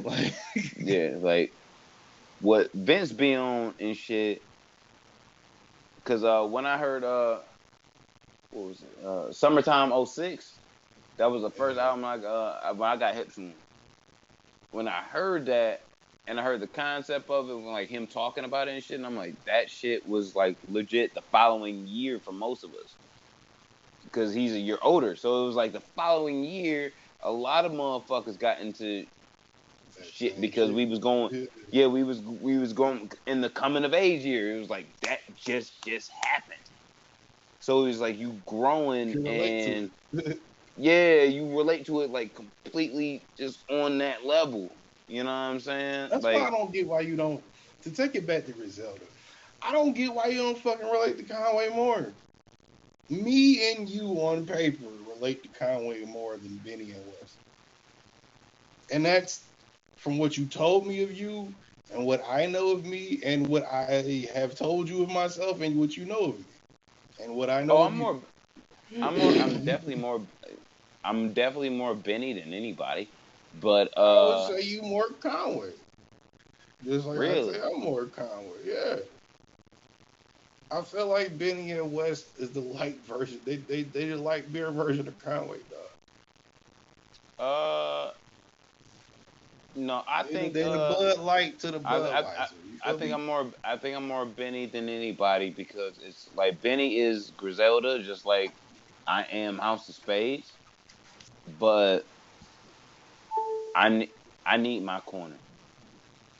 S1: this. Like,
S2: Yeah, like what Vince be on and shit. Cause when I heard what was it? Summertime '06. That was the first album when I got hip to. When I heard that and I heard the concept of it, like him talking about it and shit, and I'm like, that shit was like legit the following year for most of us. Because he's a year older. So it was like the following year, a lot of motherfuckers got into
S1: that
S2: shit
S1: same
S2: because
S1: shit.
S2: we was going yeah, we was going in the coming of age year. It was like that just happened. So it was like you
S1: You
S2: growing
S1: can relate to
S2: and
S1: it.
S2: yeah, you relate to it like completely just on that level. You know what I'm saying?
S1: That's why I
S2: Like,
S1: don't get why you don't. To take it back to Griselda, I don't get why you don't fucking relate to Conway more. Me and you on paper relate to Conway more than Benny and West, and that's from what you told me of you and what I know of me and what I have told you of myself and what you know of me and what I
S2: oh,
S1: know
S2: I'm
S1: of you.
S2: more. I'm definitely more Benny than anybody. But
S1: I would say you more Conway. Just like I say,
S2: really,
S1: I'm more Conway. Yeah. I feel like Benny and West is the light version. They the light beer version of Conway, dog.
S2: uh, no, I think
S1: They the Bud Light to the
S2: I, I, I,
S1: Budweiser. You feel me?
S2: I think I'm more Benny than anybody because it's like Benny is Griselda, just like I am House of Spades, but I ne- I need my corner.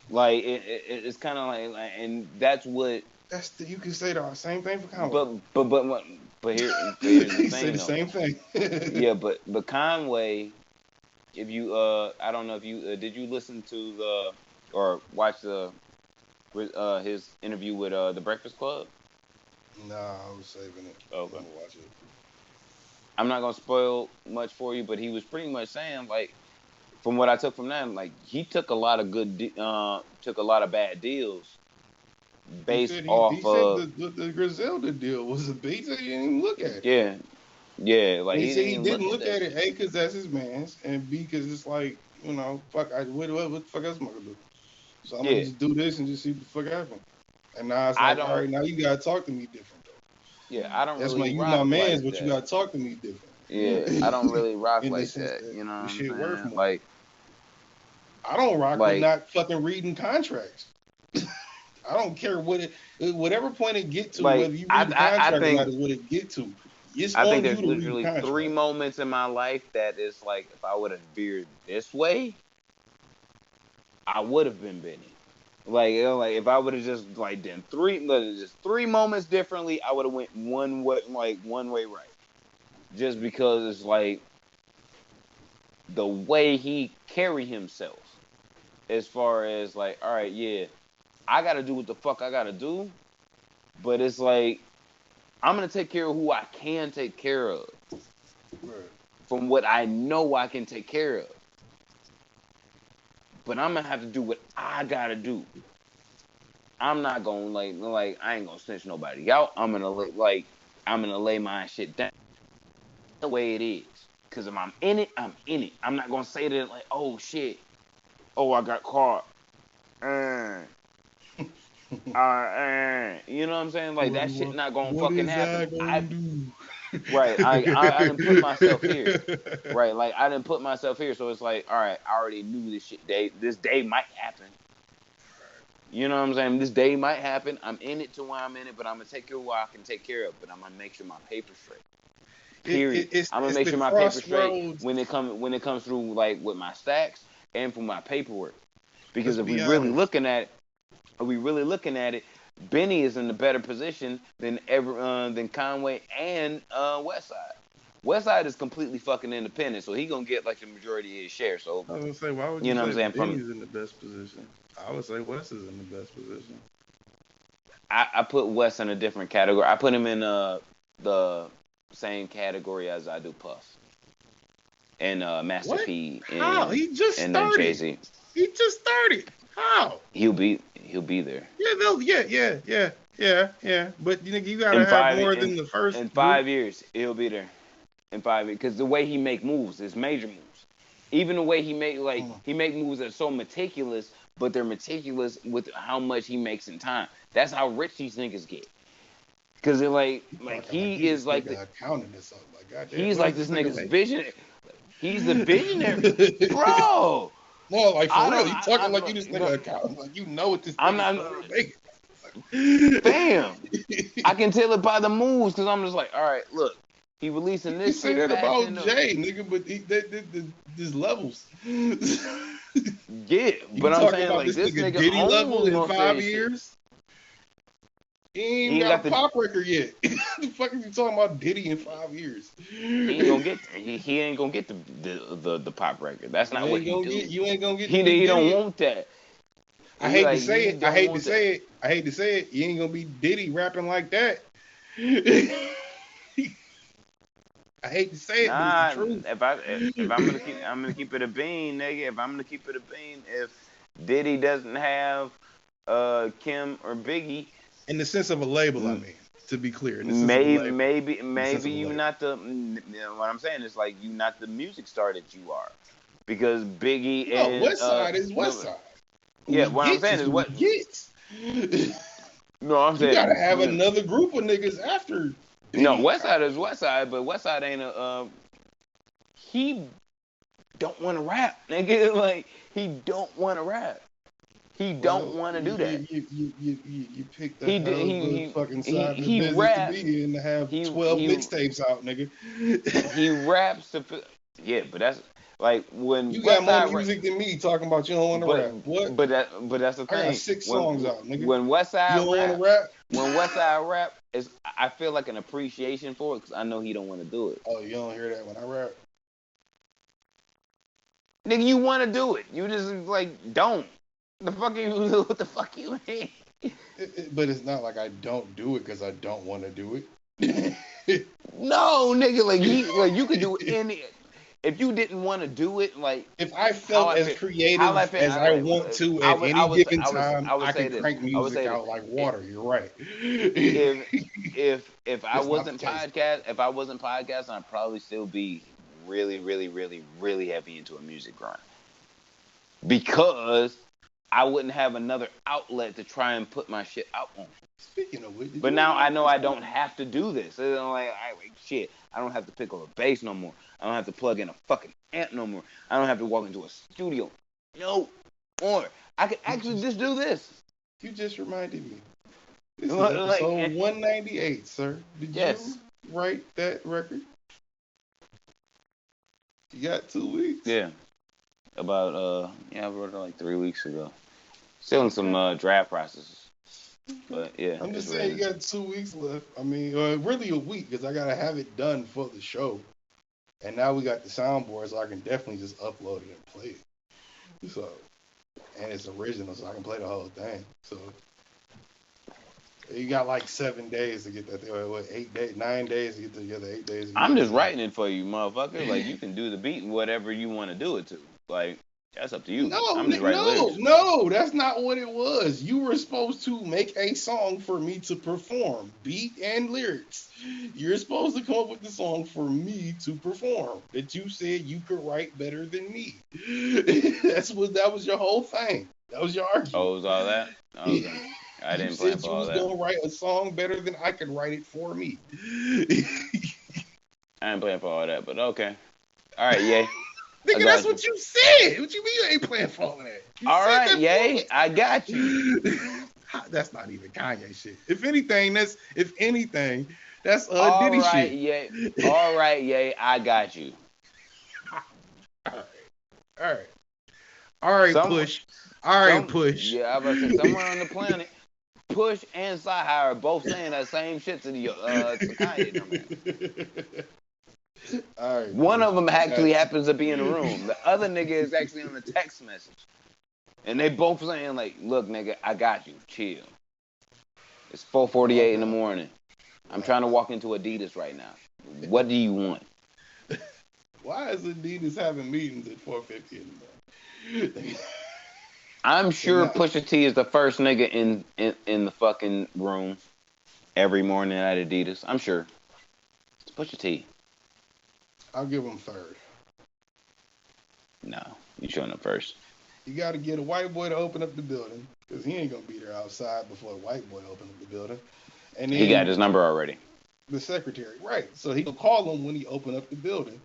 S2: Like it's kind of like, and that's what.
S1: You can say the same thing for Conway.
S2: But but but what- but here's the
S1: You say
S2: thing
S1: the
S2: though.
S1: same thing.
S2: Yeah, but Conway, if you I don't know if you did you listen to the or watch the his interview with the Breakfast Club.
S1: Nah, I was saving it. I'm
S2: Okay.
S1: gonna watch it.
S2: I'm not gonna spoil much for you, but he was pretty much saying like, from what I took from that, like he took a lot of took a lot of bad deals based
S1: He
S2: off
S1: said
S2: of
S1: the Griselda deal was a beat. He said he didn't even look at it.
S2: yeah, yeah, like
S1: And he
S2: he
S1: said
S2: didn't
S1: he
S2: even
S1: didn't
S2: look at
S1: look
S2: that
S1: at it,
S2: shit.
S1: A, because that's his man's, and B, because it's like, fuck, what the fuck else am I gonna do? So I'm gonna
S2: Yeah,
S1: just do this and just see what the fuck happens. And now it's
S2: I
S1: like, all
S2: don't.
S1: right, now you gotta talk to me different though.
S2: Yeah, I don't
S1: That's
S2: really
S1: you my
S2: rock
S1: man's,
S2: like
S1: but you
S2: that.
S1: gotta talk to me
S2: Yeah, I don't
S1: different.
S2: really rock
S1: In the
S2: like
S1: sense
S2: that.
S1: that
S2: You know what
S1: the
S2: I'm
S1: shit worth
S2: saying?
S1: more. I don't rock with
S2: Like
S1: not fucking reading contracts. I don't care whatever point it get to,
S2: like
S1: whether you read the
S2: I
S1: contract or not
S2: think
S1: is what it get to. It's
S2: I think
S1: on you
S2: there's
S1: to read the
S2: literally three
S1: contract.
S2: moments in my life that is like if I would have veered this way, I would have been Benny. Like like if I would have just like done just three moments differently, I would have went one way right. Just because it's like the way he carry himself, as far as like, all right, yeah, I gotta do what the fuck I gotta do, but it's like I'm gonna take care of who I can take care of
S1: Right.
S2: from what I know I can take care of. But I'm gonna have to do what I gotta do. I'm not gonna like I ain't gonna snitch nobody out. I'm gonna lay my shit down the way it is. Cause if I'm in it, I'm in it. I'm not gonna say that like, oh shit, oh I got caught. Uh, you know what I'm saying? Like that shit not gonna
S1: What
S2: fucking
S1: is
S2: happen.
S1: I gonna do?
S2: Right. I didn't put myself here. Right. Like I didn't put myself here. So it's like, all right, I already knew this day might happen. You know what I'm saying? This day might happen. I'm in it to where I'm in it, but I'm gonna take care of what I can take care of. But I'm gonna make sure my paper's straight. Period. I'm gonna
S1: It's
S2: make
S1: the
S2: sure my paper's straight
S1: crossroads.
S2: when it comes through like with my stacks and for my paperwork.
S1: Let's
S2: Because
S1: be honest.
S2: if we really looking at it, Benny is in a better position than Conway and Westside. Westside is completely fucking independent, so he gonna get like the majority of his share. So
S1: I was gonna say, why would
S2: you
S1: you
S2: know what I'm
S1: say
S2: saying? From
S1: Benny's in the best position? I would say West is in the best position.
S2: I put Wes in a different category. I put him in the same category as I do Puff and Master
S1: What?
S2: P
S1: How? He just
S2: and then Jay
S1: started.
S2: Z.
S1: He just started. How?
S2: He'll be there
S1: Yeah, no, yeah. But you gotta
S2: in
S1: have
S2: five
S1: more than the
S2: in
S1: first group.
S2: 5 years. He'll be there in 5 years because the way he make moves is major moves. Even the way
S1: Mm.
S2: he make moves that are so meticulous, but they're meticulous with how much he makes in time. That's how rich these niggas get. Cause they're
S1: You
S2: like
S1: talking like
S2: he
S1: you
S2: is
S1: this
S2: like
S1: nigga accountant or something. Like, goddamn,
S2: he's
S1: what
S2: like
S1: is
S2: this
S1: this nigga
S2: nigga's
S1: making?
S2: visionary. He's the visionary, bro.
S1: No, like for real. You talking like you this
S2: Bro,
S1: nigga accountant. Like you know what this
S2: I'm
S1: nigga's
S2: not,
S1: for real making.
S2: fam. I can tell it by the moves because I'm just like, all right, look, he releasing
S1: You
S2: this
S1: say
S2: shit
S1: that about
S2: fashion.
S1: Jay, nigga, but there's levels. You
S2: Yeah, but I'm
S1: talking
S2: saying
S1: about
S2: like
S1: this
S2: this
S1: nigga
S2: nigga
S1: Diddy level
S2: owns
S1: in
S2: most of
S1: five
S2: this shit.
S1: years? He ain't
S2: He
S1: even
S2: ain't
S1: got a
S2: got the
S1: pop record yet. The fuck is you talking about Diddy in 5 years?
S2: he ain't gonna get he ain't gonna get the pop record. That's not what he do.
S1: You ain't gonna get to be
S2: He don't
S1: Diddy.
S2: want that.
S1: I
S2: He
S1: hate to
S2: like
S1: say
S2: he
S1: it. I
S2: don't
S1: hate to
S2: want that.
S1: say it. I hate to say it. You ain't gonna be Diddy rapping like that. I hate to say it, but it's the
S2: Nah,
S1: truth.
S2: if I'm gonna keep it a bean, nigga. If I'm gonna keep it a bean, if Diddy doesn't have Kim or Biggie,
S1: In the sense of a label, I
S2: mm,
S1: mean. To be clear, and this is a label.
S2: Maybe you not the. What I'm saying is like you not the music star that you are, because Biggie and
S1: West Side is West Side.
S2: Yeah, what I'm saying is what
S1: gets.
S2: No, I'm saying
S1: you gotta have another group of niggas after. Biggie.
S2: No, West Side is West Side, but West Side ain't a. He don't want to rap, nigga. Like he don't want to rap. He don't want to do that.
S1: You picked the good fucking side of the business
S2: raps,
S1: to be in to have 12 mixtapes out, nigga.
S2: He raps to, yeah, but that's like when
S1: you got more music than me talking about you don't want to rap. What?
S2: But that's the thing.
S1: I got 6 songs out, nigga.
S2: When West Side
S1: you don't want to rap.
S2: When West Side rap, I feel like an appreciation for it because I know he don't want to do it.
S1: Oh, you don't hear that when I rap?
S2: Nigga, you want to do it. You just like don't. What the fuck you mean?
S1: But it's not like I don't do it because I don't want to do
S2: it. No, nigga, like you could do any. If you didn't want to do it, like
S1: if I felt as creative as I want to at any given time, I could crank music out like water. You're right.
S2: If I wasn't podcasting, I'd probably still be really, really, really, really heavy into a music grind because I wouldn't have another outlet to try and put my shit out on.
S1: Speaking of which,
S2: but now I know I don't have to do this. It's like, shit, I don't have to pick up a bass no more. I don't have to plug in a fucking amp no more. I don't have to walk into a studio no more. I could actually just do this.
S1: You just reminded me. This is episode 198, sir. Did you write that record? You got 2 weeks?
S2: Yeah. About, I wrote it like 3 weeks ago. Still in some draft processes. But, yeah.
S1: I'm just saying you got 2 weeks left. I mean, really a week because I got to have it done for the show. And now we got the soundboard, so I can definitely just upload it and play it. So, and it's original, so I can play the whole thing. So, you got like 7 days to get that thing. What, 8 days, 9 days to get together, 8 days.
S2: I'm just writing it for you, motherfucker. Like, you can do the beat and whatever you want to do it to. Like, that's up to you.
S1: No, that's not what it was. You were supposed to make a song for me to perform, beat and lyrics. You're supposed to come up with the song for me to perform that you said you could write better than me. That was your whole thing. That was your argument.
S2: Oh, was all that? Okay. I didn't plan for all that.
S1: You said you was gonna write a song better than I could write it for me.
S2: I ain't playing for all that, but okay. All right, yay.
S1: Nigga, that's what you said. What you mean you ain't playing for all that?
S2: All right, yay, I got you.
S1: That's not even Kanye shit. If anything, that's Diddy
S2: right,
S1: shit.
S2: Yay. All right, yay, I got you.
S1: All right, Push. Push.
S2: Yeah, I was about to say, somewhere on the planet, Push and Sci-Hi are both saying that same shit to Kanye.
S1: All right,
S2: one of them actually happens to be in the room. The other nigga is actually on the text message. And they both saying like, look, nigga, I got you. Chill. It's 4:48 in the morning. I'm trying to walk into Adidas right now. What do you want?
S1: Why is Adidas having meetings at 4:50 in the morning?
S2: I'm sure Pusha T is the first nigga in the fucking room every morning at Adidas. I'm sure. It's Pusha T.
S1: I'll give him third.
S2: No, you showing up first.
S1: You got to get a white boy to open up the building because he ain't gonna be there outside before a white boy open up the building. And then
S2: he got his number already.
S1: The secretary, right? So he can call him when he open up the building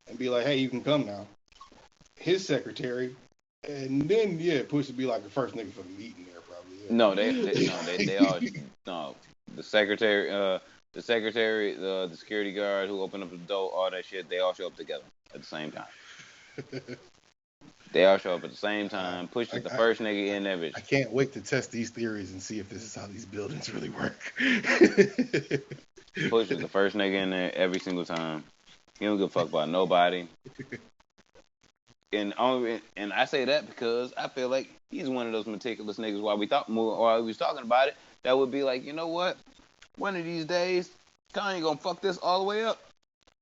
S1: and be like, "Hey, you can come now." His secretary, and then Push to be like the first nigga for the meeting there, probably. Yeah.
S2: No, they all no. The secretary, the security guard who opened up the door, all that shit, they all show up together at the same time. They all show up at the same time. Push is the first nigga in that bitch.
S1: I can't wait to test these theories and see if this is how these buildings really work.
S2: Push is the first nigga in there every single time. He don't give a fuck about nobody. And I say that because I feel like he's one of those meticulous niggas while we was talking about it, that would be like, you know what? One of these days, Kanye gonna fuck this all the way up.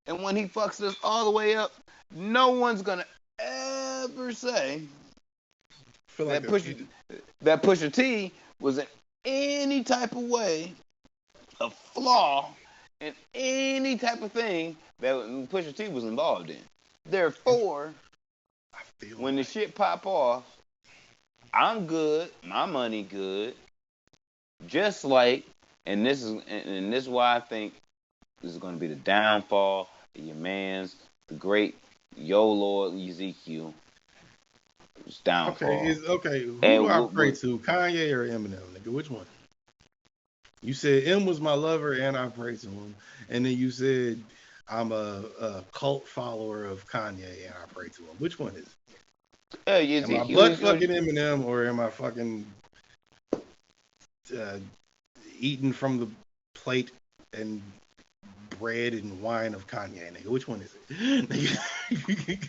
S2: And when he fucks this all the way up, no one's gonna ever say that Pusha T was in any type of way a flaw in any type of thing that Pusha T was involved in. Therefore,
S1: I feel
S2: when the shit pop off, I'm good, my money good. Just like, and this is why I think this is going to be the downfall of your man's the great Yo Lord Ezekiel. It's downfall.
S1: okay. Who do
S2: And
S1: I pray to, Kanye or Eminem, nigga? Which one? You said M was my lover, and I pray to him, and then you said I'm a cult follower of Kanye, and I pray to him. Which one is it? Am I
S2: Ezekiel,
S1: butt fucking Eminem, or am I fucking uh, eating from the plate and bread and wine of Kanye, nigga? Which one is it?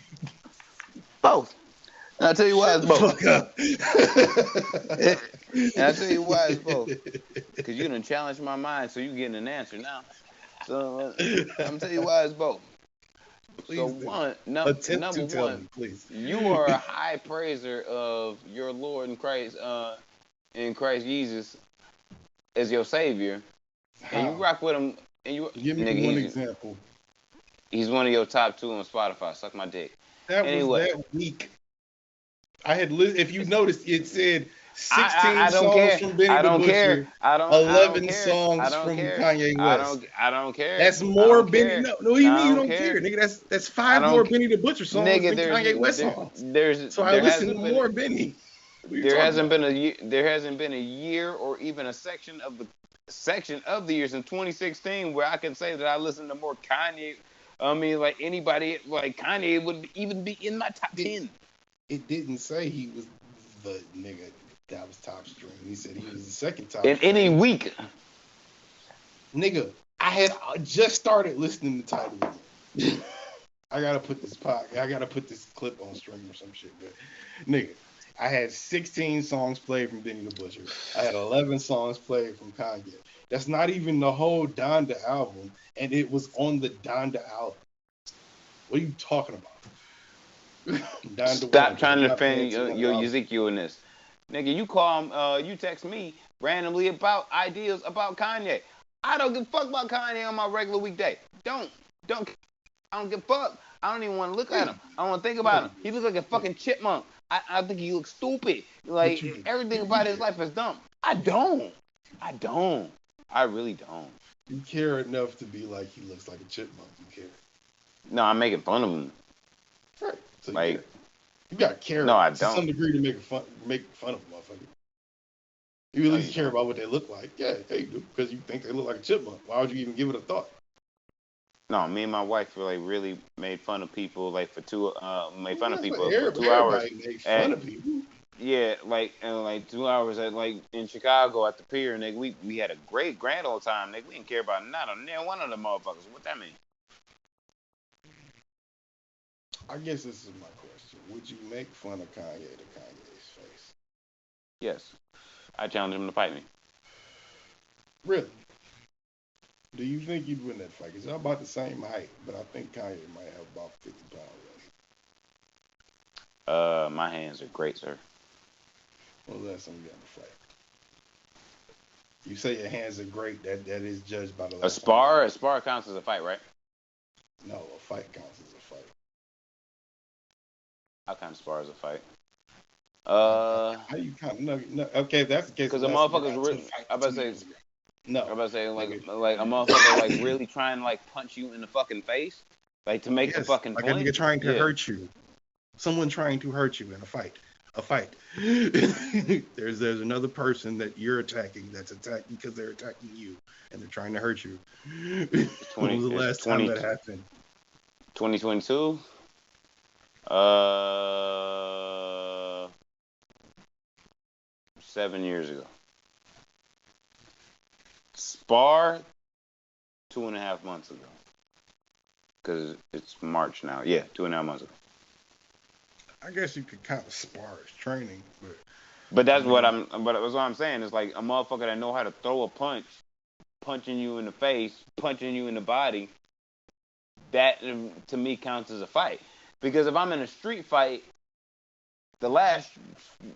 S2: both. And I'll tell you why it's both.
S1: Fuck up.
S2: And I'll tell you why it's both. Because you done challenged my mind, so you getting an answer now. So I'm gonna tell you why it's both.
S1: Please
S2: so
S1: do.
S2: number
S1: tell
S2: one,
S1: me, please.
S2: You are a high praiser of your Lord and Christ, in Christ Jesus as your Savior, and you rock with him. And you
S1: give me one example.
S2: He's one of your top 2 on Spotify. Suck my dick.
S1: That was that week. I had if you noticed, it said 16 songs from Benny the Butcher, 11 songs from Kanye West.
S2: I don't care.
S1: That's more Benny. No, what do you mean you don't care, nigga? That's 5 more Benny the Butcher songs than Kanye West songs. So I listen to more Benny.
S2: There hasn't been a year or even a section of the years in 2016 where I can say that I listen to more Kanye. I mean, like anybody, like Kanye would even be in my top 10.
S1: It didn't say he was the nigga that was top stream. He said he was the second top
S2: in any week.
S1: Nigga, I had just started listening to Tidal. I gotta put this clip on stream or some shit. But nigga, I had 16 songs played from Benny the Butcher. I had 11 songs played from Kanye. That's not even the whole Donda album, and it was on the Donda album. What are you talking about?
S2: Stop trying to defend your Ezekiel in this. Nigga, you call him, you text me randomly about ideas about Kanye. I don't give a fuck about Kanye on my regular weekday. I don't give a fuck. I don't even want to look at him. I don't want to think about him. He looks like a fucking chipmunk. I think he looks stupid. Like, everything about his life is dumb. I don't. I really don't.
S1: You care enough to be like he looks like a chipmunk. You care.
S2: No, I'm making fun of him.
S1: Right. So
S2: like,
S1: you got to care
S2: to
S1: some degree to make fun of a motherfucker. You at least care about what they look like. Yeah, they do, because you think they look like a chipmunk. Why would you even give it a thought?
S2: No, me and my wife really made fun of people like for 2 made fun of people
S1: for
S2: 2 hours.
S1: Made fun of people.
S2: Yeah, like 2 hours at in Chicago at the pier, and we had a great grand old time. We didn't care about not one of the motherfuckers. What that mean?
S1: I guess this is my question. Would you make fun of Kanye to Kanye's face?
S2: Yes. I challenge him to fight me.
S1: Really? Do you think you'd win that fight? Because y'all about the same height, but I think Kanye might have about 50 pounds less.
S2: My hands are great, sir.
S1: Well, last time you got in a fight. You say your hands are great. That is judged by the last
S2: A spar counts as a fight, right?
S1: No, a fight counts as a fight.
S2: I count spar as a fight.
S1: How you count? No. Okay, if that's the case.
S2: Because a motherfucker's really. I'm about to say like a motherfucker like really trying to like punch you in the fucking face, like to make the fucking
S1: like
S2: point.
S1: a nigga trying to hurt you. Someone trying to hurt you in a fight. There's another person that you're attacking that's attacking because they're attacking you and they're trying to hurt you. When was the last time that happened?
S2: 2022. 7 years ago. Spar 2.5 months ago. Because it's March now. Yeah, 2.5 months ago.
S1: I guess you could count spar as training,
S2: but that's what I'm saying. It's like a motherfucker that know how to throw a punch, punching you in the face, punching you in the body. That to me counts as a fight. Because if I'm in a street fight the last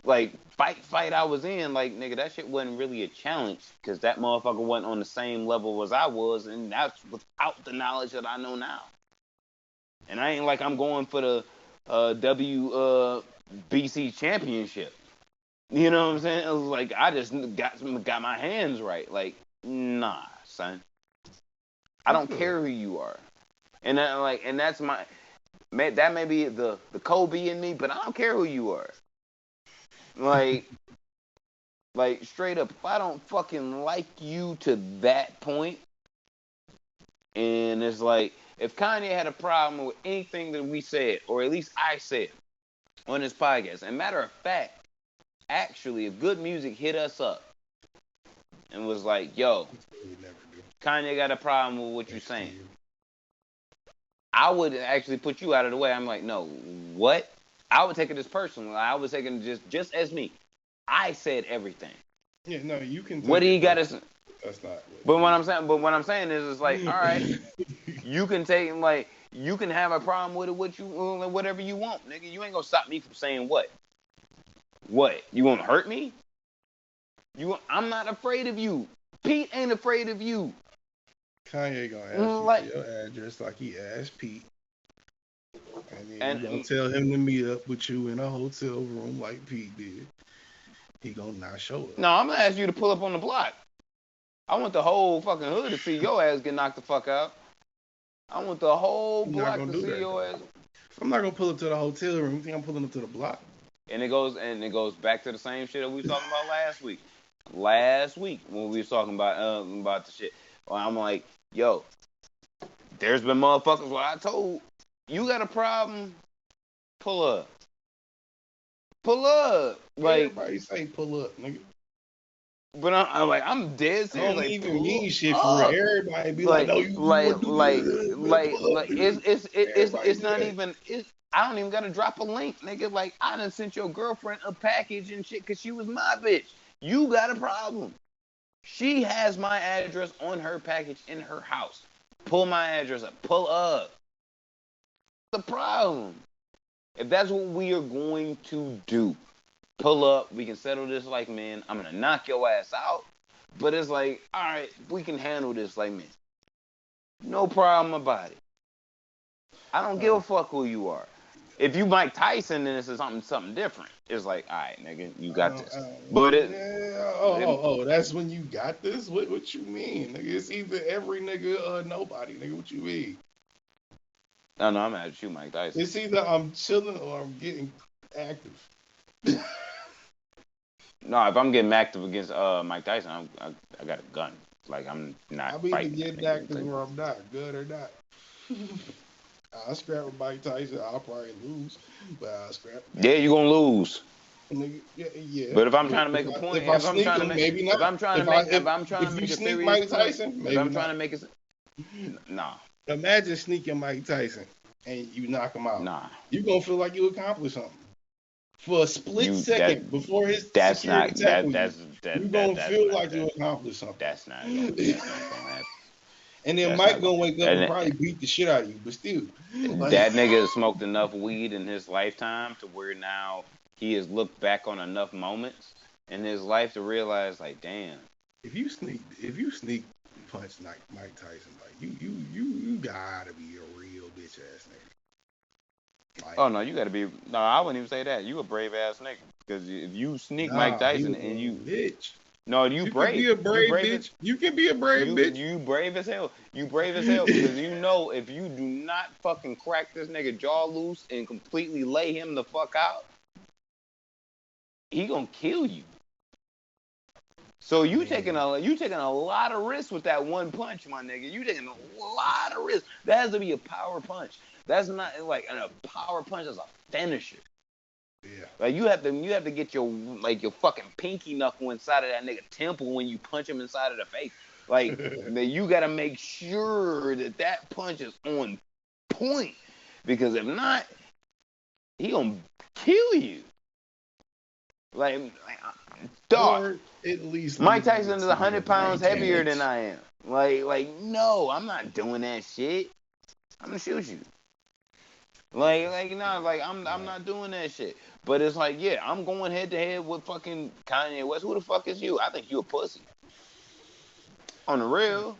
S2: like fight I was in, like nigga, that shit wasn't really a challenge because that motherfucker wasn't on the same level as I was, and that's without the knowledge that I know now. And I ain't like I'm going for the WBC championship. You know what I'm saying? It was like I just got my hands right. Like, nah, son. I don't care who you are. And that's my that may be the Kobe in me, but I don't care who you are. Like straight up, if I don't fucking like you to that point, and it's like if Kanye had a problem with anything that we said, or at least I said on this podcast, and matter of fact, actually, if Good Music hit us up and was like, yo, Kanye got a problem with what you're saying, I would actually put you out of the way. I'm like, no, what? I would take it as personal. I would take it just as me. I said everything.
S1: Yeah, no, you can.
S2: What do you got to?
S1: That's not.
S2: But what I'm saying is, it's like, all right, you can take like you can have a problem with it, whatever you want, nigga. You ain't gonna stop me from saying what. What? You gonna hurt me? I'm not afraid of you. Pete ain't afraid of you.
S1: Kanye gonna ask you for your address like he asked Pete. And then you gonna tell him to meet up with you in a hotel room like Pete did. He gonna not show up.
S2: No, I'm gonna ask you to pull up on the block. I want the whole fucking hood to see your ass get knocked the fuck out. I want the whole block to see your ass.
S1: I'm not gonna pull up to the hotel room. You think I'm pulling up to the block?
S2: And it goes back to the same shit that we was talking about last week. Last week when we was talking about the shit. I'm like, yo, there's been motherfuckers where I told you got a problem, pull up. Pull up. Like
S1: everybody say pull up, nigga.
S2: But I'm dead serious.
S1: Don't even mean shit for real. Everybody be like, no, you
S2: it's not even. I don't even gotta drop a link, nigga. Like I done sent your girlfriend a package and shit because she was my bitch. You got a problem. She has my address on her package in her house. Pull my address up. Pull up. The problem. If that's what we are going to do, pull up. We can settle this like men. I'm gonna knock your ass out. But it's like, all right, we can handle this like men. No problem about it. I don't give a fuck who you are. If you Mike Tyson, then this is something different. It's like, all right, nigga, you got this. But
S1: that's when you got this? What you mean, nigga? It's either every nigga or nobody, nigga. What you mean?
S2: No, I'm mad at you, Mike Tyson.
S1: It's either I'm chilling or I'm getting active.
S2: No, if I'm getting active against Mike Tyson, I got a gun. Like I'm not.
S1: I'm either getting active or I'm not, good or not. I'll scrap with Mike Tyson. I'll probably lose, but I'll scrap.
S2: Yeah, you gonna lose.
S1: Nigga, yeah.
S2: But if I'm trying to make a point, if I'm trying to make a serious point, if I'm trying to make it, nah.
S1: Imagine sneaking Mike Tyson and you knock him out.
S2: Nah.
S1: You gonna feel like you accomplished something. For a split second before his
S2: that's not that
S1: you gonna feel like you accomplished something.
S2: That's not gonna happen.
S1: And then Mike gonna wake up and probably beat the shit out of you, but still.
S2: That nigga smoked enough weed in his lifetime to where now he has looked back on enough moments in his life to realize, like, damn.
S1: If you sneak punch like Mike Tyson, like you gotta be a real bitch ass nigga. Like,
S2: oh no, you gotta be. No, I wouldn't even say that. You a brave ass nigga because if you sneak Mike Tyson and you
S1: bitch.
S2: No, you brave.
S1: You can be a brave bitch. You can be a brave bitch.
S2: You brave as hell. You brave as hell because you know if you do not fucking crack this nigga jaw loose and completely lay him the fuck out, he gonna kill you. So you taking a lot of risks with that one punch, my nigga. You taking a lot of risks. That has to be a power punch. That's not like a power punch. That's a finisher.
S1: Yeah.
S2: Like you have to get your fucking pinky knuckle inside of that nigga temple when you punch him inside of the face. Like you gotta make sure that punch is on point because if not, he gonna kill you. Like dog.
S1: Or at least
S2: Mike Tyson is 100 pounds heavier than I am. Like no, I'm not doing that shit. I'm gonna shoot you. I'm not doing that shit. But it's like, yeah, I'm going head to head with fucking Kanye West. Who the fuck is you? I think you a pussy. On the real,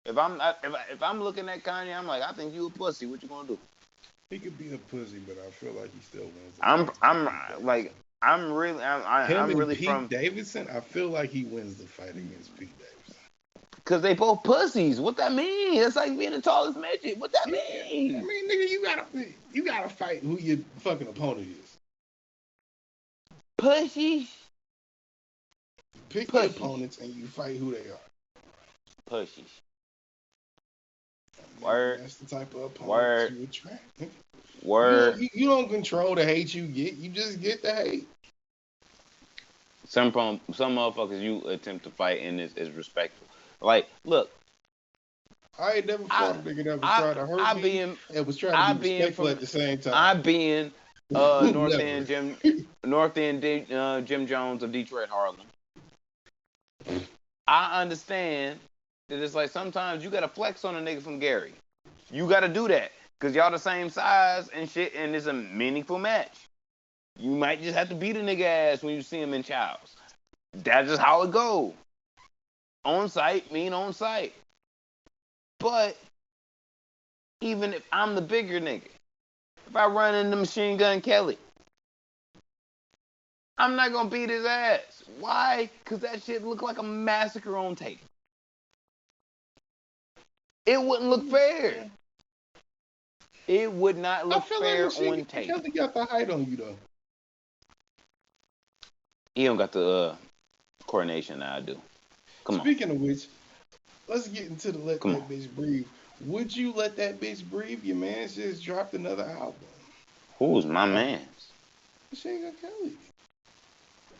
S2: if I'm looking at Kanye, I'm like, I think you a pussy. What you gonna do?
S1: He could be a pussy, but I feel like he still wins the
S2: I'm
S1: fight against
S2: I'm
S1: Pete
S2: like
S1: Davidson. Him
S2: I'm
S1: and
S2: really
S1: Pete
S2: from
S1: Davidson, I feel like he wins the fight against Pete Davidson.
S2: because they both pussies. What that mean? It's like being the tallest midget. What that
S1: I
S2: mean?
S1: mean, nigga, you gotta fight who your fucking opponent is.
S2: Pussy,
S1: Pick your
S2: pussy,
S1: opponents and you fight who they are.
S2: pussy.
S1: And
S2: Word,
S1: that's the type of opponents
S2: word,
S1: you attract.
S2: word.
S1: You don't control the hate you get. You just get the hate.
S2: Some motherfuckers you attempt to fight and is respectful. Like, look,
S1: I ain't never fought
S2: I
S1: a nigga that was
S2: I
S1: trying to hurt
S2: I
S1: me
S2: being
S1: and was trying to
S2: I
S1: be
S2: being
S1: respectful
S2: from
S1: at the same time.
S2: I being North
S1: Never.
S2: End Jim Jones of Detroit Harlem. I understand that it's like sometimes you gotta flex on a nigga from Gary. You gotta do that because y'all the same size and shit, and it's a meaningful match. You might just have to beat a nigga ass when you see him in Childs. That's just how it go. On site mean on site. But even if I'm the bigger nigga, if I run into Machine Gun Kelly, I'm not gonna beat his ass. Why? Because that shit look like a massacre on tape. It wouldn't look fair. It would not
S1: I
S2: look
S1: feel like
S2: fair
S1: Machine
S2: on
S1: Gun
S2: tape.
S1: Kelly got the height on you though.
S2: He don't got the coordination that I do. Come on.
S1: Speaking of which, let's get into the let
S2: Come
S1: that
S2: on.
S1: bitch breathe. Would you let that bitch breathe? Your man just dropped another album.
S2: Who's my
S1: Oh,
S2: mans?
S1: Machine Gun Kelly.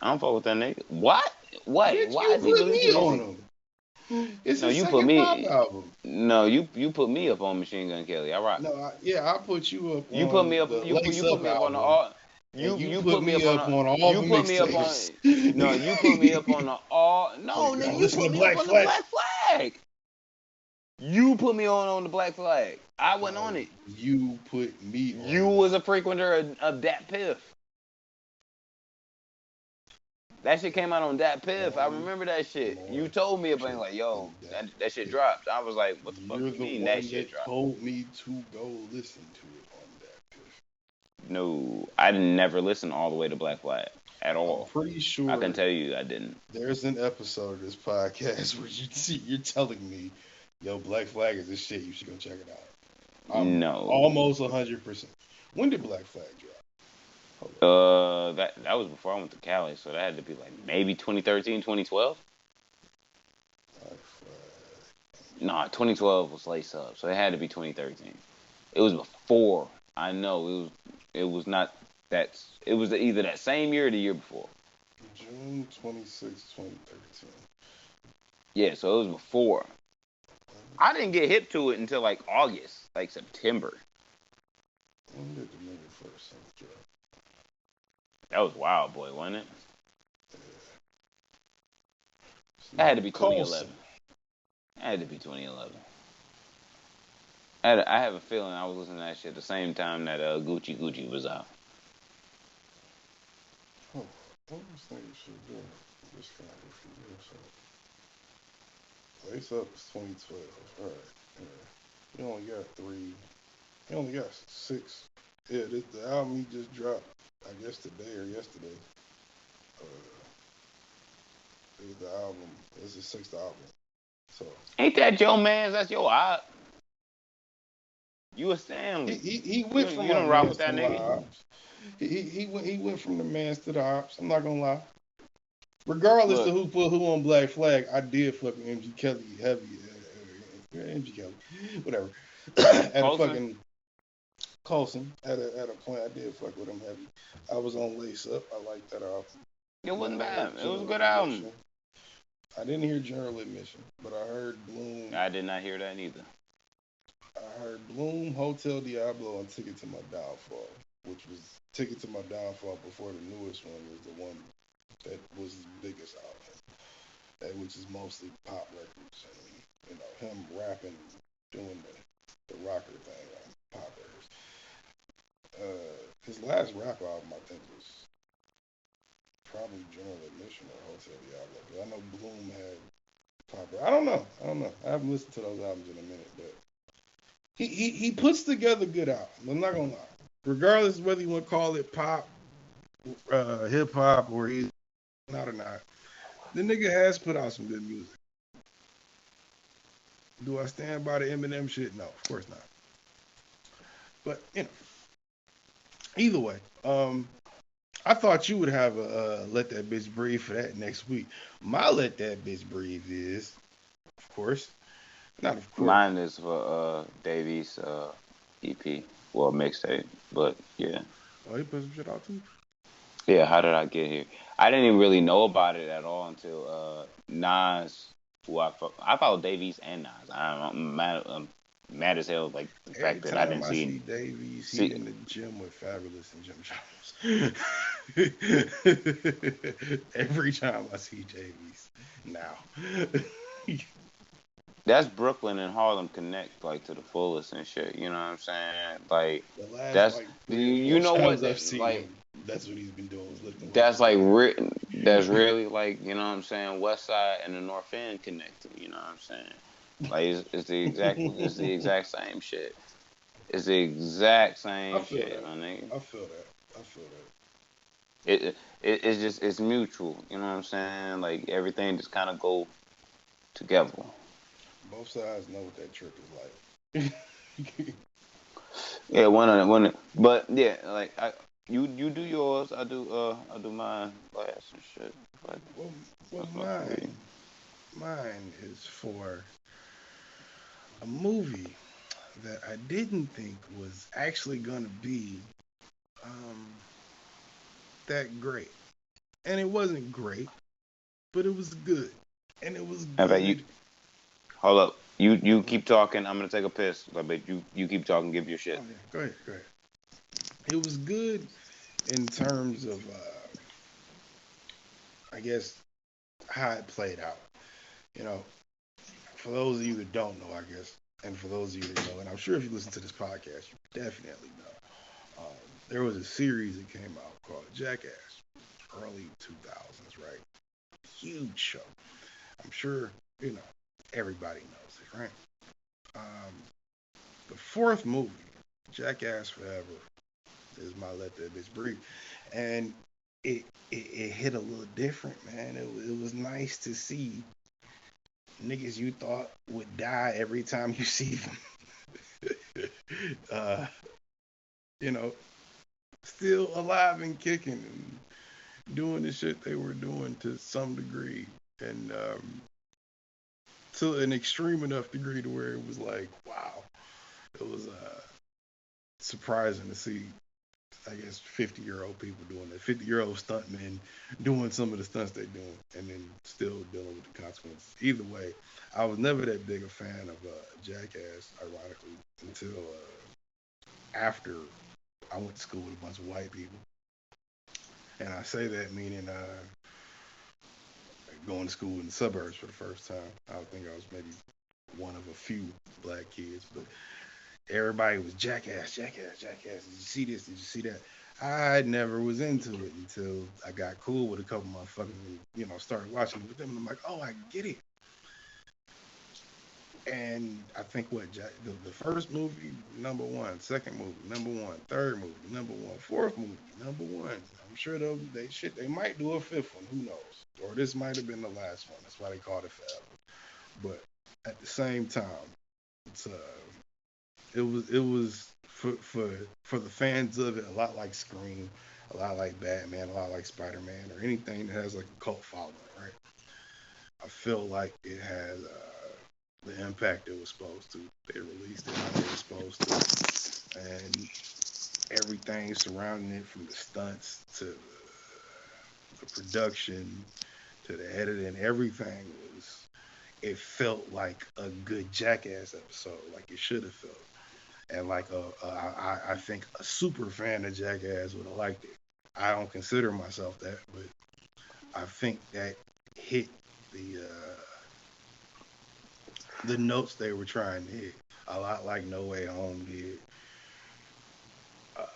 S2: I don't fuck with that nigga. What? Wait,
S1: Bitch,
S2: why
S1: you
S2: is he
S1: put me
S2: releasing
S1: on
S2: music?
S1: him. It's
S2: No,
S1: his
S2: you put
S1: second pop
S2: me.
S1: album.
S2: No, you put me up on Machine Gun Kelly. I rock.
S1: No, I put you up
S2: You put
S1: on
S2: me up.
S1: the
S2: You
S1: Lace
S2: put
S1: Up
S2: me up on the
S1: album,
S2: all.
S1: and you
S2: You
S1: put
S2: put me
S1: me
S2: up on
S1: up
S2: the.
S1: on all
S2: You
S1: the
S2: put me up on.
S1: mixtapes.
S2: No, you put me up on the all.
S1: Oh,
S2: No,
S1: you
S2: nigga,
S1: gotta
S2: you
S1: listen
S2: put
S1: to
S2: me up
S1: Black
S2: on the
S1: Flag.
S2: black flag. You put me on the black flag. I wasn't
S1: No,
S2: on it.
S1: you put me
S2: You
S1: on
S2: was a frequenter of Dat Piff. That shit came out on Dat Piff. I
S1: no
S2: remember that shit. You
S1: more
S2: told me about it,
S1: shit
S2: like,
S1: than
S2: yo,
S1: that.
S2: that shit
S1: Piff.
S2: dropped. I was like, what the fuck
S1: You're
S2: you
S1: the
S2: mean that
S1: one
S2: shit
S1: that
S2: dropped?
S1: told me to go listen to it on that Piff.
S2: No, I never listened all the way to Black Flag at
S1: I'm
S2: all.
S1: pretty
S2: I can
S1: sure
S2: tell you I didn't.
S1: there's an episode of this podcast where you're telling me, yo, Black Flag is this shit. You should go check it out. I'm
S2: No.
S1: almost 100%. When did Black Flag drop? Hold
S2: That was before I went to Cali, so that had to be like maybe 2013, 2012.
S1: up. Black Flag.
S2: Nah, 2012 was Lace Up, so it had to be 2013. It was before. I know it was not that. It was either that same year or the year before.
S1: June 26, 2013.
S2: Yeah, so it was before. I didn't get hip to it until like August, like September.
S1: When did the nigga first song drop?
S2: That was Wild Boy, wasn't it?
S1: Yeah.
S2: That had to be
S1: Colson.
S2: 2011. That had to be 2011. I have a feeling I was listening to that shit at the same time that Gucci Gucci was out.
S1: Oh, what was nigga should do? This kind of years. So Lace Up is 2012. All right. Yeah. He only got three. He only got six. Yeah, the album he just dropped, I guess today or yesterday. Is the album. It's his sixth album. So
S2: Ain't that your man's? That's your op. You a
S1: he
S2: Stanley.
S1: he, he
S2: You
S1: went from
S2: you
S1: my
S2: don't rock
S1: mans
S2: with
S1: to
S2: that
S1: my
S2: nigga.
S1: ops. He went from the mans to the ops. I'm not gonna lie. Regardless of
S2: Look,
S1: who put who on Black Flag, I did fuck with MG Kelly heavy. MG Kelly, whatever. At a
S2: Colson.
S1: fucking Colson, at a point, I did fuck with him heavy. I was on Lace Up. I liked that album.
S2: It
S1: Then
S2: wasn't
S1: I
S2: bad.
S1: heard
S2: It was a
S1: General
S2: good album.
S1: Admission. I didn't hear General Admission, but I heard Bloom.
S2: I did not hear that neither.
S1: I heard Bloom, Hotel Diablo, and Ticket to My Downfall, which was Ticket to My Downfall before the newest one was the one that was his biggest album, which is mostly pop records and him rapping, doing the rocker thing on pop records. His last rap album, I think, was probably General Admission or Hotel Diablo. But I know Bloom had Pop. I don't know. I don't know. I haven't listened to those albums in a minute, but he puts together good albums. I'm not gonna lie. Regardless of whether you want to call it pop, hip hop, or he's not or not, the nigga has put out some good music. Do I stand by the Eminem shit? No, of course not. But either way, I thought you would have a let that bitch breathe for that next week. My let that bitch breathe is, of course, not of course.
S3: Mine is for Davies EP, well mixtape, but yeah.
S1: Oh, he put some shit out too.
S3: Yeah, how did I get here? I didn't even really know about it at all until Nas, who I follow Davies and Nas. I'm mad as hell, like the
S1: Every
S3: fact that I
S1: time
S3: didn't
S1: I
S3: see
S1: see Davies, he
S3: see.
S1: in the gym with Fabulous and Jim Jones. Every time I see Davies now.
S3: That's Brooklyn and Harlem connect like to the fullest and shit. You know what I'm saying? Like
S1: The last
S3: that's
S1: like
S3: you,
S1: 3 or 4
S3: you know what
S1: shows I've
S3: that
S1: seen
S3: like.
S1: him, that's what he's been doing was lifting weights
S3: That's
S1: with
S3: like
S1: Davies.
S3: that's really like, you know what I'm saying, West Side and the North End connected, you know what I'm saying? Like it's the exact same shit. It's the exact
S1: I
S3: same
S1: feel
S3: shit,
S1: that.
S3: my nigga.
S1: I feel that. I feel that.
S3: It's just it's mutual, you know what I'm saying? Like everything just kind of go together.
S1: Both sides know what that trip is like.
S3: Yeah, but yeah, like you do yours, I do mine last and shit. Like,
S1: well, well,
S3: that's my three.
S1: mine is for a movie that I didn't think was actually gonna be um, that great, and it wasn't great, but it was good, and it was
S3: How about you?
S1: good.
S3: Hold up. You
S1: Mhm.
S3: keep talking. I'm gonna take a piss. But you keep talking. Give your
S1: Oh
S3: shit.
S1: yeah, go ahead, go ahead. It was good in terms of, I guess, how it played out. You know, for those of you that don't know, I guess, and for those of you that know, and I'm sure if you listen to this podcast, you definitely know. There was a series that came out called Jackass, early 2000s, right? Huge show. I'm sure, everybody knows it, right? Um, the fourth movie, Jackass Forever, is my Let That Bitch Breathe. And it hit a little different, man. It was nice to see niggas you thought would die every time you see them. uh, you know, still alive and kicking and doing the shit they were doing to some degree. And to an extreme enough degree to where it was like, wow, it was surprising to see, I guess, 50-year-old people doing that, 50-year-old stuntmen doing some of the stunts they're doing, and then still dealing with the consequences. Either way, I was never that big a fan of Jackass, ironically, until after I went to school with a bunch of white people. And I say that meaning going to school in the suburbs for the first time. I think I was maybe one of a few black kids, but everybody was Jackass, Jackass, Jackass. Did you see this? Did you see that? I never was into it until I got cool with a couple motherfuckers and, started watching it with them. And I'm like, oh, I get it. And I think the first movie, number one, second movie, number one, third movie, number one, fourth movie, number one. I'm sure they might do a fifth one, who knows? Or this might have been the last one. That's why they called it Forever. But at the same time, it's it was for the fans of it a lot like Scream, a lot like Batman, a lot like Spider-Man, or anything that has like a cult following, right? I feel like it has the impact it was supposed to. They released it how they were supposed to, and everything surrounding it, from the stunts to the production to the editing, everything was. It felt like a good Jackass episode, like it should have felt. And like I think a super fan of Jackass would have liked it. I don't consider myself that, but I think that hit the notes they were trying to hit a lot like No Way Home did.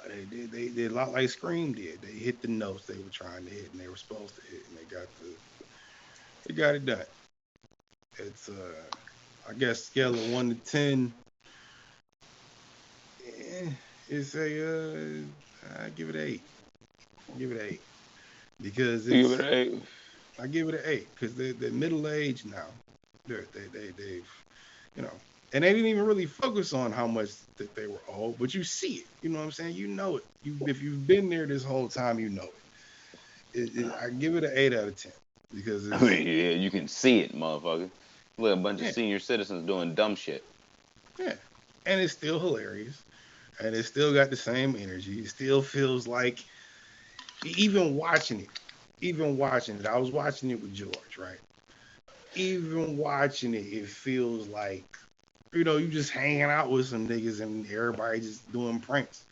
S1: They did a lot like Scream did. They hit the notes they were trying to hit and they were supposed to hit, and they got it done. It's I guess scale of 1 to 10. Eh, it's a I give it an 8. Give it an 8 because
S3: You give
S1: it's
S3: it a
S1: I give it an 8 because they're middle aged now. They've you know, and they didn't even really focus on how much that they were old, but you see it. You know what I'm saying? You know it. If you've been there this whole time, you know I give it an 8 out of 10 because
S3: I
S1: it's
S3: mean, yeah, you can see it, motherfucker. Look, a bunch of
S1: yeah,
S3: senior citizens doing dumb shit.
S1: yeah, and it's still hilarious, and it still got the same energy. It still feels like even watching it, I was watching it with George, right? Even watching it, it feels like you just hanging out with some niggas and everybody just doing pranks.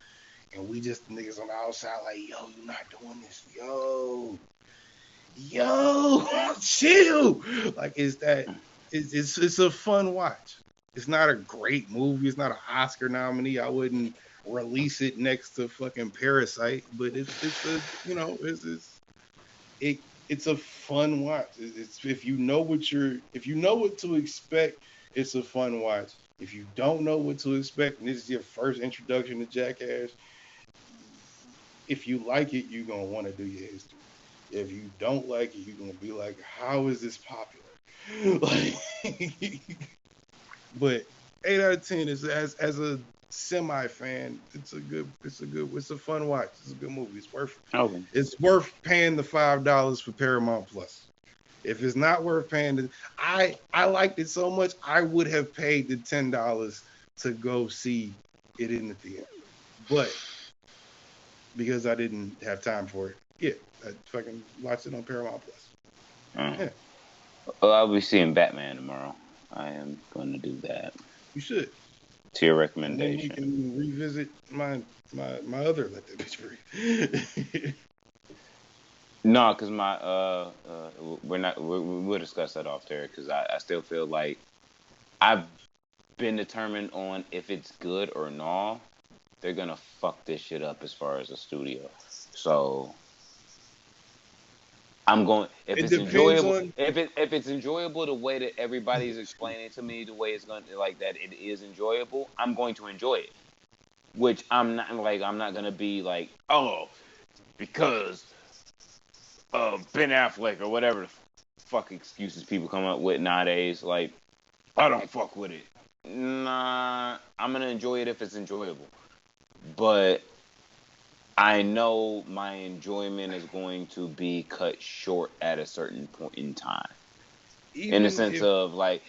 S1: And we just niggas on the outside like, yo, you not doing this. Yo, chill. Like it's a fun watch. It's not a great movie. It's not an Oscar nominee. I wouldn't release it next to fucking Parasite, but it's a it it's a fun watch. It's if you know what to expect, it's a fun watch. If you don't know what to expect, and this is your first introduction to Jackass, if you like it, you're gonna want to do your history. If you don't like it, you're gonna be like, how is this popular? Like, but 8 out of 10 is as a semi fan, it's a fun watch. It's a good movie.
S3: Okay.
S1: It's worth paying the $5 for Paramount Plus. If it's not worth paying, I liked it so much I would have paid the $10 to go see it in the theater, but because I didn't have time for it, yeah, I fucking watched it on Paramount Plus.
S3: Uh,
S1: Yeah,
S3: well, I'll be seeing Batman tomorrow. I am going to do that.
S1: you should,
S3: To your
S1: and then we
S3: recommendation.
S1: can revisit my other Let That Bitch Breathe.
S3: No, because we're not. We'll discuss that off there because I still feel like I've been determined on if it's good or not. They're gonna fuck this shit up as far as a studio. So I'm going if
S1: It
S3: it's
S1: depends
S3: enjoyable
S1: on.
S3: if it's enjoyable the way that everybody's explaining to me the way it's going to like that it is enjoyable, I'm going to enjoy it. Which I'm not gonna be like, oh, because Ben Affleck or whatever the fuck excuses people come up with nowadays. Like, I don't fuck with it. Nah, I'm gonna enjoy it if it's enjoyable. But I know my enjoyment is going to be cut short at a certain point in time. In the
S1: Even
S3: sense
S1: if
S3: of like,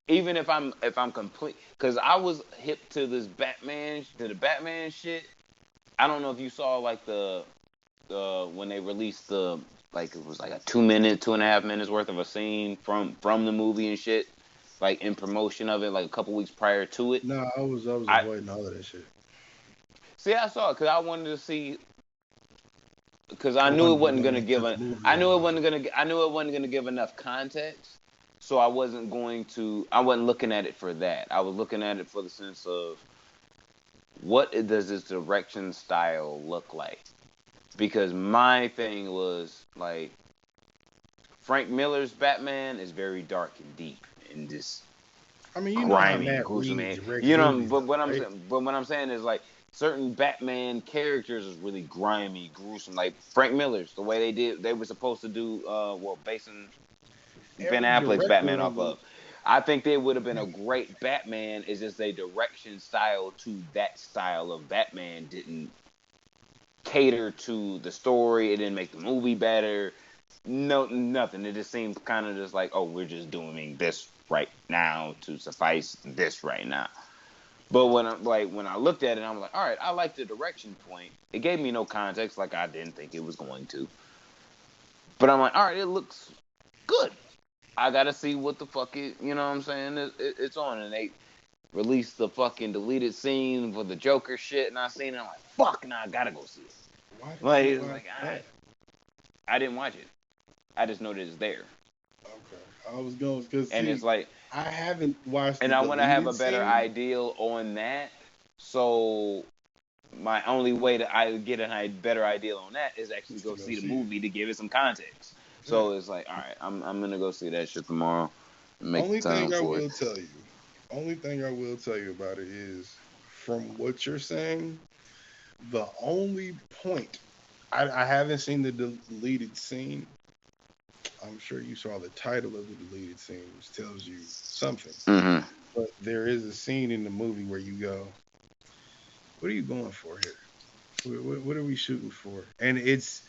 S3: even if I'm complete, because I was hip to the Batman shit. I don't know if you saw like the when they released the like it was like a 2 minute, 2.5 minutes worth of a scene from the movie and shit, like in promotion of it, like a couple weeks prior to it.
S1: nah, I was
S3: I
S1: avoiding all of that shit.
S3: see, I saw it because I wanted to see because I
S1: I
S3: knew it
S1: wanted to
S3: wasn't
S1: know
S3: gonna
S1: what
S3: give
S1: type
S3: a
S1: of movie
S3: I
S1: it
S3: knew it
S1: was.
S3: wasn't gonna I knew it wasn't gonna give enough context, so I wasn't looking at it for that. I was looking at it for the sense of what does this direction style look like? Because my thing was like Frank Miller's Batman is very dark and deep and just
S1: I mean, you know how
S3: grimy and
S1: Matt
S3: gruesome.
S1: Reeves
S3: And,
S1: directs
S3: you know,
S1: movies,
S3: but what
S1: though,
S3: I'm
S1: right?
S3: saying, but what I'm saying is like certain Batman characters is really grimy, gruesome. Like Frank Miller's, the way they were supposed to do, basing Ben
S1: Every
S3: Affleck's Batman
S1: director,
S3: off of. I think they would have been a great Batman. Is just a direction style to that style of Batman didn't cater to the story. It didn't make the movie better. No, nothing. It just seemed kind of just like, oh, we're just doing this right now to suffice this right now. But when I looked at it, I'm like, all right, I like the direction point. It gave me no context, like I didn't think it was going to. But I'm like, all right, it looks good. I gotta see what the fuck you know what I'm saying? It's on, and they released the fucking deleted scene for the Joker shit, and I seen it. I'm like, fuck, now I gotta go see it.
S1: why did
S3: Like
S1: you
S3: it's
S1: watch
S3: like
S1: that?
S3: I didn't watch it. I just know that it's there,
S1: Okay, I was going because
S3: and it's
S1: see,
S3: like,
S1: I haven't watched the
S3: and I want to have
S1: deleted
S3: a better
S1: scene.
S3: ideal on that. So my only way to I get a better idea on that is actually
S1: Just to
S3: go
S1: go
S3: see the
S1: see it.
S3: movie to give it some context.
S1: Yeah.
S3: So it's like, all right, I'm gonna go see that shit tomorrow. Make
S1: Only
S3: time
S1: thing I
S3: for it.
S1: will tell you, only thing I will tell you about it is, from what you're saying, the only point, I haven't seen the deleted scene. I'm sure you saw the title of the deleted scene, which tells you something.
S3: Mm-hmm.
S1: But there is a scene in the movie where you go, "What are you going for here? What are we shooting for?" And it's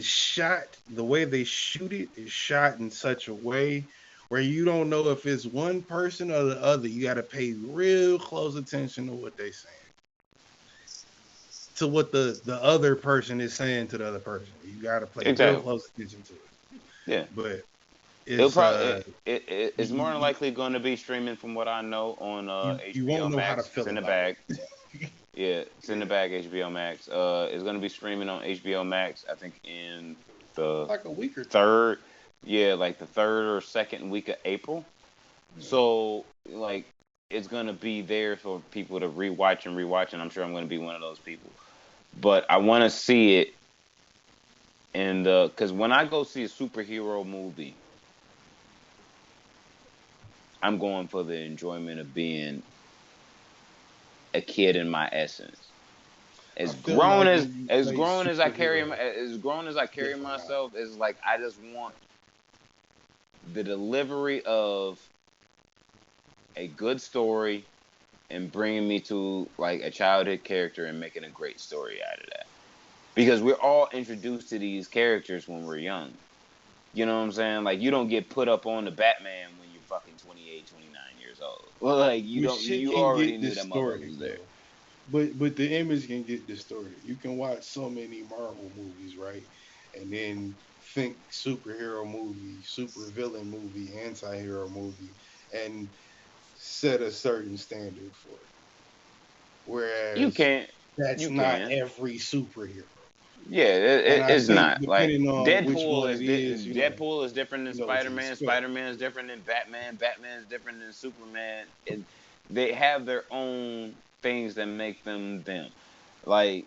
S1: shot, the way they shoot it is shot in such a way where you don't know if it's one person or the other. You got to pay real close attention to what they saying, to what the other person is saying to the other person. You got to pay real
S3: Exactly.
S1: close attention to it.
S3: Yeah.
S1: But
S3: It'll
S1: it's
S3: probably
S1: you,
S3: it's more than likely going to be streaming from what I know on
S1: you
S3: HBO
S1: won't know how to
S3: Max. It's
S1: feel
S3: in the
S1: about
S3: bag.
S1: it.
S3: Yeah, it's in
S1: Yeah,
S3: the bag. HBO Max. It's going to be streaming on HBO Max. I think in the
S1: like a week or two.
S3: third, yeah, like the third or second week of April.
S1: Yeah.
S3: So like it's gonna be there for people to rewatch, and I'm sure I'm gonna be one of those people. But I want to see it in the because when I go see a superhero movie, I'm going for the enjoyment of being a kid in my essence.
S1: I feel like when you
S3: As
S1: say
S3: grown as I carry
S1: superhero,
S3: as grown as I
S1: it's
S3: carry
S1: different now.
S3: myself is like I just want the delivery of a good story and bringing me to like a childhood character and making a great story out of that. Because we're all introduced to these characters when we're young. You know what I'm saying? Like you don't get put up on the Batman when you're fucking 28, 29 years old. Well, like
S1: But shit
S3: you
S1: can
S3: already
S1: get
S3: knew that motherfucker
S1: distorted
S3: was there.
S1: though. But the image can get distorted. You can watch so many Marvel movies, right? And then think superhero movie, super villain movie, anti-hero movie, and set a certain standard for it.
S3: You
S1: Whereas
S3: can't.
S1: that's
S3: You
S1: not
S3: can.
S1: every superhero.
S3: Yeah,
S1: And I
S3: it's
S1: think
S3: not. Like
S1: depending on which one it is,
S3: Deadpool is different than
S1: you know what
S3: Spider
S1: to
S3: Man.
S1: expect.
S3: Spider Man is different than Batman. Batman is different than Superman. They have their own things that make them them. Like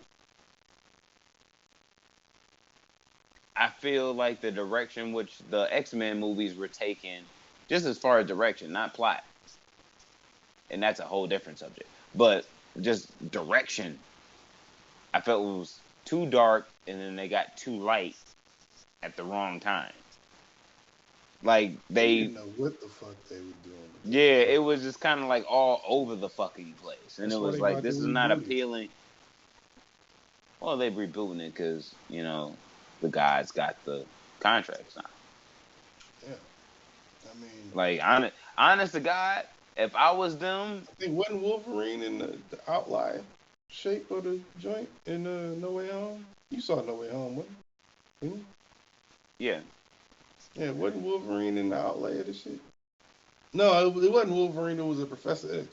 S3: I feel like the direction which the X-Men movies were taking, just as far as direction, not plot, and that's a whole different subject. But just direction, I felt it was too dark, and then they got too light at the wrong time. Like
S1: They
S3: they,
S1: didn't know what the fuck they were doing. What the
S3: yeah,
S1: fuck?
S3: it was just kind of like all over the fucking place, and it
S1: That's why
S3: was
S1: they
S3: like
S1: about to
S3: this is not
S1: reboot it.
S3: appealing. Well, they rebooting it because the guys got the contracts now.
S1: Yeah. I mean,
S3: Like honest to God, if I was them,
S1: I think wasn't Wolverine in the outline shape of the joint in No Way Home? You saw No Way Home, wasn't
S3: yeah,
S1: you? Yeah, wasn't Wolverine in the outlay of the shit? No, it wasn't Wolverine. It was a Professor X.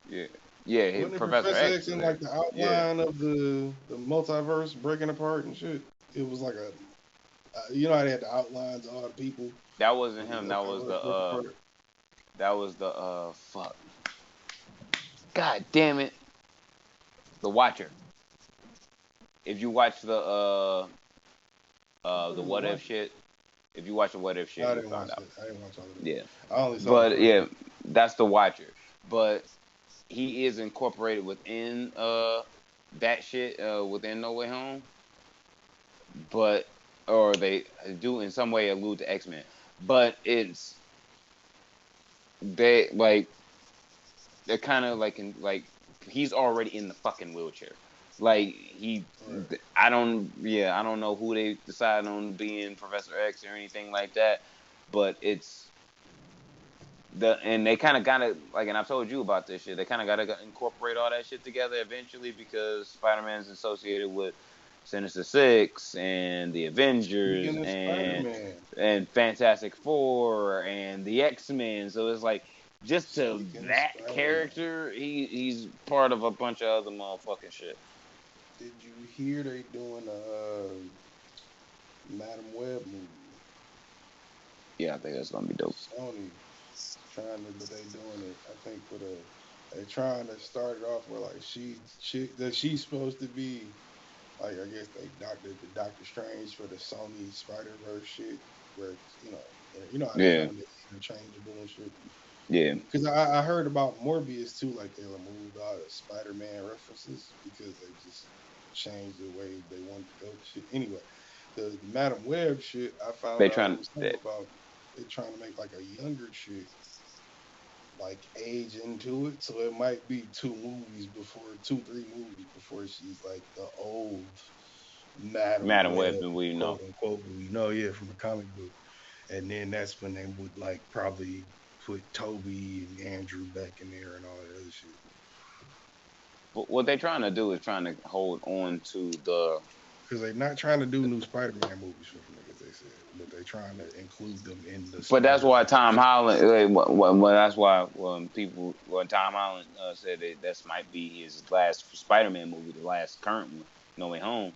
S3: yeah, yeah.
S1: Wasn't it
S3: Professor
S1: Professor
S3: X
S1: X
S3: was
S1: in
S3: there.
S1: like the
S3: Yeah,
S1: outline of the multiverse breaking apart and shit? It was like a, you know how they had the outlines of all the people
S3: that wasn't
S1: when the
S3: him. That was
S1: multiverse broke apart.
S3: the fuck. God damn it, the Watcher. If you watch
S1: Who the fuck
S3: the
S1: is the
S3: What If
S1: Watcher?
S3: shit, if you watch the What If
S1: No,
S3: shit,
S1: I
S3: you'll
S1: didn't
S3: find
S1: watch
S3: out.
S1: it. I didn't watch all of it.
S3: Yeah,
S1: I only saw the
S3: but
S1: first
S3: yeah,
S1: one.
S3: that's the Watcher. But he is incorporated within that shit within No Way Home, but or they do in some way allude to X-Men, but it's they like they're kind of like in like he's already in the fucking wheelchair. Like
S1: Right.
S3: I don't know who they decided on being Professor X or anything like that, but it's and they kind of gotta like, and I've told you about this shit. They kind of gotta incorporate all that shit together eventually because Spider-Man's associated with Sinister Six and the Avengers
S1: Speaking of Spider Man,
S3: and Fantastic Four and the X-Men. So it's like just to
S1: speaking of
S3: that
S1: Spider Man,
S3: character, he's part of a bunch of other motherfucking shit.
S1: did you hear they doing a Madam Web movie?
S3: Yeah, I think that's gonna be dope.
S1: Sony trying to, but they doing it. I think with They're trying to start it off where like she's supposed to be like I guess they doctored the Doctor Strange for the Sony Spider Verse shit where how they
S3: Yeah,
S1: doing the interchangeable and shit.
S3: yeah.
S1: Because I heard about Morbius too, like they removed all the Spider Man references because they just changed the way they wanted to go with shit. Anyway, the Madam Web shit I found
S3: They
S1: out it
S3: trying
S1: was something
S3: that,
S1: about they trying to make like a younger chick like age into it, so it might be 3 movies before she's like the old Madam
S3: Madam Web,
S1: Web,
S3: and we know.
S1: quote unquote, we know, yeah, from the comic book. And then that's when they would like probably put Toby and Andrew back in there and all that other shit.
S3: But what they trying to do is trying to hold on to the.
S1: Because they're not trying to do new Spider-Man movies for them niggas, they said, but they're trying to include them in the
S3: But that's why
S1: Spider-Verse.
S3: Tom Holland. Well, that's why when Tom Holland said that this might be his last Spider-Man movie, the last current one, No Way Home.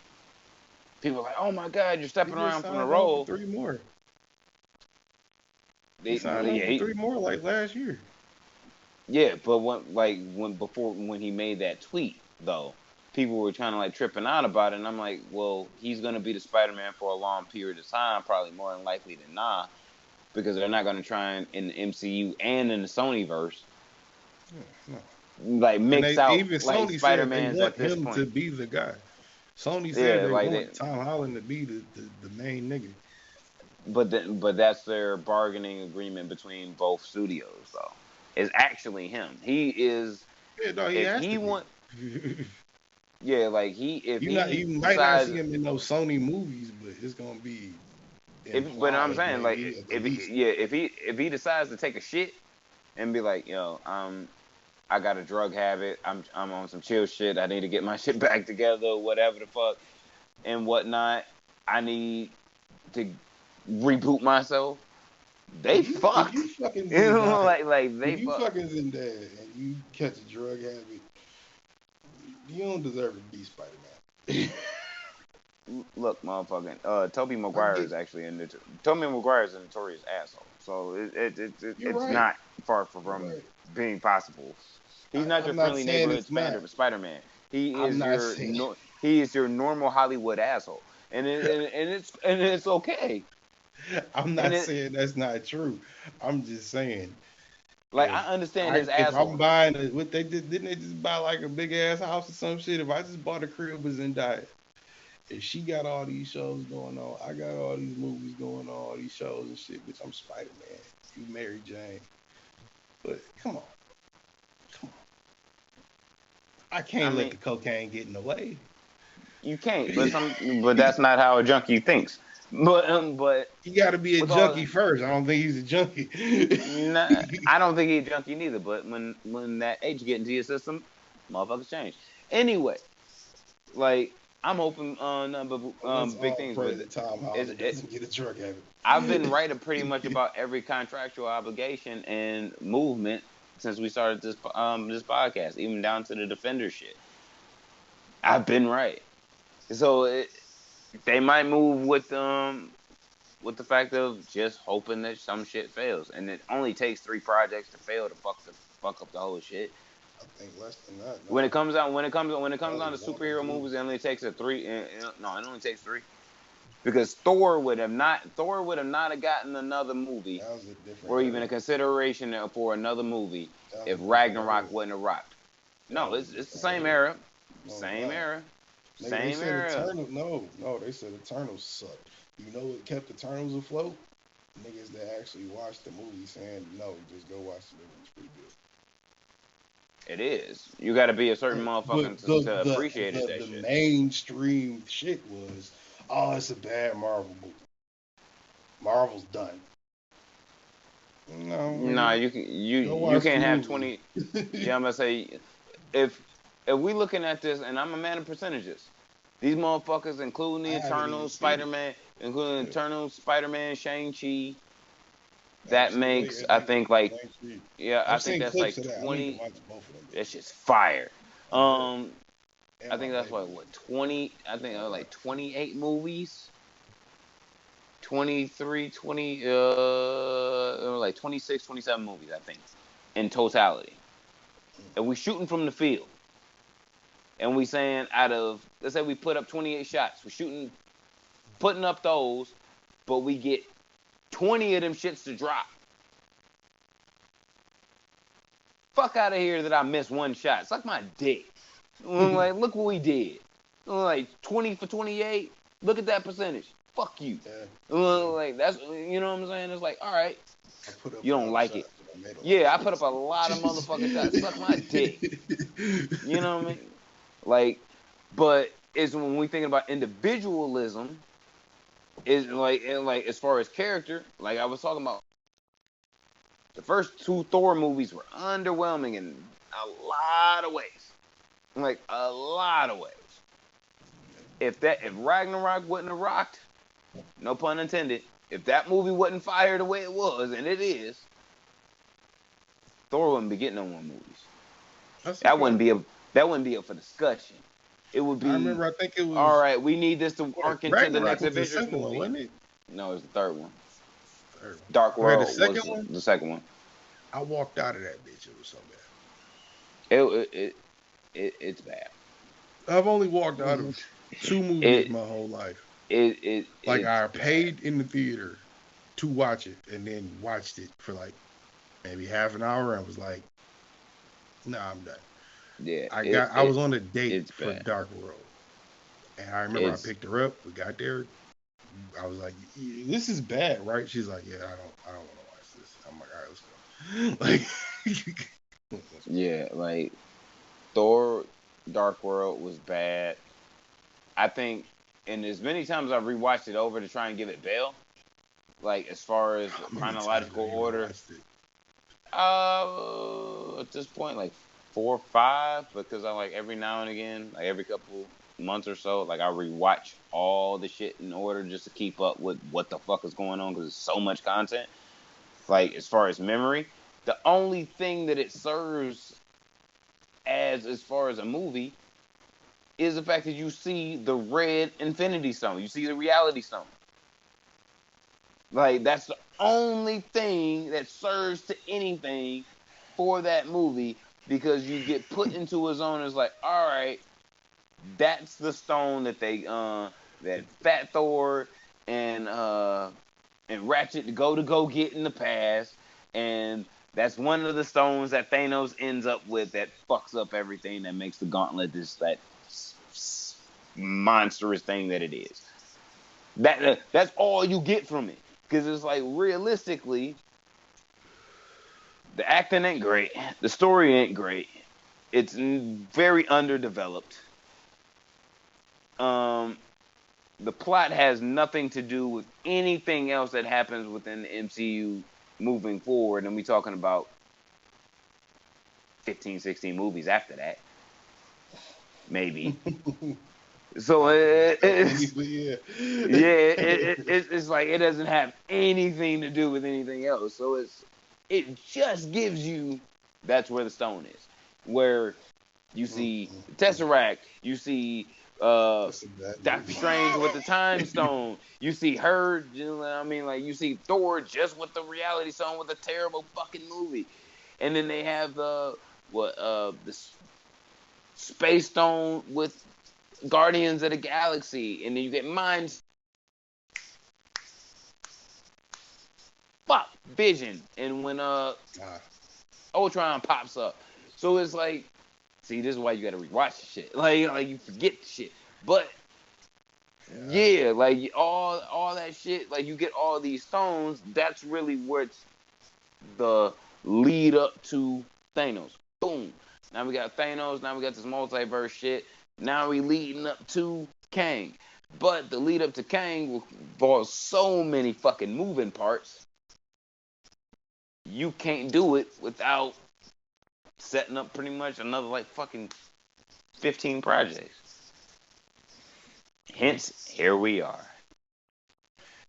S3: People are like, "Oh my God, you're
S1: He
S3: stepping
S1: just
S3: around from the
S1: signed on for
S3: role."
S1: 3 more. He
S3: They,
S1: signed on
S3: yeah,
S1: for 3 more like last year.
S3: yeah, but when he made that tweet though, people were trying to like tripping out about it, and I'm like, well, he's gonna be the Spider-Man for a long period of time, probably more than likely than not, because they're not gonna try and in the MCU and in the Sony verse
S1: Yeah, no.
S3: like
S1: And
S3: mix
S1: they
S3: out
S1: even
S3: like
S1: Sony said they
S3: Spider-Mans
S1: want
S3: at this
S1: him to
S3: point.
S1: be the guy. Sony said
S3: Yeah,
S1: they
S3: like they,
S1: want Tom Holland to be the main nigga.
S3: but that's their bargaining agreement between both studios though. Is actually him. He is
S1: Yeah, no, he
S3: if
S1: has
S3: he
S1: to be.
S3: want yeah, like he if he
S1: You might not
S3: decides
S1: see him in those Sony movies, but it's gonna be
S3: but I'm
S1: implied,
S3: saying like
S1: maybe at the
S3: if
S1: least.
S3: yeah if he decides to take a shit and be like, yo, I got a drug habit. I'm on some chill shit. I need to get my shit back together, whatever the fuck and whatnot. I need to reboot myself. They
S1: If
S3: fucked.
S1: you fucking
S3: You know,
S1: Zendaya,
S3: like they
S1: if you
S3: fucked.
S1: fucking Zendaya and you catch a drug habit, you don't deserve to be Spider Man.
S3: Look, motherfucking, Toby
S1: I
S3: Maguire
S1: get
S3: is actually Toby Maguire is a notorious asshole. So
S1: you're
S3: it's
S1: right.
S3: not far
S1: You're
S3: from
S1: right.
S3: being possible. He's not your
S1: I'm not
S3: friendly
S1: saying
S3: neighborhood
S1: it's not.
S3: Spider Man. He
S1: I'm
S3: is
S1: not
S3: your
S1: saying.
S3: he is your normal Hollywood asshole, and it's okay.
S1: I'm
S3: And
S1: not
S3: it
S1: saying that's not true. I'm just saying
S3: like I understand his
S1: if I'm
S3: asshole.
S1: buying what they did, didn't they just buy like a big ass house or some shit? If I just bought a crib with Zendaya, if she got all these shows going on, I got all these movies going on, all these shows and shit. Bitch, I'm Spider Man. You Mary Jane. But come on. I
S3: I
S1: can't let
S3: mean,
S1: the cocaine get in the way.
S3: you can't, but that's not how a junkie thinks. But
S1: He got to be a
S3: with all
S1: junkie first. I don't think he's a junkie.
S3: Nah, I don't think he's junkie neither. But when that H get into your system, motherfuckers change. Anyway, like I'm hoping number
S1: Let's
S3: big
S1: all
S3: things,
S1: pray
S3: but
S1: that Tom
S3: it's,
S1: Holland
S3: it,
S1: doesn't get a drug habit.
S3: I've been writing pretty much about every contractual obligation and movement since we started this podcast, even down to the defender shit. I've been right, so they might move with the fact of just hoping that some shit fails, and it only takes 3 projects to fail to fuck up the whole shit.
S1: I think less than that
S3: When it
S1: now.
S3: comes out, when it comes
S1: Probably
S3: down to
S1: one or
S3: superhero
S1: two.
S3: movies, it only takes a three. No, it only takes 3 because Thor would have not have gotten another movie
S1: That was a different
S3: or even
S1: era.
S3: a consideration for another movie
S1: That was
S3: if
S1: a different era.
S3: Ragnarok wouldn't have rocked.
S1: That
S3: No,
S1: was a
S3: it's the
S1: different
S3: same
S1: era.
S3: era,
S1: No, it's
S3: same
S1: not.
S3: era,
S1: Nigga, they
S3: same
S1: said
S3: era.
S1: Eternal. No, they said Eternals sucked. You know what kept Eternals afloat? Niggas that actually watched the movie saying, no, just go watch the movie. It's pretty
S3: It is. You got to be a certain
S1: good.
S3: motherfucker
S1: But the
S3: to
S1: the
S3: appreciate it.
S1: the,
S3: That
S1: the
S3: shit.
S1: mainstream shit was, oh, it's a bad Marvel movie. Marvel's done. No,
S3: Nah,
S1: nigga,
S3: you
S1: go
S3: you
S1: watch the
S3: can't have
S1: movie.
S3: 20. Yeah, I'm gonna say if if we looking at this, and I'm a man of percentages. These motherfuckers, including the
S1: I haven't even
S3: Eternal
S1: seen it.
S3: Spider-Man, including
S1: Yeah.
S3: Eternal Spider-Man, Shang-Chi, that
S1: Actually, wait,
S3: makes
S1: it
S3: I
S1: makes
S3: think like
S1: Shang-Chi.
S3: yeah, I
S1: I've
S3: think
S1: seen
S3: that's
S1: clips
S3: like
S1: of that. I need to
S3: 20.
S1: watch both of them
S3: That
S1: bitches.
S3: shit's fire.
S1: I will.
S3: I
S1: And my
S3: think that's
S1: baby.
S3: what 20. I think
S1: My wife.
S3: like 28 movies. 23, 20, like 26, 27 movies, I think, in totality. and we shooting from the field, and we saying out of, let's say we put up 28 shots, we're shooting, putting up those, but we get 20 of them shits to drop. Fuck out of here that I missed one shot. Suck my dick. Like, look what we did. Like 20 for 28. Look at that percentage. Fuck you.
S1: Yeah.
S3: Like, that's, you know what I'm saying? It's like, all right,
S1: I put up
S3: you don't like it. Yeah, I put up a lot of motherfucking shots. Suck my dick. You know what I mean? Like, but it's when we thinking about individualism, is like as far as character, like I was talking about, the first two Thor movies were underwhelming in a lot of ways. Like, a lot of ways. If Ragnarok wouldn't have rocked, no pun intended, if that movie wasn't fire the way it was, and it is, Thor wouldn't be getting no more movies. That wouldn't be up for discussion. It would be.
S1: I remember. I think it was.
S3: All right, we need this to arc into the next Avengers
S1: movie.
S3: One,
S1: wasn't it?
S3: No, it was the third one.
S1: Third one.
S3: Dark World
S1: was
S3: the second one.
S1: I walked out of that bitch. It was so bad.
S3: It's bad.
S1: I've only walked out of 2 movies my whole life. I paid in the theater to watch it, and then watched it for like maybe half an hour, and was like, "Nah, I'm done."
S3: Yeah,
S1: I was on a date for
S3: bad.
S1: Dark World, and I remember I picked her up. We got there. I was like, "This is bad, right?" She's like, "Yeah, I don't want to watch this." I'm like, "All right, let's go." Like,
S3: yeah, like Thor, Dark World was bad. I think, and as many times I've rewatched it over to try and give it bail, like as far as chronological order, at this point, like 4 or 5, because I like every now and again, like every couple months or so, like I rewatch all the shit in order just to keep up with what the fuck is going on, because there's so much content. Like, as far as memory, the only thing that it serves as far as a movie is the fact that you see the red Infinity Stone. You see the Reality Stone. Like, that's the only thing that serves to anything for that movie, because you get put into a zone that's like, all right, that's the stone that they that Fat Thor and Ratchet go get in the past, and that's one of the stones that Thanos ends up with that fucks up everything, that makes the gauntlet that monstrous thing that it is. That's all you get from it, because it's like, realistically, the acting ain't great, the story ain't great, it's very underdeveloped. The plot has nothing to do with anything else that happens within the MCU moving forward, and we're talking about 15, 16 movies after that, maybe. So it's like it doesn't have anything to do with anything else. So it just gives you, that's where the stone is, where you see the Tesseract, you see Doctor Strange with the Time Stone, you see her, you know what I mean? Like, you see Thor just with the Reality Stone with a terrible fucking movie, and then they have the Space Stone with Guardians of the Galaxy, and then you get Vision, and when Ultron pops up. So it's like, see, this is why you gotta rewatch the shit. Like you forget the shit. But yeah, like all that shit, like you get all these stones, that's really what's the lead up to Thanos. Boom. Now we got Thanos, now we got this multiverse shit. Now we leading up to Kang. But the lead up to Kang involves so many fucking moving parts. You can't do it without setting up pretty much another like fucking 15 projects. Hence, here we are.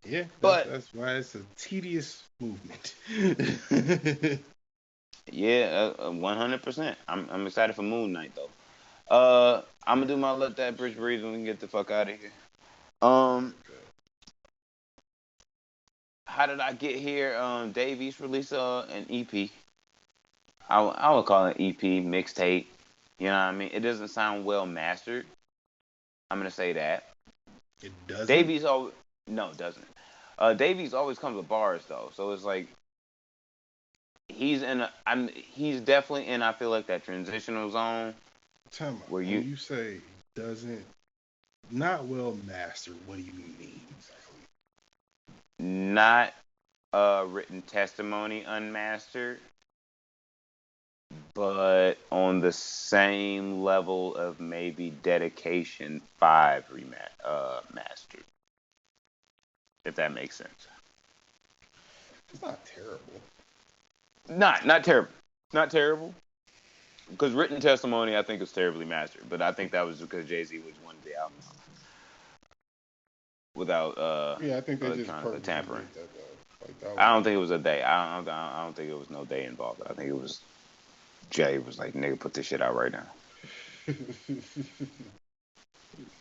S1: Yeah, that's why it's a tedious movement.
S3: Yeah, 100%. I'm excited for Moon Knight though. I'm gonna do my Let That Bridge Breathe and we can get the fuck out of here. How did I get here? Dave East released an EP. I would call it EP mixtape. You know what I mean? It doesn't sound well mastered. I'm gonna say that.
S1: It doesn't.
S3: Davies always no, it doesn't. Davies always comes with bars though, so it's like he's definitely in. I feel like that transitional zone
S1: Tell me,
S3: where
S1: when you say doesn't, not well mastered, what do you mean exactly?
S3: not written testimony unmastered, but on the same level of maybe Dedication 5 mastered, if that makes sense.
S1: It's not terrible.
S3: Not terrible. Not terrible. Because written testimony, I think, is terribly mastered. But I think that was because Jay-Z was one of the albums without
S1: Yeah, I think they just
S3: electronic
S1: purposely
S3: tampering.
S1: did that though. Like that was
S3: I don't think it was a day. I don't think it was no day involved. I think it was Jay was like, nigga, put this shit out right now.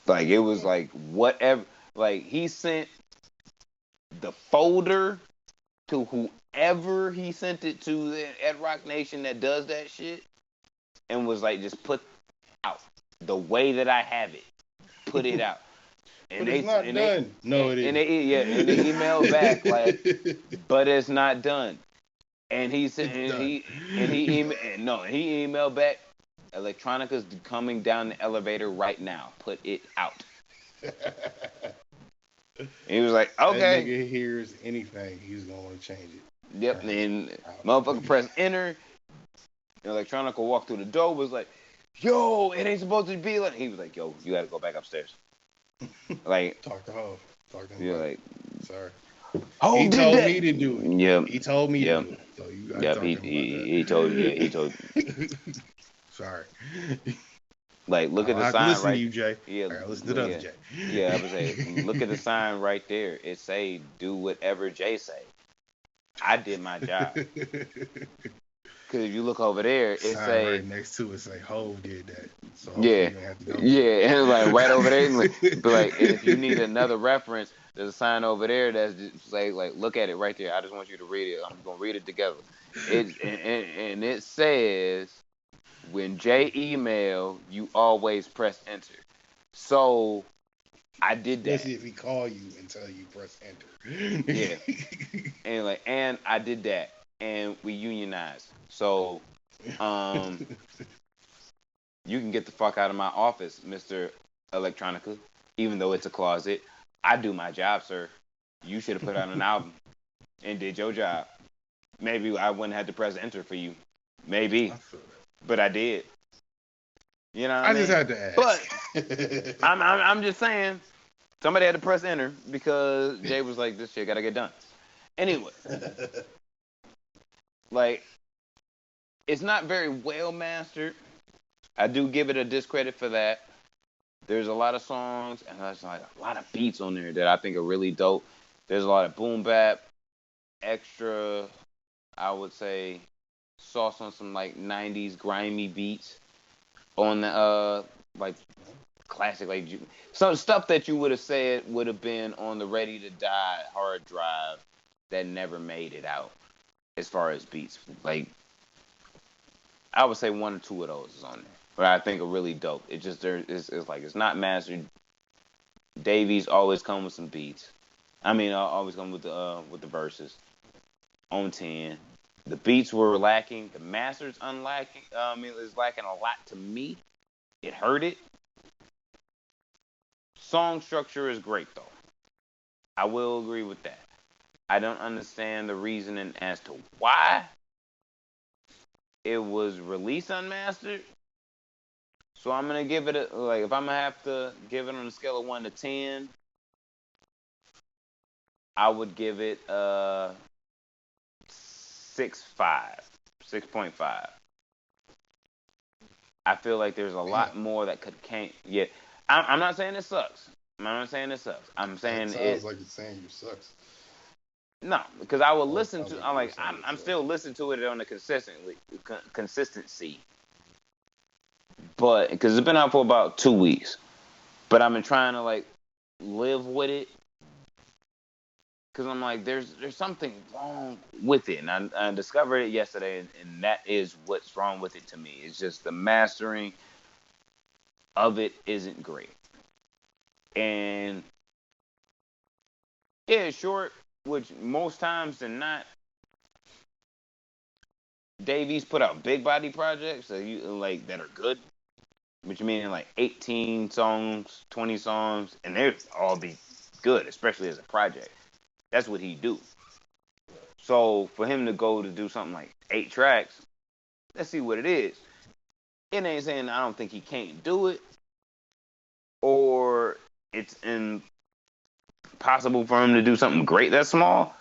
S3: Like, it was like, whatever. Like, he sent the folder to whoever he sent it to at Rock Nation that does that shit and was like, just put out the way that I have it. Put it out. And
S1: but it's not done. No, it isn't.
S3: And they emailed back like, but it's not done. And he said, he emailed back, Electronica's coming down the elevator right now. Put it out. And he was like, okay.
S1: That nigga hears anything, he's gonna want to change it.
S3: Yep. And motherfucker press enter. Electronica walked through the door, was like, yo, it ain't supposed to be like. He was like, yo, you gotta go back upstairs. Like,
S1: talk to Hov. Talk to him.
S3: You're like,
S1: sorry.
S3: He
S1: told me to do it.
S3: Yeah.
S1: He told me to do it. So you gotta talk to him
S3: he told you. He told you.
S1: Sorry.
S3: Like, look at the sign
S1: listen
S3: right.
S1: To you, Jay.
S3: Yeah,
S1: right, listen to the other Jay.
S3: Yeah, I was saying, look at the sign right there. It say, do whatever Jay say. I did my job. Because if you look over there, it say
S1: right next to it say Hov did that. So
S3: yeah, and like right over there, but like if you need another reference, there's a sign over there that's just like look at it right there. I just want you to read it. I'm gonna read it together. And it says, when Jay email, you always press enter. So I did that.
S1: Especially if he call you and tell you press enter.
S3: Yeah, and I did that, and we unionized. So, you can get the fuck out of my office, Mr. Electronica. Even though it's a closet, I do my job, sir. You should have put out an album and did your job. Maybe I wouldn't have to press enter for you. Maybe, but I did. You know what I mean?
S1: Just had to ask.
S3: But I'm just saying, somebody had to press enter because Jay was like, this shit gotta get done. Anyway, like, it's not very well mastered. I do give it a discredit for that. There's a lot of songs and there's like a lot of beats on there that I think are really dope. There's a lot of boom bap, extra, I would say, sauce on some like 90s grimy beats on the like classic, like some stuff that you would have said would have been on the Ready to Die hard drive that never made it out as far as beats. Like, I would say one or two of those is on there, but I think are really dope. It just it's like it's not mastered. Davies always come with some beats. I mean, always come with the verses on 10. The beats were lacking. The masters unlacking. Is lacking a lot to me. It hurt it. Song structure is great though. I will agree with that. I don't understand the reasoning as to why it was released unmastered. So I'm gonna give it if I'm gonna have to give it on a scale of 1 to 10, I would give it 6.5. I feel like there's a lot more that came. Yeah, I'm not saying it sucks. I'm not saying it sucks. I'm saying
S1: it sounds like you're saying it sucks.
S3: No, because I will listen to. I'm still listening to it on a consistency. But because it's been out for about 2 weeks, but I've been trying to like live with it. because I'm like, there's something wrong with it, and I discovered it yesterday, and that is what's wrong with it to me. It's just the mastering of it isn't great, and yeah, it's short, which most times than not, Davies put out big body projects that you like that are good, which meaning like 18 songs, 20 songs, and they all be good, especially as a project. That's what he do. So for him to go to do something like 8 tracks, let's see what it is. It ain't saying I don't think he can't do it, or it's impossible for him to do something great that's small.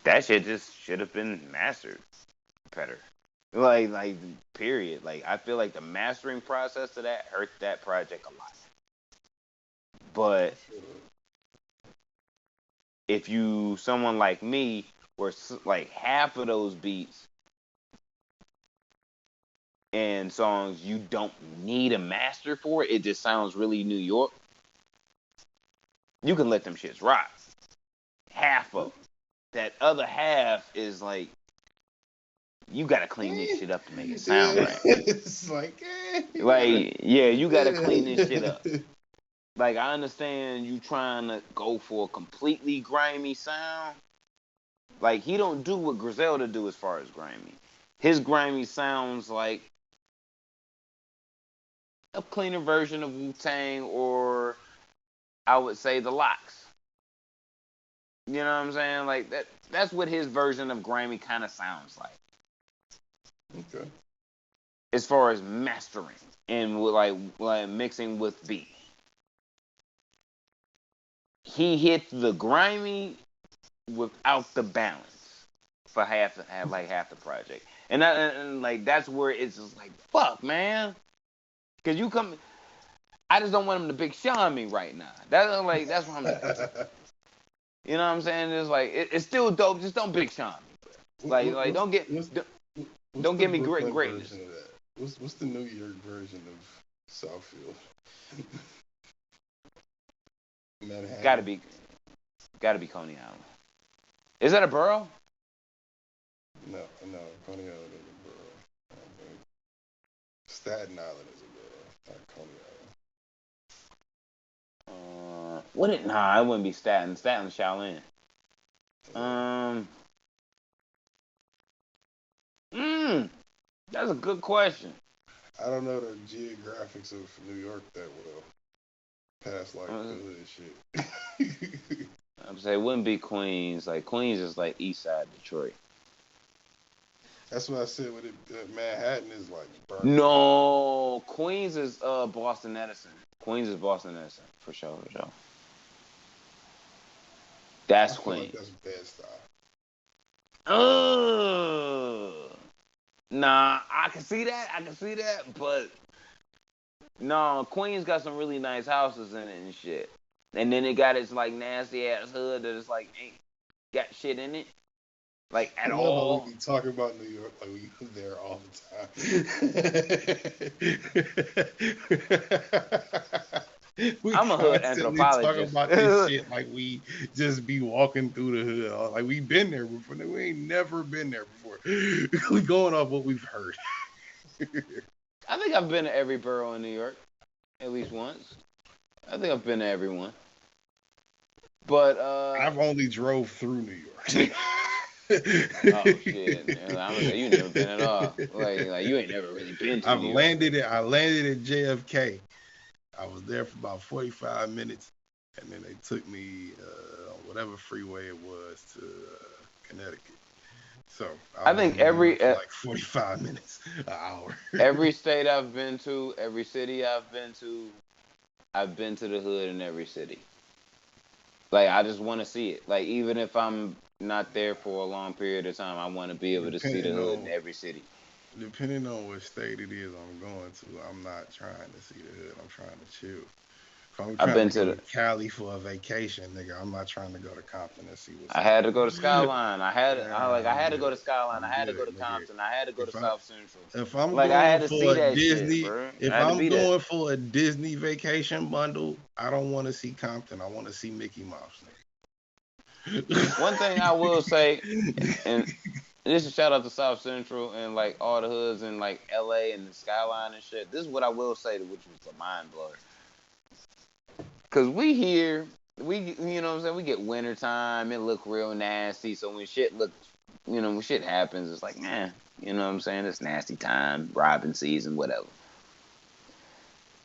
S3: That shit just should have been mastered better. Like, period. Like, I feel like the mastering process of that hurt that project a lot. But if you, someone like me, where like half of those beats and songs you don't need a master for, it just sounds really New York, you can let them shits rock. Half of them. That other half is like, you gotta clean this shit up to make it sound right.
S1: It's like,
S3: yeah, you gotta clean this shit up. Like, I understand you trying to go for a completely grimy sound. Like, he don't do what Griselda do as far as grimy. His grimy sounds like a cleaner version of Wu-Tang, or I would say the Locks. You know what I'm saying? Like, that's what his version of grimy kind of sounds like.
S1: Okay.
S3: As far as mastering and with like mixing with beat. He hit the grimy without the balance for half the project, and like that's where it's just like, fuck, man, because you come, I just don't want him to Big Sean me right now. That's what I'm saying. You know what I'm saying? It's like it's still dope, just don't Big Sean me. Like don't get me greatness.
S1: Of that? What's the New York version of Southfield? Manhattan.
S3: Gotta be Coney Island. Is that a borough?
S1: No, Coney Island is a borough. I don't think. Staten Island is a borough, not Coney Island.
S3: Nah, it wouldn't be Staten. Staten's Shaolin. That's a good question.
S1: I don't know the geographics of New York that well. Past like the hood shit.
S3: I'm saying it wouldn't be Queens. Like, Queens is like East Side Detroit.
S1: That's what I said with it. Manhattan is like burnt.
S3: No, Queens is Boston Edison. Queens is Boston Edison for sure. That's Queens.
S1: Like that's bad
S3: style. Nah, I can see that, but no, Queens got some really nice houses in it and shit. And then it got its like nasty ass hood that is like ain't got shit in it. Like at all.
S1: We be talking about New York like we there all the time.
S3: I'm a hood anthropologist.
S1: Talking about this shit like we just be walking through the hood. Like we been there before. We ain't never been there before. We going off what we've heard.
S3: I think I've been to every borough in New York at least once. I think I've been to every one. But
S1: I've only drove through New York.
S3: Oh shit, man. I'm gonna say you never been at all. Like you ain't never really been to New York.
S1: I landed at JFK. I was there for about 45 minutes, and then they took me on whatever freeway it was to Connecticut. So
S3: I think every
S1: like 45 minutes, an hour.
S3: Every state I've been to, every city I've been to the hood in every city. Like, I just want to see it. Like, even if I'm not there for a long period of time, I want to be able to see the hood in every city.
S1: Depending on what state it is I'm going to, I'm not trying to see the hood. I'm trying to chill. If I'm trying to go to Cali for a vacation, nigga, I'm not trying to go to Compton and see what's.
S3: I had to go to Skyline. I had to go to Skyline. I had to go to Compton. I had to go to South Central.
S1: If I'm going for a Disney, if I'm going for a Disney vacation bundle, I don't want to see Compton. I want to see Mickey Mouse. Nigga.
S3: One thing I will say, and this is a shout out to South Central and like all the hoods in like LA and the skyline and shit. This is what I will say, which was a mind blower. Cause we here, you know what I'm saying, we get wintertime, it look real nasty. So when shit looks, when shit happens, it's like, man, you know what I'm saying, it's nasty time, robbing season, whatever.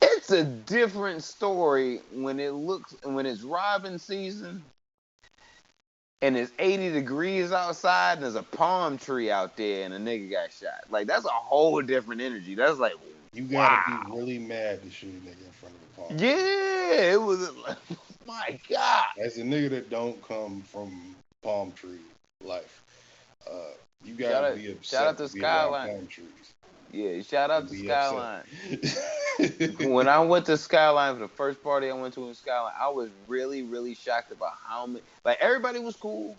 S3: It's a different story when it's robbing season and it's 80 degrees outside and there's a palm tree out there and a nigga got shot. Like, that's a whole different energy. That's like,
S1: You gotta
S3: wow.
S1: be really mad to shoot a nigga in front of a palm.
S3: Yeah, it was like, my God.
S1: As a nigga that don't come from palm tree life, you gotta be upset.
S3: Shout out to Skyline.
S1: Palm trees.
S3: Yeah, shout out to Skyline. When I went to Skyline for the first party I went to in Skyline, I was really, really shocked about how many. Like, everybody was cool.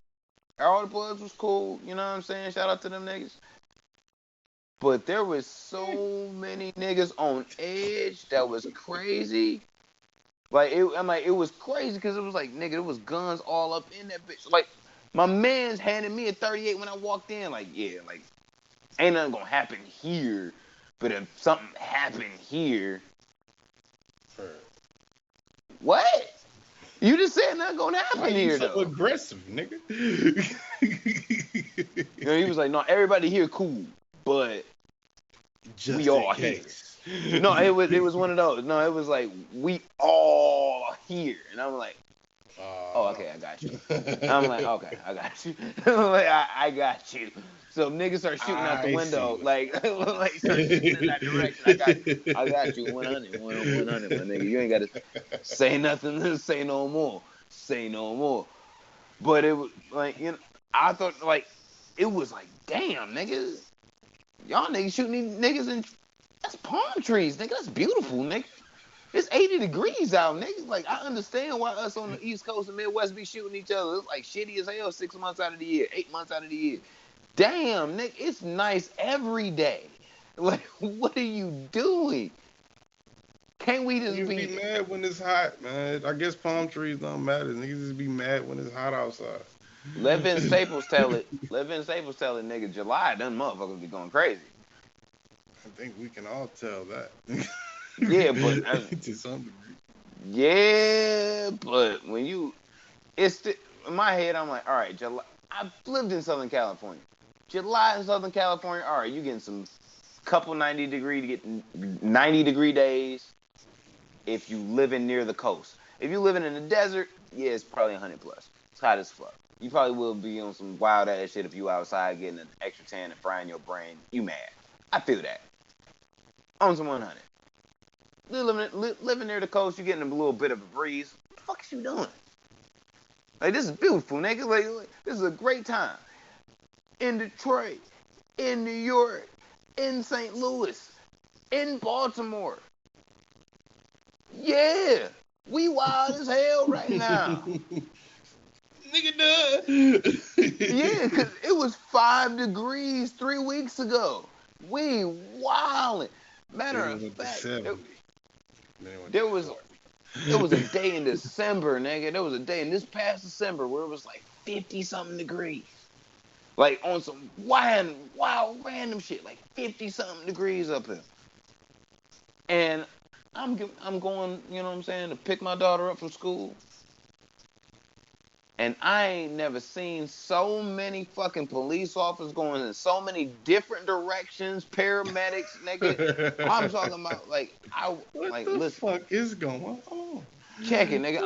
S3: All the boys was cool. You know what I'm saying? Shout out to them niggas. But there was so many niggas on edge that was crazy. Like, it was crazy because it was like, nigga, there was guns all up in that bitch. Like, my man's handed me a 38 when I walked in. Like, yeah, like, ain't nothing gonna happen here. But if something happened here, what? You just said nothing gonna happen here,
S1: so
S3: though.
S1: Aggressive, nigga.
S3: He was like, no, everybody here cool, but
S1: just
S3: we all here. No, it was one of those. No, it was like, we all here, and I'm like, oh, okay, I got you. I'm like, okay, I got you. Like, I got you. So niggas start shooting out the window, like start shooting in that direction. I got you, 100, 100, my nigga. You ain't got to say nothing. Say no more. Say no more. But it was like, I thought like it was like, damn, niggas, y'all niggas shooting these niggas in that's palm trees, nigga. That's beautiful, nigga. It's 80 degrees out, niggas. Like, I understand why us on the East Coast and Midwest be shooting each other. It's like shitty as hell 6 months out of the year, 8 months out of the year. Damn, nigga, it's nice every day. Like, what are you doing? Can't we just
S1: be mad when it's hot, man? I guess palm trees don't matter. Niggas just be mad when it's hot outside.
S3: Let Vince Staples tell it. Nigga, July, them motherfuckers be going crazy.
S1: I think we can all tell that.
S3: Yeah, but
S1: to some degree.
S3: Yeah, but when in my head, I'm like, all right, July. I've lived in Southern California. July in Southern California, all right, you getting some couple 90 degree days if you living near the coast. If you living in the desert, yeah, it's probably 100 plus. It's hot as fuck. You probably will be on some wild ass shit if you outside getting an extra tan and frying your brain. You mad. I feel that. On some 100. Living near the coast, you getting a little bit of a breeze. What the fuck is you doing? Like, this is beautiful, nigga. Like, this is a great time. In Detroit, in New York, in St. Louis, in Baltimore. Yeah, we wild as hell right now.
S1: Nigga, duh.
S3: Yeah, because it was 5 degrees 3 weeks ago. We wildin'. Matter of fact, there was a day in December, nigga. There was a day in this past December where it was like 50-something degrees. Like, on some wild, random shit. Like, 50-something degrees up there. And I'm going, you know what I'm saying, to pick my daughter up from school. And I ain't never seen so many fucking police officers going in so many different directions, paramedics, nigga. I'm talking about, like,
S1: what the fuck is going on?
S3: Check it, nigga.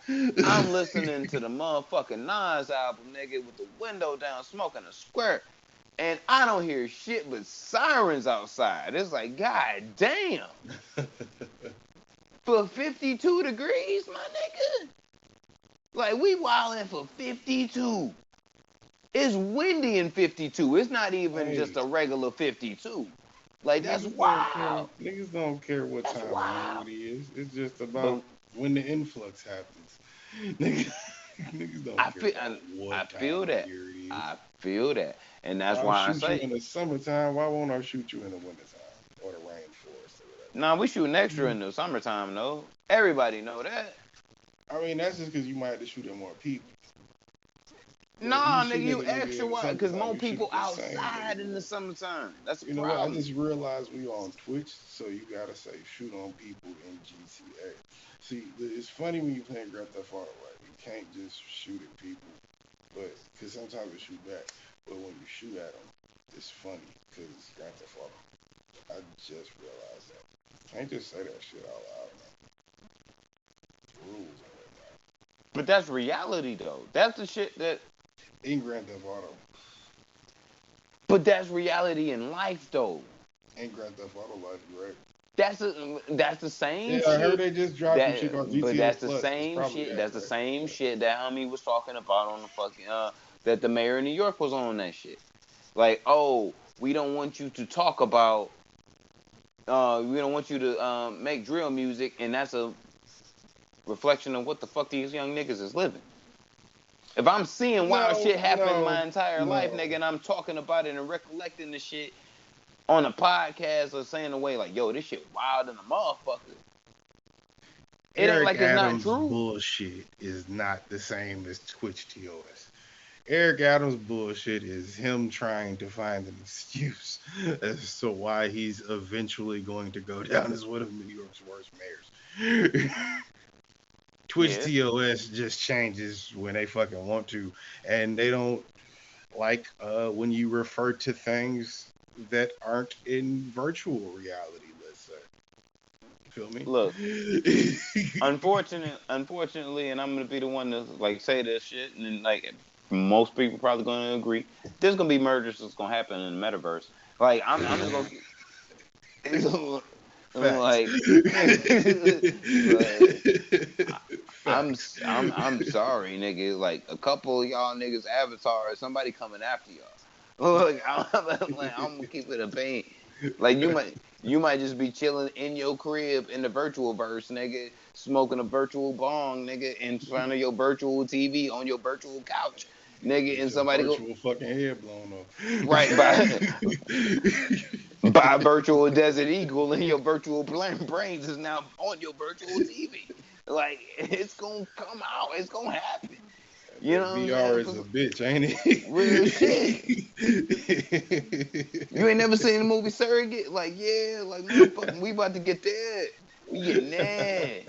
S3: I'm listening to the motherfucking Nas album, nigga, with the window down, smoking a square. And I don't hear shit but sirens outside. It's like, god damn. For 52 degrees, my nigga. Like, we wildin' for 52. It's windy in 52. It's not even just a regular 52. Like, that's wild.
S1: Niggas don't care what time of year it is. It's just about when the influx happens. Niggas don't care what time of year it is.
S3: I feel that. And that's why I say.
S1: Shoot you in the summertime. Why won't I shoot you in the wintertime? Or the rainforest or whatever.
S3: Nah, we shooting extra in the summertime, though. Everybody know that.
S1: I mean, that's just because you might have to shoot at more people. But you
S2: Nah, nigga,
S1: shooting
S2: you
S1: at a nigga
S2: extra
S1: in the
S2: wild because
S1: summertime,
S2: more
S1: you shoot
S2: people
S1: at the same
S2: outside
S1: nigga,
S2: in the
S1: man.
S2: summertime. That's a
S1: You know what? I
S2: problem.
S1: just realized we on Twitch, so you gotta say shoot on people in GTA. See, it's funny when you playing Grand Theft Auto, right? You can't just shoot at people, but because sometimes you shoot back. But when you shoot at them, it's funny because it's Grand Theft Auto. I just realized that. Can't just say that shit out loud, man. Rules and whatnot.
S2: But that's reality though. That's the shit that.
S1: In Grand Theft Auto.
S2: But that's reality in life though.
S1: In Grand Theft Auto life, right?
S2: That's the same
S1: Yeah, I heard
S2: shit
S1: they just dropped some shit called
S2: but
S1: GTA
S2: that's the
S1: Plus. It's
S2: same
S1: probably
S2: shit. That's the
S1: accurate.
S2: same
S1: Yeah.
S2: shit that homie was talking about on the fucking that the mayor of New York was on that shit. Like, oh, we don't want you to talk about we don't want you to make drill music, and that's a reflection of what the fuck these young niggas is living. If I'm seeing wild
S1: No,
S2: shit happen
S1: no,
S2: my entire life,
S1: no.
S2: nigga, and I'm talking about it and recollecting the shit on a podcast or saying away like, yo, this shit wild in a motherfucker. It ain't
S1: Eric
S2: like it's not
S1: Adams'
S2: true.
S1: bullshit is not the same as Twitch TOS. Eric Adams' bullshit is him trying to find an excuse as to why he's eventually going to go down as one of New York's worst mayors. Twitch
S2: Yeah.
S1: TOS just changes when they fucking want to, and they don't like when you refer to things that aren't in virtual reality. Let's say, feel me?
S2: Look, unfortunately, and I'm gonna be the one to like say this shit, and then, like most people probably gonna agree. There's gonna be murders that's gonna happen in the metaverse. Like I'm just gonna
S1: Facts.
S2: like, like
S1: Facts.
S2: I'm sorry, nigga. Like a couple of y'all niggas avatars, somebody coming after y'all. Like I'm gonna keep it a pain. Like you might just be chilling in your crib in the virtual verse, nigga, smoking a virtual bong, nigga, in front of your virtual TV on your virtual couch, nigga,
S1: Get
S2: and
S1: your
S2: somebody go
S1: virtual fucking head blown
S2: right by a virtual desert eagle, and your virtual brains is now on your virtual TV. Like it's gonna come out, it's gonna happen. You know
S1: That
S2: what I'm
S1: VR
S2: saying?
S1: is a bitch, ain't it?
S2: Real shit. You ain't never seen the movie Surrogate? Like, yeah, like motherfucker, we about to get there. We getting there.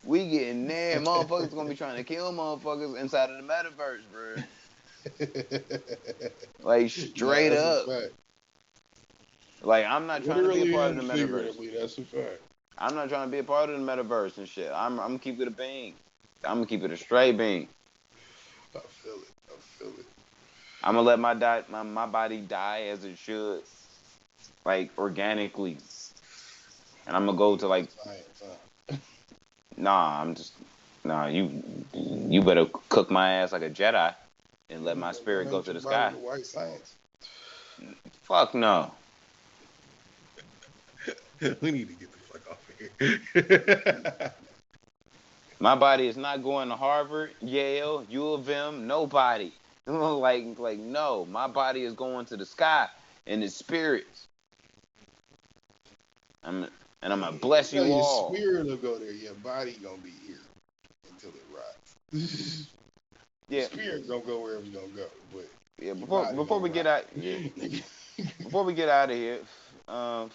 S2: We getting there. Motherfuckers gonna be trying to kill motherfuckers inside of the metaverse, bro. Like
S1: Nah,
S2: straight
S1: that's a
S2: up.
S1: fact.
S2: Like I'm not trying to be a
S1: Literally
S2: part of
S1: and
S2: the metaverse.
S1: figuratively, that's a fact.
S2: I'm not trying to be a part of the metaverse and shit. I'm gonna keep it a bean. I'm gonna keep it a straight bean.
S1: I feel it. I feel it.
S2: I'm gonna let my body die as it should, like organically. And I'm gonna go to like,
S1: Science, huh?
S2: nah, I'm just, nah, you better cook my ass like a Jedi and let my spirit go
S1: Donate
S2: to
S1: your
S2: the
S1: body
S2: sky.
S1: to white science.
S2: Fuck no.
S1: We need to get the fuck off of here.
S2: My body is not going to Harvard, Yale, U of M, nobody. like no, my body is going to the sky and its spirits. I'm gonna bless
S1: You know,
S2: you
S1: your
S2: all.
S1: spirit will go there. Your body gonna be here until it rots.
S2: Yeah,
S1: Spirit gonna go wherever it's gonna go, but
S2: yeah.
S1: your
S2: Before
S1: body
S2: before
S1: gonna
S2: we get
S1: rot.
S2: out, yeah. Before we get out of here, I'll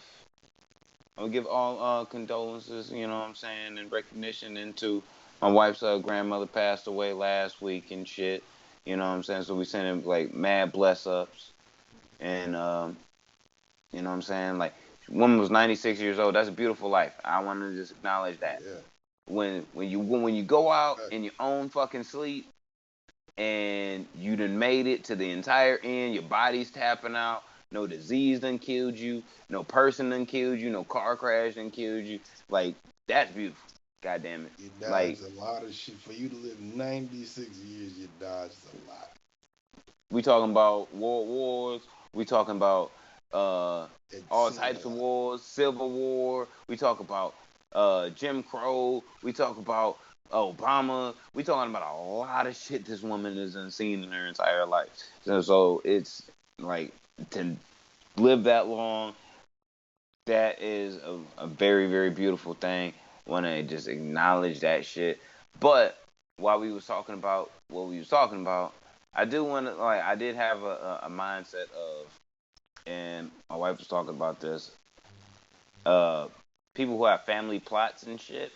S2: give all condolences, you know what I'm saying, and recognition into my wife's grandmother passed away last week and shit. You know what I'm saying? So we send him like mad bless ups. And you know what I'm saying? Like woman was 96 years old. That's a beautiful life. I want to just acknowledge that.
S1: Yeah.
S2: When you go out
S1: Right.
S2: in your own fucking sleep and you done made it to the entire end, your body's tapping out, no disease done killed you, no person done killed you, no car crash done killed you. Like, that's beautiful. God damn it.
S1: You
S2: Like,
S1: dodged a lot of shit. For you to live 96 years, you dodged a lot.
S2: we talking about world wars, we talking about
S1: It's
S2: all
S1: seen a
S2: types of
S1: lot.
S2: wars, Civil War, we talk about Jim Crow, we talk about Obama, we talking about a lot of shit this woman has seen in her entire life. So it's like to live that long, that is a very, very beautiful thing. Want to just acknowledge that shit. But while we was talking about what we was talking about,
S3: I do want to like. I did have a mindset of, and my wife was talking about this. Uh, People who have family plots and shit.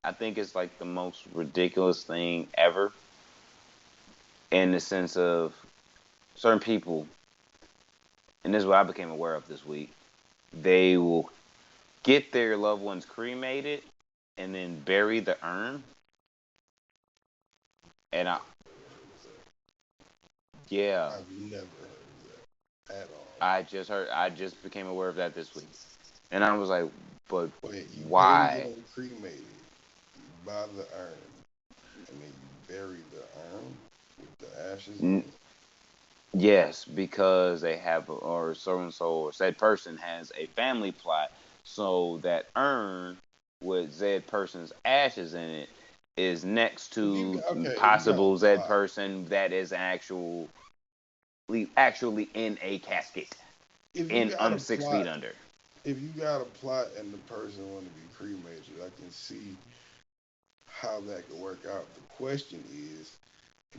S3: I think it's like the most ridiculous thing ever. In the sense of certain people, and this is what I became aware of this week. They will get their loved ones cremated and then bury the urn. And yeah,
S1: I've never heard of that at all.
S3: I just became aware of that this week. And I was like, but
S1: Wait, you pay to
S3: why?
S1: get them cremated, you buy the urn, and then you bury the urn with the ashes in
S3: N-
S1: it?
S3: yes, because they have, or so and so, or said person has a family plot, so that urn with said person's ashes in it is next to
S1: If you got a
S3: possible said
S1: plot,
S3: person that is actually in a casket
S1: if you
S3: in
S1: got a
S3: 6 feet
S1: plot,
S3: under.
S1: if you got a plot and the person want to be cremated, I can see how that could work out. The question is,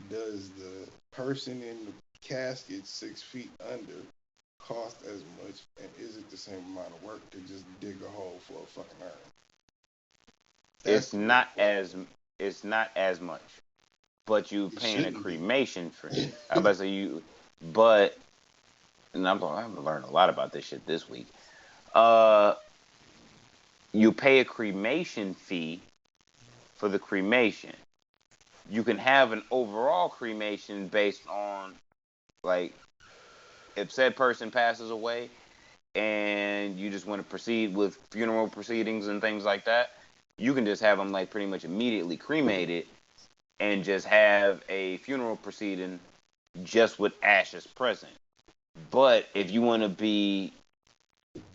S1: does the person in the casket 6 feet under cost as much, and is it the same amount of work to just dig a hole for a fucking urn? That's
S3: It's
S1: the real
S3: not
S1: question.
S3: as it's not as much, but you
S1: It
S3: paying a
S1: shouldn't be.
S3: cremation for. I'm about to say you, but and I'm learned a lot about this shit this week. Uh, you pay a cremation fee for the cremation. You can have an overall cremation based on like if said person passes away and you just want to proceed with funeral proceedings and things like that. You can just have them like pretty much immediately cremated and just have a funeral proceeding just with ashes present. But if you want to be,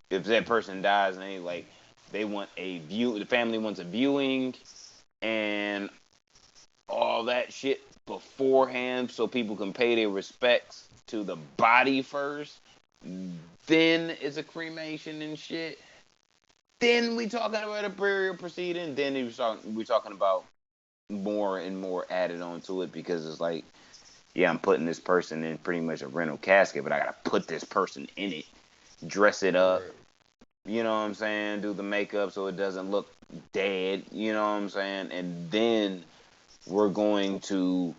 S3: if that person dies and they want a view, the family wants a viewing and all that shit beforehand so people can pay their respects to the body first, then it's a cremation and shit. Then we talking about a burial proceeding. Then we talking about more and more added on to it because it's like, yeah, I'm putting this person in pretty much a rental casket, but I gotta put this person in it, dress it up,
S1: Right.
S3: you know what I'm saying? Do the makeup so it doesn't look dead, you know what I'm saying? And then we're going to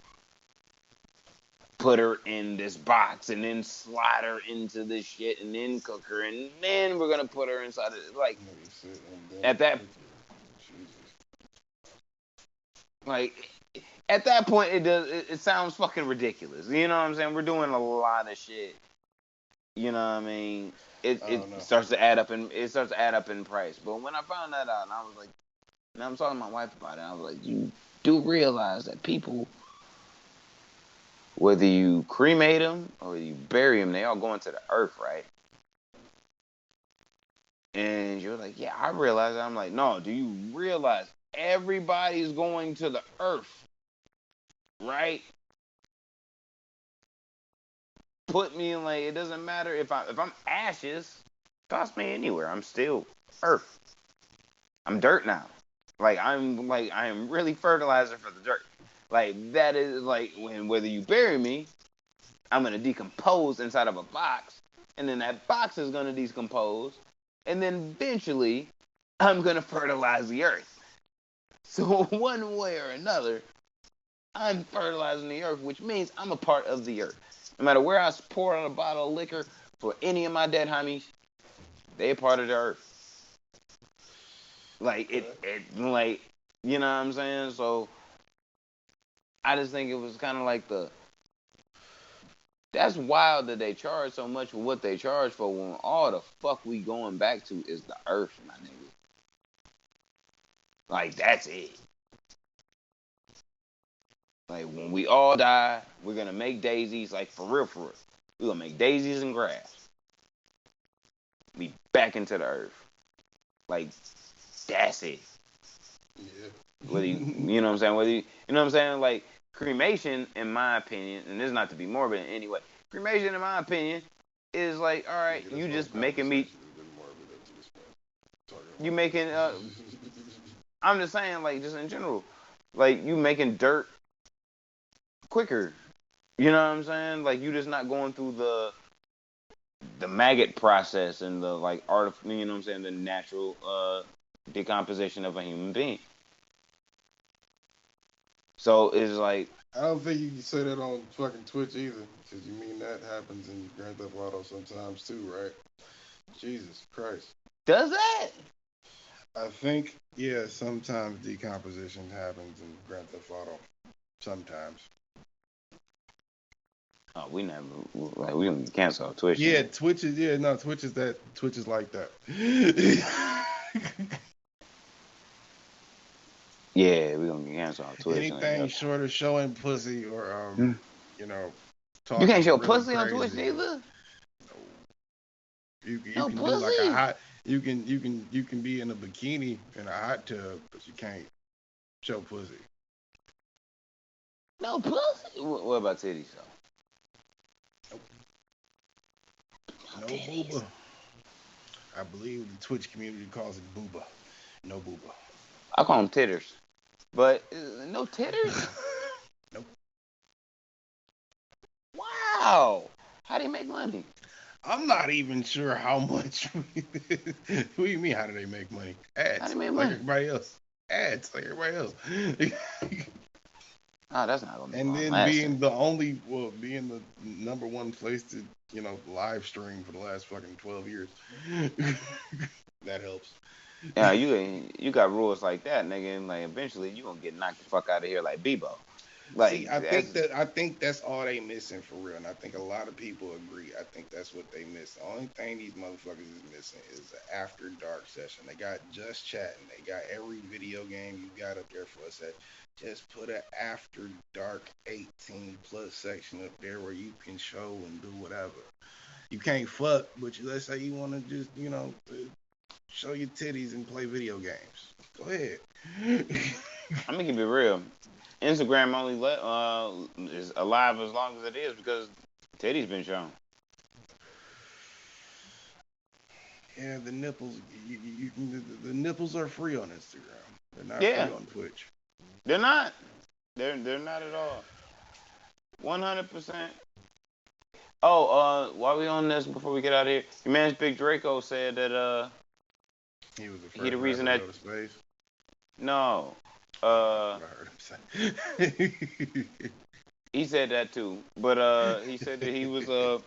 S3: put her in this box and then slide her into this shit and then cook her and then we're gonna put her inside of it. Like
S1: Nigga sit and then
S3: at that
S1: cook it. Jesus.
S3: like at that point it sounds fucking ridiculous. You know what I'm saying? We're doing a lot of shit. You know what I mean? It
S1: I
S3: it
S1: don't know.
S3: starts to add up in price. But when I found that out and I was like and I'm talking to my wife about it, I was like, you do realize that people, whether you cremate them or you bury them, they all go into the earth, right? And you're like, yeah, I realize that. I'm like, no, do you realize everybody's going to the earth, right? Put me in like it doesn't matter if I'm ashes, toss me anywhere. I'm still earth. I'm dirt now. Like I am really fertilizer for the dirt. Like that is like when whether you bury me, I'm gonna decompose inside of a box, and then that box is gonna decompose, and then eventually I'm gonna fertilize the earth. So one way or another, I'm fertilizing the earth, which means I'm a part of the earth. No matter where I pour out a bottle of liquor for any of my dead homies, they a part of the earth. Like
S1: Okay.
S3: like you know what I'm saying. So I just think it was kind of like that's wild that they charge so much for what they charge for when all the fuck we going back to is the earth, my nigga. Like that's it. Like when we all die, we're gonna make daisies, like for real, for real. We're gonna make daisies and grass. Be back into the earth. Like that's it. Whether
S1: Yeah.
S3: you know what I'm saying, whether you know what I'm saying, like cremation, in my opinion, and this is not to be morbid in any way, cremation, in my opinion, is like, all right,
S1: Nigga, this
S3: you
S1: whole
S3: just making me,
S1: conversation has been morbid up to this point.
S3: you
S1: Talking
S3: making,
S1: about
S3: I'm just saying, like, just in general, like you making dirt quicker. You know what I'm saying? Like you just not going through the maggot process and the like art, you know what I'm saying, the natural decomposition of a human being. So it's like,
S1: I don't think you can say that on fucking Twitch either, because you mean that happens in Grand Theft Auto sometimes too, right? Jesus Christ.
S3: does that?
S1: I think, yeah, sometimes decomposition happens in Grand Theft Auto. Sometimes.
S3: Oh, we never, like, we don't cancel Twitch.
S1: Yeah, Twitch is, Twitch is like that.
S3: Yeah, we gonna cancel Twitch.
S1: Anything short of showing pussy or, you know, talking
S3: You can't show
S1: really
S3: pussy on
S1: crazy.
S3: Twitch neither.
S1: You
S3: No
S1: can
S3: pussy.
S1: do like a hot. You can be in a bikini in a hot tub, but you can't show pussy.
S3: No pussy. What about titties though?
S1: No booba. I believe the Twitch community calls it booba. No booba.
S3: I call them titters, but no titters.
S1: Nope.
S3: Wow. How do you make money?
S1: I'm not even sure how much. What do you mean? How do they make money? Ads.
S3: How do you make
S1: like
S3: money?
S1: everybody else. Ads like everybody else.
S3: Oh, that's not gonna be
S1: And
S3: long
S1: then
S3: lasting.
S1: being the number one place to, live stream for the last fucking 12 years. That helps.
S3: Yeah, you got rules like that, nigga, and like eventually you gonna get knocked the fuck out of here like Bebo. Like,
S1: See, I think that's all they missing for real, and I think a lot of people agree. I think that's what they miss. The only thing these motherfuckers is missing is the after dark session. They got just chatting. They got every video game you got up there for us. That just put an after dark 18 plus section up there where you can show and do whatever. You can't fuck, but let's say you want to just show your titties and play video games. Go ahead.
S3: I'm gonna keep it real. Instagram only is alive as long as it is because titties been shown.
S1: Yeah, the nipples. The nipples are free on Instagram. They're not free on Twitch.
S3: They're not. They're not at all. 100%. Oh, while we on this, before we get out of here, your man's Big Draco said that
S1: he was the
S3: he the
S1: first
S3: reason
S1: rapper
S3: that
S1: to go to space.
S3: No.
S1: I heard him say.
S3: He said that too, but he said that he was the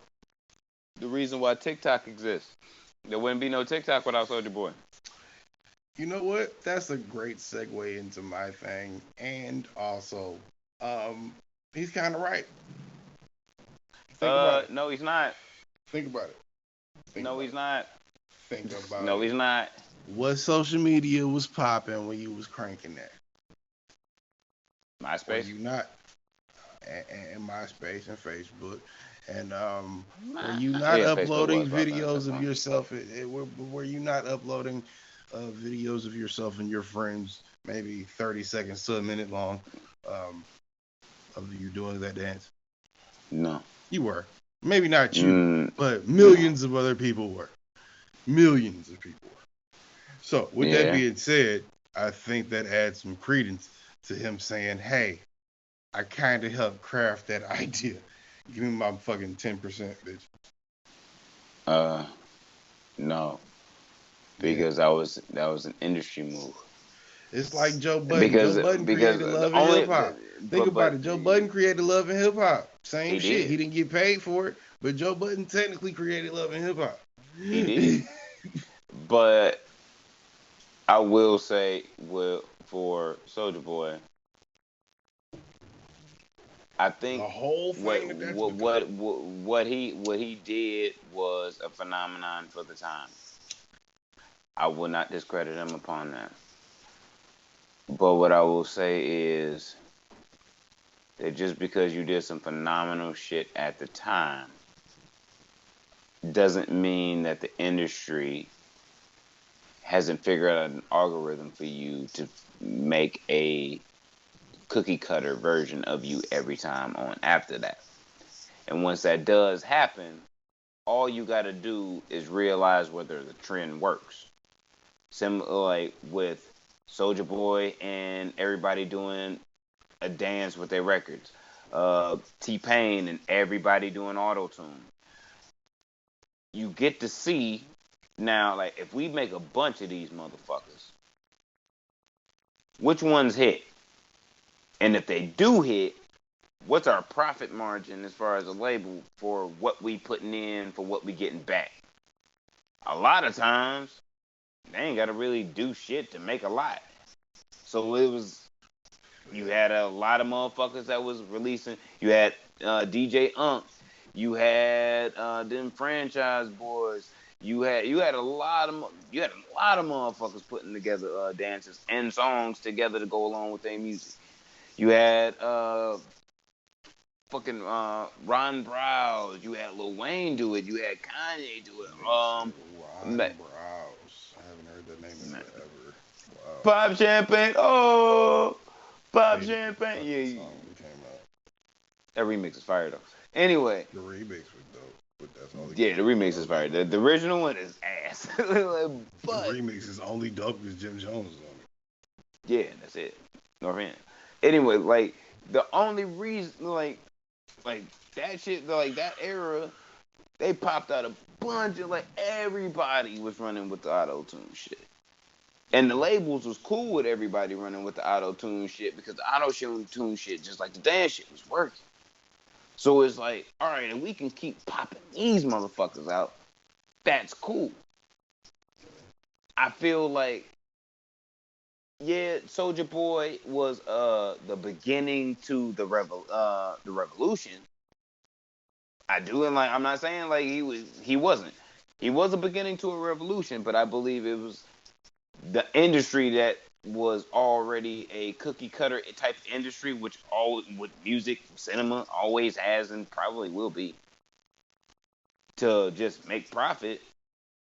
S3: reason why TikTok exists. There wouldn't be no TikTok without Soulja Boy.
S1: You know what? That's a great segue into my thing, and also, he's kind of right. Think about it.
S3: No, he's not.
S1: Think about it.
S3: No, he's not.
S1: Think about it.
S3: No, he's not.
S1: What social media was popping when you was cranking that?
S3: MySpace.
S1: Were you not? And MySpace and Facebook. And were you not uploading videos of yourself? Were you not uploading videos of yourself and your friends, maybe 30 seconds to a minute long, of you doing that dance?
S3: No.
S1: You were. Maybe not you, but millions of other people were. Millions of people were. So, with that being said, I think that adds some credence to him saying, hey, I kind of helped craft that idea. Give me my fucking 10%, bitch.
S3: No. Because that was an industry move.
S1: It's like Joe Budden. Joe Budden created love and hip hop. Think about it. Joe Budden created love and hip hop. Same shit. He didn't get paid for it, but Joe Budden technically created love and hip hop.
S3: He did. But I will say, for Soulja Boy, I think
S1: the whole thing
S3: what he did was a phenomenon for the time. I will not discredit him upon that. But what I will say is that just because you did some phenomenal shit at the time doesn't mean that the industry hasn't figured out an algorithm for you to make a cookie cutter version of you every time on after that. And once that does happen, all you got to do is realize whether the trend works. Similar like with Soulja Boy and everybody doing a dance with their records. T-Pain and everybody doing auto-tune. You get to see now, like, if we make a bunch of these motherfuckers, which ones hit? And if they do hit, what's our profit margin as far as a label for what we putting in, for what we getting back? A lot of times, they ain't got to really do shit to make a lot. So it was, you had a lot of motherfuckers that was releasing. You had DJ Unk. You had them franchise boys. You had a lot of motherfuckers putting together dances and songs together to go along with their music. You had fucking Ron Browse. You had Lil Wayne do it. You had Kanye do it.
S1: Ron Browse. I haven't heard that name in forever. Wow.
S3: Pop champagne. Oh, pop champagne. Yeah.
S1: Song that came out.
S3: That remix is fire though. Anyway.
S1: The remix was dope, but that's all.
S3: Yeah, the remix is fire. The original one is ass. But
S1: the remix is only dope because Jim Jones is on it.
S3: Yeah, that's it. North End. Anyway, like the only reason, like that shit, like that era, they popped out a bunch of, like, everybody was running with the auto-tune shit. And the labels was cool with everybody running with the auto-tune shit because the auto-tune shit, just like the dance shit, was working. So it's like, all right, and we can keep popping these motherfuckers out. That's cool. I feel like, yeah, Soulja Boy was the beginning to the revolution. I do, and like, I'm not saying like he wasn't. He was a beginning to a revolution, but I believe it was the industry that was already a cookie cutter type of industry, which all with music, cinema always has and probably will be, to just make profit.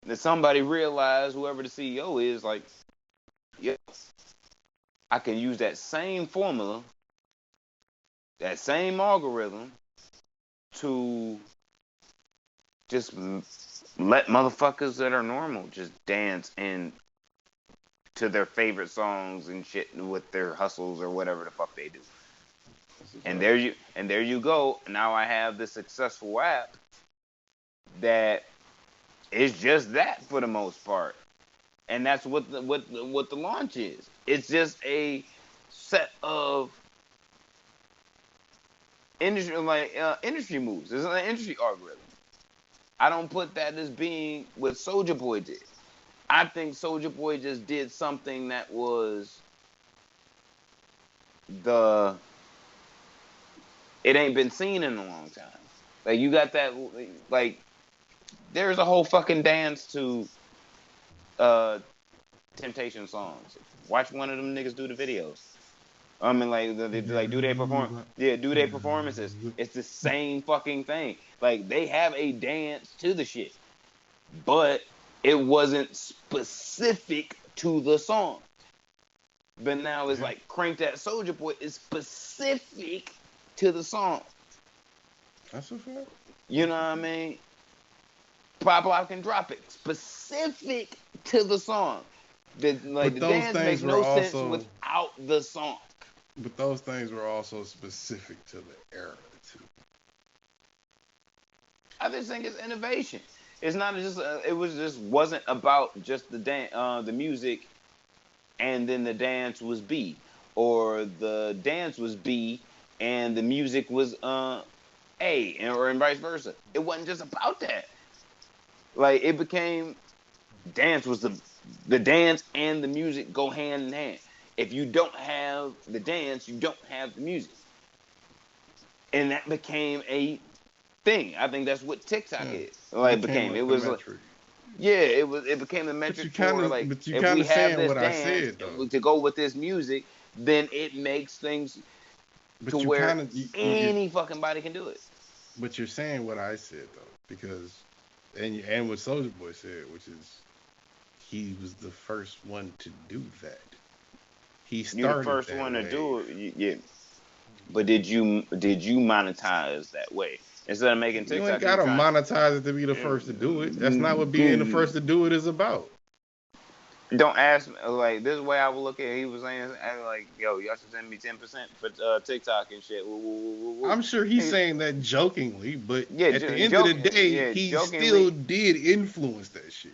S3: That somebody realized, whoever the CEO is, like, yeah, I can use that same formula, that same algorithm, to just let motherfuckers that are normal just dance and to their favorite songs and shit with their hustles or whatever the fuck they do. And there you go. Now I have this successful app that is just that for the most part. And that's what the launch is. It's just a set of industry moves. It's an industry algorithm. I don't put that as being what Soulja Boy did. I think Soulja Boy just did something that was it ain't been seen in a long time. Like, you got that, like, there's a whole fucking dance to Temptation songs. Watch one of them niggas do the videos. I mean, like, do they perform? Yeah, do they performances? It's the same fucking thing. Like, they have a dance to the shit, but it wasn't specific to the song. But now it's like, Crank That Soulja Boy is specific to the song.
S1: That's a fact.
S3: You know what I mean? Pop Lock and Drop It, specific to the song. The dance makes no sense without the song.
S1: But those things were also specific to the era too.
S3: I just think it's innovation. It's not just wasn't about just the music, and then the dance was B, or the dance was B and the music was A, or vice versa. It wasn't just about that. Like, it became dance was the dance and the music go hand in hand. If you don't have the dance, you don't have the music. And that became a thing. I think that's what TikTok is. Like, it was like, yeah, it became the metric for, like, if we have this dance to go with this music, then it makes things to where any fucking body can do it.
S1: But you're saying what I said though, because and what Soulja Boy said, which is he was the first one to do that. He started. You're the first one to do it, yeah. But did you monetize that way instead of making TikTok? You ain't gotta monetize it to be the first to do it. That's not what being the first to do it is about.
S3: Don't ask me, like, this way I would look at it. He was saying, like, yo, y'all should send me 10% for TikTok and shit. Woo, woo, woo, woo, woo.
S1: I'm sure he's
S3: Nigga,
S1: saying that jokingly, but
S3: yeah,
S1: at the end of the day,
S3: yeah,
S1: he still
S3: jokingly.
S1: did influence that shit.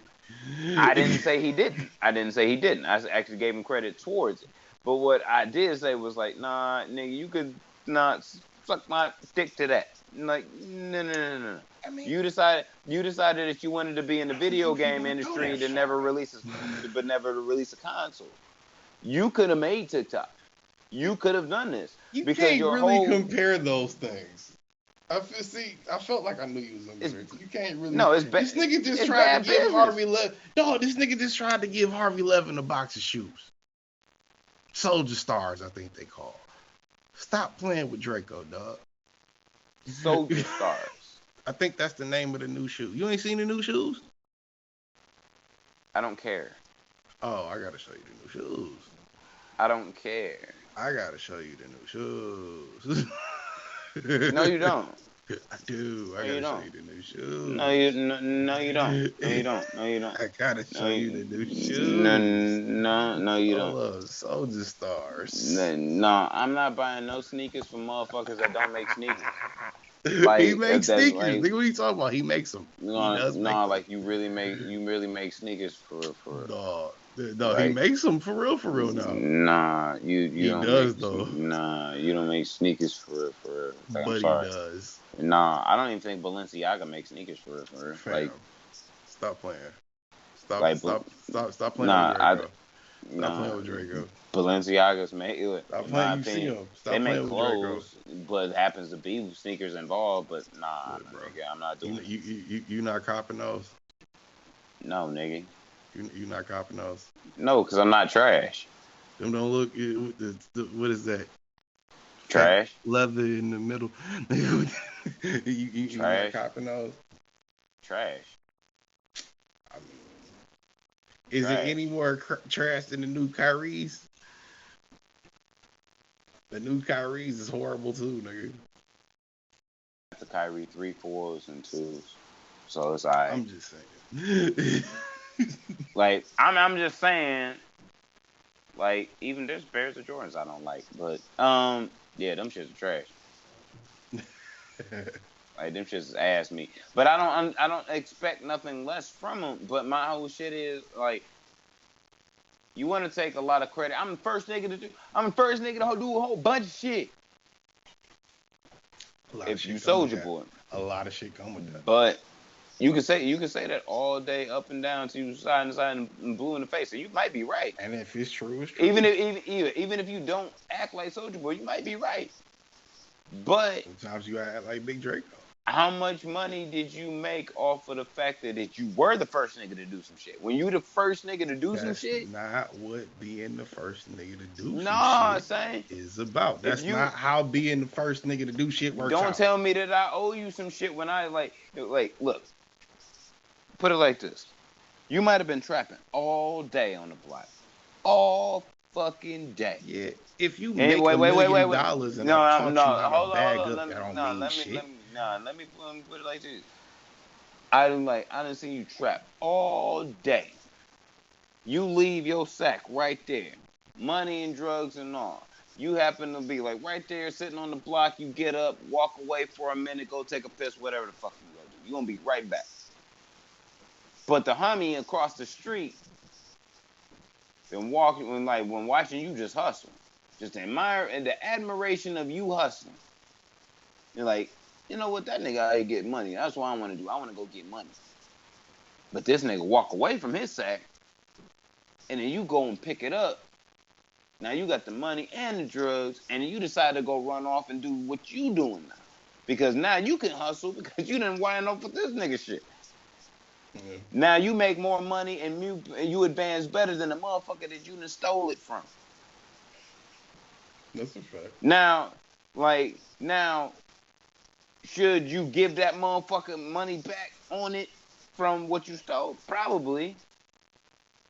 S3: I didn't say he didn't. I didn't say he didn't. I actually gave him credit towards it. But what I did say was like, nah, nigga, you could not suck my dick to that. Like, no, no, no, no.
S1: I mean,
S3: You decided that you wanted to be in the
S1: I don't
S3: video
S1: think he
S3: game
S1: gonna go
S3: industry
S1: that
S3: to
S1: far.
S3: never release but never to release a console. You could have made TikTok. You could have done this
S1: You
S3: because
S1: can't
S3: your
S1: really
S3: whole
S1: compare those things. I felt like I knew you was gonna
S3: it's,
S1: do it. You can't really.
S3: no, it's bad.
S1: This nigga just
S3: It's
S1: tried
S3: bad
S1: to give
S3: business.
S1: Harvey Levin. No, this nigga just tried to give Harvey Levin a box of shoes. Soldier Stars, I think they call. Stop playing with Draco, dog.
S3: Soldier Stars.
S1: I think that's the name of the new shoe. You ain't seen the new shoes?
S3: I don't care.
S1: Oh, I gotta show you the new shoes.
S3: I don't care.
S1: I gotta show you the new shoes.
S3: No, you don't.
S1: I do. I
S3: No, you
S1: gotta show
S3: don't.
S1: you the new shoes.
S3: No, you don't. No, you don't. No, you don't.
S1: I gotta show you the new shoes.
S3: No, you don't.
S1: Hold up, Soldier Stars.
S3: No, I'm not buying no sneakers from motherfuckers that don't make sneakers.
S1: He makes sneakers.
S3: Like,
S1: Nigga, what are you talking about? He makes them.
S3: No, like you really make sneakers for.
S1: No,
S3: like,
S1: he makes them for real now.
S3: Nah, you
S1: he
S3: don't
S1: does
S3: make,
S1: though.
S3: Nah, you don't make sneakers for. Like,
S1: but
S3: I'm sorry.
S1: he does.
S3: Nah, I don't even think Balenciaga makes sneakers for.
S1: Fam,
S3: Like,
S1: stop playing. Stop
S3: like,
S1: playing with Draco. Stop playing with Draco.
S3: Balenciaga's make it.
S1: Stop playing. You see him. Stop
S3: They
S1: playing
S3: make
S1: with
S3: clothes, but it happens to be sneakers involved. But nah,
S1: Look, bro.
S3: nigga, I'm not doing it.
S1: You not copping those?
S3: No, nigga.
S1: You not copping those?
S3: No, because I'm not trash.
S1: Them don't look. What is that?
S3: Trash.
S1: Leather in the middle. you not copping those?
S3: Trash.
S1: I mean, is it any more trash than the new Kyries? The new Kyries is horrible too, nigga.
S3: The Kyrie 3, 4s, and 2s. So it's alright.
S1: I'm just saying.
S3: Like, I'm just saying, like, even there's pairs of Jordans I don't like, but yeah, them shits are trash. Like, them shits is ass meat. But I don't expect nothing less from them. But my whole shit is like, you want to take a lot of credit. I'm the first nigga to do a whole bunch of shit. If you Soldier Boy,
S1: a lot of shit come with that.
S3: But you can say that all day, up and down, to side and side, and blue in the face, and you might be right.
S1: And if it's true, it's true.
S3: Even if you don't act like Soldier Boy, you might be right. But
S1: sometimes you act like Big Draco.
S3: How much money did you make off of the fact that you were the first nigga to do some shit? When you the first nigga to do some shit?
S1: Not what being the first nigga to do
S3: some shit
S1: is about. That's not how being the first nigga to do shit works out.
S3: Don't tell me that I owe you some shit when I like look. Put it like this. You might have been trapping all day on the block. All fucking day.
S1: Yeah. If you make $1 million and I taught you how to bag up, that don't mean shit.
S3: Let me put it like this. I done seen you trap all day. You leave your sack right there. Money and drugs and all. You happen to be like right there sitting on the block. You get up, walk away for a minute, go take a piss, whatever the fuck you gonna do. You gonna be right back. But the homie across the street been walking when watching you just hustle. Just admire and the admiration of you hustling. You're like, you know what, that nigga out here get money. That's what I want to do. I want to go get money. But this nigga walk away from his sack, and then you go and pick it up. Now you got the money and the drugs, and you decide to go run off and do what you doing now. Because now you can hustle because you done wind up with this nigga shit. Yeah. Now you make more money and you advance better than the motherfucker that you done stole it from.
S1: That's a fact.
S3: Now, should you give that motherfucker money back on it from what you stole? Probably.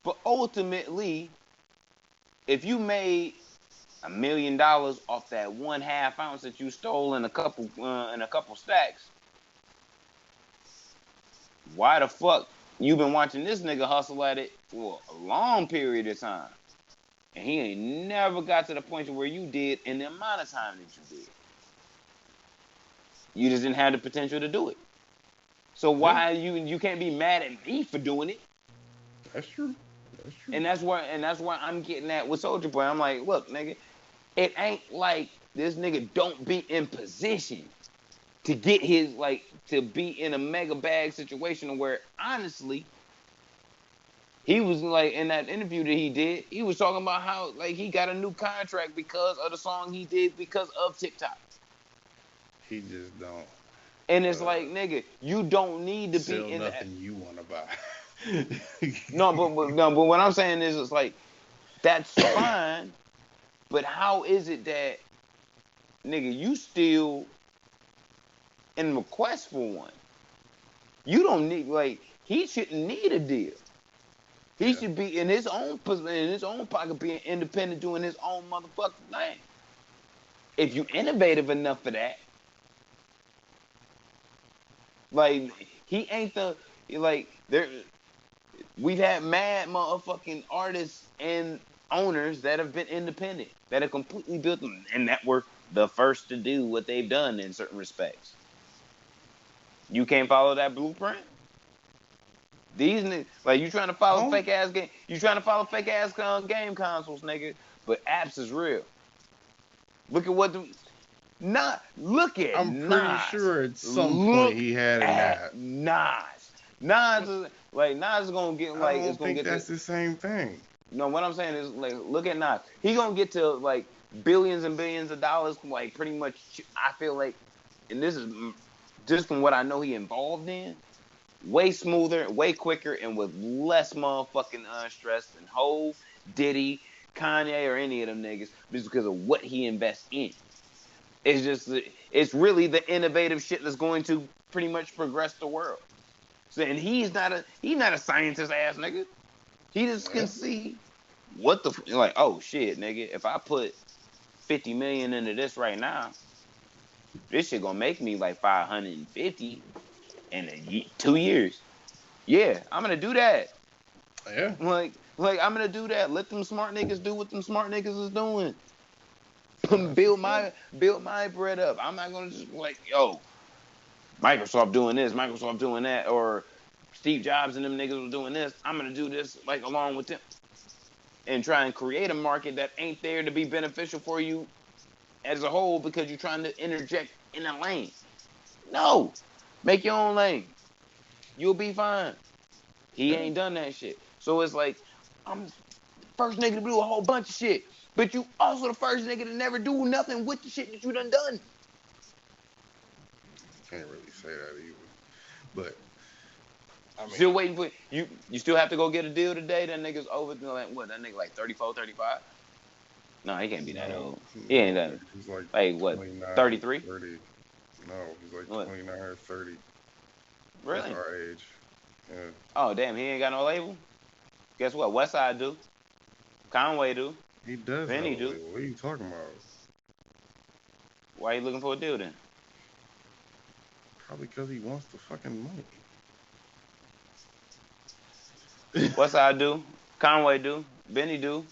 S3: But ultimately, if you made $1 million off that 1/2 ounce that you stole in a couple stacks, why the fuck you've been watching this nigga hustle at it for a long period of time. And he ain't never got to the point where you did in the amount of time that you did. You just didn't have the potential to do it. So why you can't be mad at me for doing it?
S1: That's true. That's true.
S3: And that's where I'm getting at with Soulja Boy. I'm like, look, nigga, it ain't like this nigga don't be in position to get his, like, to be in a mega bag situation where, honestly, he was, like, in that interview that he did, he was talking about how, like, he got a new contract because of the song he did because of TikTok.
S1: He just don't.
S3: And it's like, nigga, you don't need to be in
S1: nothing you want to buy.
S3: No, but what I'm saying is, it's like, that's fine, but how is it that, nigga, you still in request for one? You don't need, like, he shouldn't need a deal. He should be in his own pocket, being independent, doing his own motherfucking thing. If you innovative enough for that, like, he ain't the, like, there. We've had mad motherfucking artists and owners that have been independent, that have completely built them, and that were the first to do what they've done in certain respects. You can't follow that blueprint? These niggas, like, you trying to follow fake ass game, game consoles, nigga. But apps is real. Look at what look at
S1: I'm
S3: Nas.
S1: pretty sure at some point he had an app.
S3: Nas is gonna get, like,
S1: I don't think that's the same thing.
S3: No, what I'm saying is, like, look at Nas. He gonna get to, like, billions and billions of dollars, like, pretty much. I feel like, and this is just from what I know he involved in, way smoother, way quicker, and with less motherfucking stress than Hov, Diddy, Kanye, or any of them niggas, just because of what he invests in. It's just, it's really the innovative shit that's going to pretty much progress the world. So, and he's not a scientist ass nigga. He just can see what the, like, oh shit, nigga, if I put 50 million into this right now, this shit gonna make me like 550 in 2 years. Yeah, I'm gonna do that.
S1: Yeah.
S3: Like I'm gonna do that. Let them smart niggas do what them smart niggas is doing. build my bread up. I'm not gonna just, like, yo, Microsoft doing this, Microsoft doing that, or Steve Jobs and them niggas was doing this. I'm gonna do this, like, along with them, and try and create a market that ain't there to be beneficial for you as a whole because you're trying to interject in a lane. No, make your own lane. You'll be fine. He ain't done that shit. So it's like, I'm the first nigga to do a whole bunch of shit, but you also the first nigga to never do nothing with the shit that you done.
S1: Can't really say that either. But I mean,
S3: still waiting for you. You still have to go get a deal today. That nigga's over. Like, what? That nigga like 34, 35? No, he can't be that old. He ain't that.
S1: He's like
S3: what? 33?
S1: 30. No, he's like
S3: what?
S1: 29 or 30.
S3: Really?
S1: That's our age. Yeah.
S3: Oh damn, he ain't got no label. Guess what? Westside do. Conway do.
S1: He does.
S3: Benny do.
S1: What are you talking about?
S3: Why are you looking for a deal then?
S1: Probably because he wants the fucking money.
S3: Westside do. Conway do. Benny do.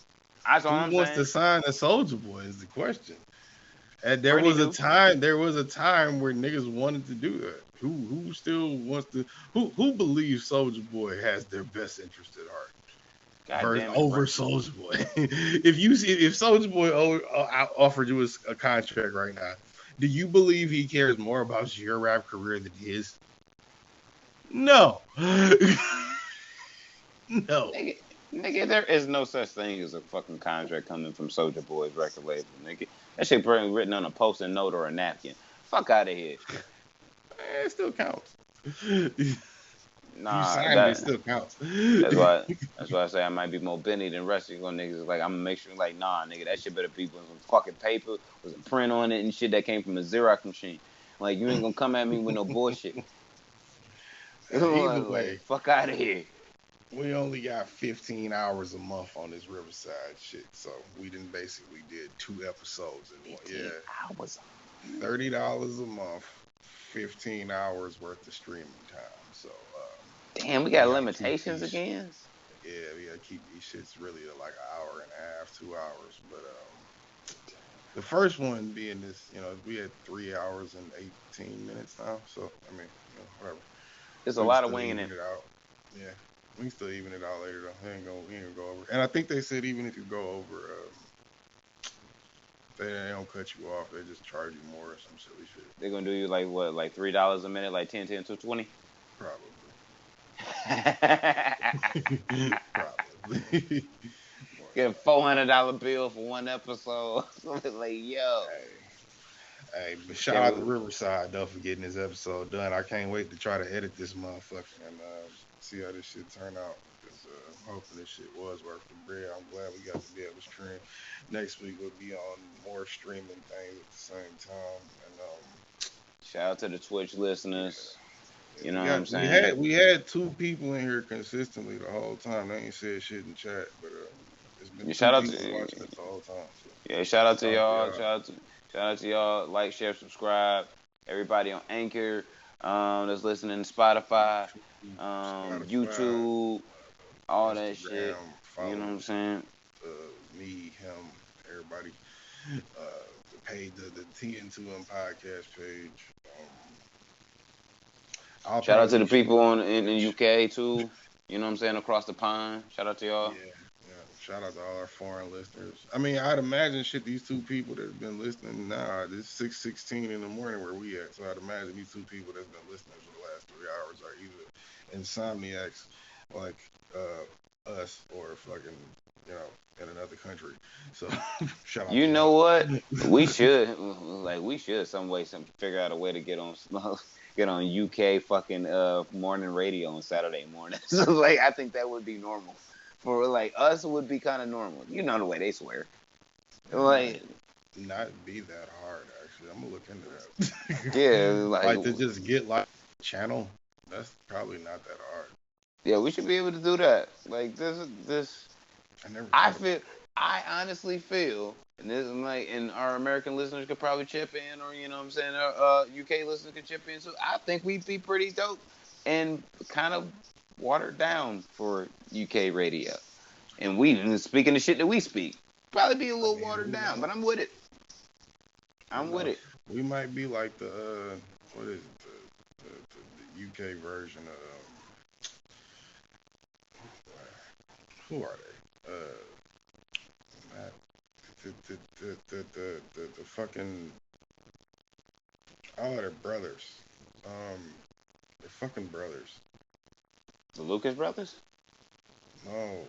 S3: That's all I'm saying.
S1: Who wants to sign a Soulja Boy is the question. And there was a time where niggas wanted to do that. Who still wants to? Who believes Soulja Boy has their best interest at heart? Over Soulja Boy. if Soulja Boy offered you a contract right now, do you believe he cares more about your rap career than his? No. No.
S3: Nigga, there is no such thing as a fucking contract coming from Soulja Boy's record label, nigga. That shit probably written on a post-it note or a napkin. Fuck out of here.
S1: It still counts.
S3: Nah,
S1: you signed it still counts.
S3: That's why I say I might be more Benny than rest of you niggas. Like, I'm gonna make sure, like, nah, nigga, that shit better be with some fucking paper, with a print on it and shit that came from a Xerox machine. Like, you ain't gonna come at me with no bullshit.
S1: Either way,
S3: fuck out of here.
S1: We only got 15 hours a month on this Riverside shit, so we basically did 2 episodes in one. Yeah,
S3: hours.
S1: $30 a month, 15 hours worth of streaming time. So
S3: Damn, we got
S1: We gotta keep
S3: limitations
S1: these.
S3: again.
S1: Yeah, we gotta keep these shits really to like an hour and a half, 2 hours. But the first one being this, we had 3 hours and 18 minutes now. So I mean, whatever.
S3: There's a
S1: We can
S3: lot of
S1: still
S3: winging
S1: even
S3: it.
S1: it out. Yeah, we can still even it out later though. We ain't gonna go over. And I think they said even if you go over, they don't cut you off. They just charge you more or some silly shit.
S3: They're gonna do you like what, like $3 a minute, like 10, 10, 20.
S1: Probably. Probably.
S3: Get a $400 bill for one episode. Like, yo.
S1: Hey, but shout out to Riverside though for getting this episode done. I can't wait to try to edit this motherfucker and see how this shit turn out. Cause hoping this shit was worth the bread. I'm glad we got to be able to stream. Next week we'll be on more streaming things at the same time. And
S3: shout out to the Twitch listeners.
S1: yeah,
S3: You know what I'm saying?
S1: We had 2 people in here consistently the whole time. They ain't said shit in chat, but it's been
S3: shout out
S1: people
S3: to
S1: watching it the whole time. So.
S3: Yeah, shout out to y'all. Shout out to y'all. Like, share, subscribe. Everybody on Anchor, that's listening to Spotify, YouTube, all that shit. You know what I'm saying?
S1: Me, him, everybody. The page, the TN2M podcast page.
S3: Shout out to the people in the UK too. You know what I'm saying? Across the pond. Shout out to y'all.
S1: Yeah. Shout out to all our foreign listeners. I mean, I'd imagine these 2 people that have been listening now, it's 6:16 in the morning where we at. So I'd imagine these 2 people that's been listening for the last 3 hours are either insomniacs like us or fucking, in another country. So shout out.
S3: You know what? We should figure out a way to get on UK fucking morning radio on Saturday morning. So like, I think that would be normal. For like us, it would be kind of normal. You know the way they swear. Like,
S1: not be that hard. Actually, I'm gonna look into that.
S3: Yeah,
S1: like to just get like channel. That's probably not that hard.
S3: Yeah, we should be able to do that. Like this. I honestly feel, and this is like, and our American listeners could probably chip in, or you know what I'm saying, UK listeners could chip in. So I think we'd be pretty dope and kind of watered down for UK radio. And we, speaking the shit that we speak, probably be a little watered down, but I'm with it. I'm with it.
S1: We might be like the what is it, the UK version of who are they? The fucking they're brothers. They're fucking brothers.
S3: The Lucas brothers?
S1: No.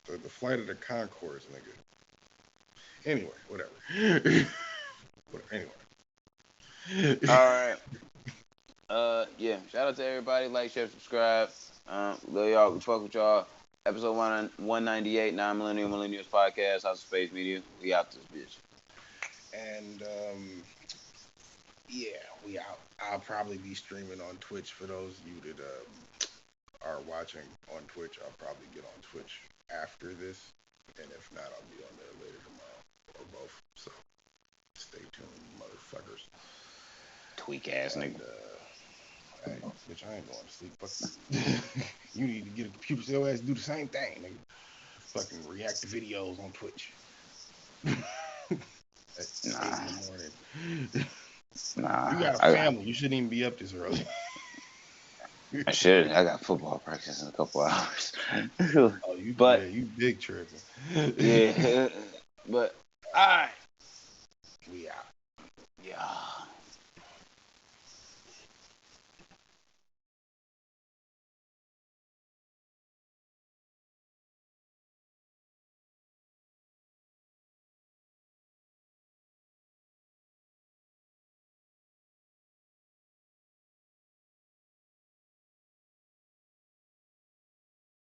S1: The Flight of the Conchords, nigga. Anyway, whatever. Anyway.
S3: All right. Yeah. Shout out to everybody. Like, share, subscribe. Love y'all. We fuck with y'all. Episode 198, Millennials Podcast, House of Space Media. We out this bitch.
S1: And yeah, we out. I'll probably be streaming on Twitch for those of you that are watching on Twitch. I'll probably get on Twitch after this, and if not, I'll be on there later tomorrow or both. So stay tuned, motherfuckers.
S3: Tweak ass nigga.
S1: Hey, bitch, I ain't going to sleep. Fuck you need to get a computer so your ass do the same thing, nigga. Fucking react to videos on Twitch. At 8 in the morning.
S3: Nah.
S1: You got a family. You shouldn't even be up this early.
S3: I should. I got football practice in a couple hours.
S1: You big tripping.
S3: Yeah. But, all right.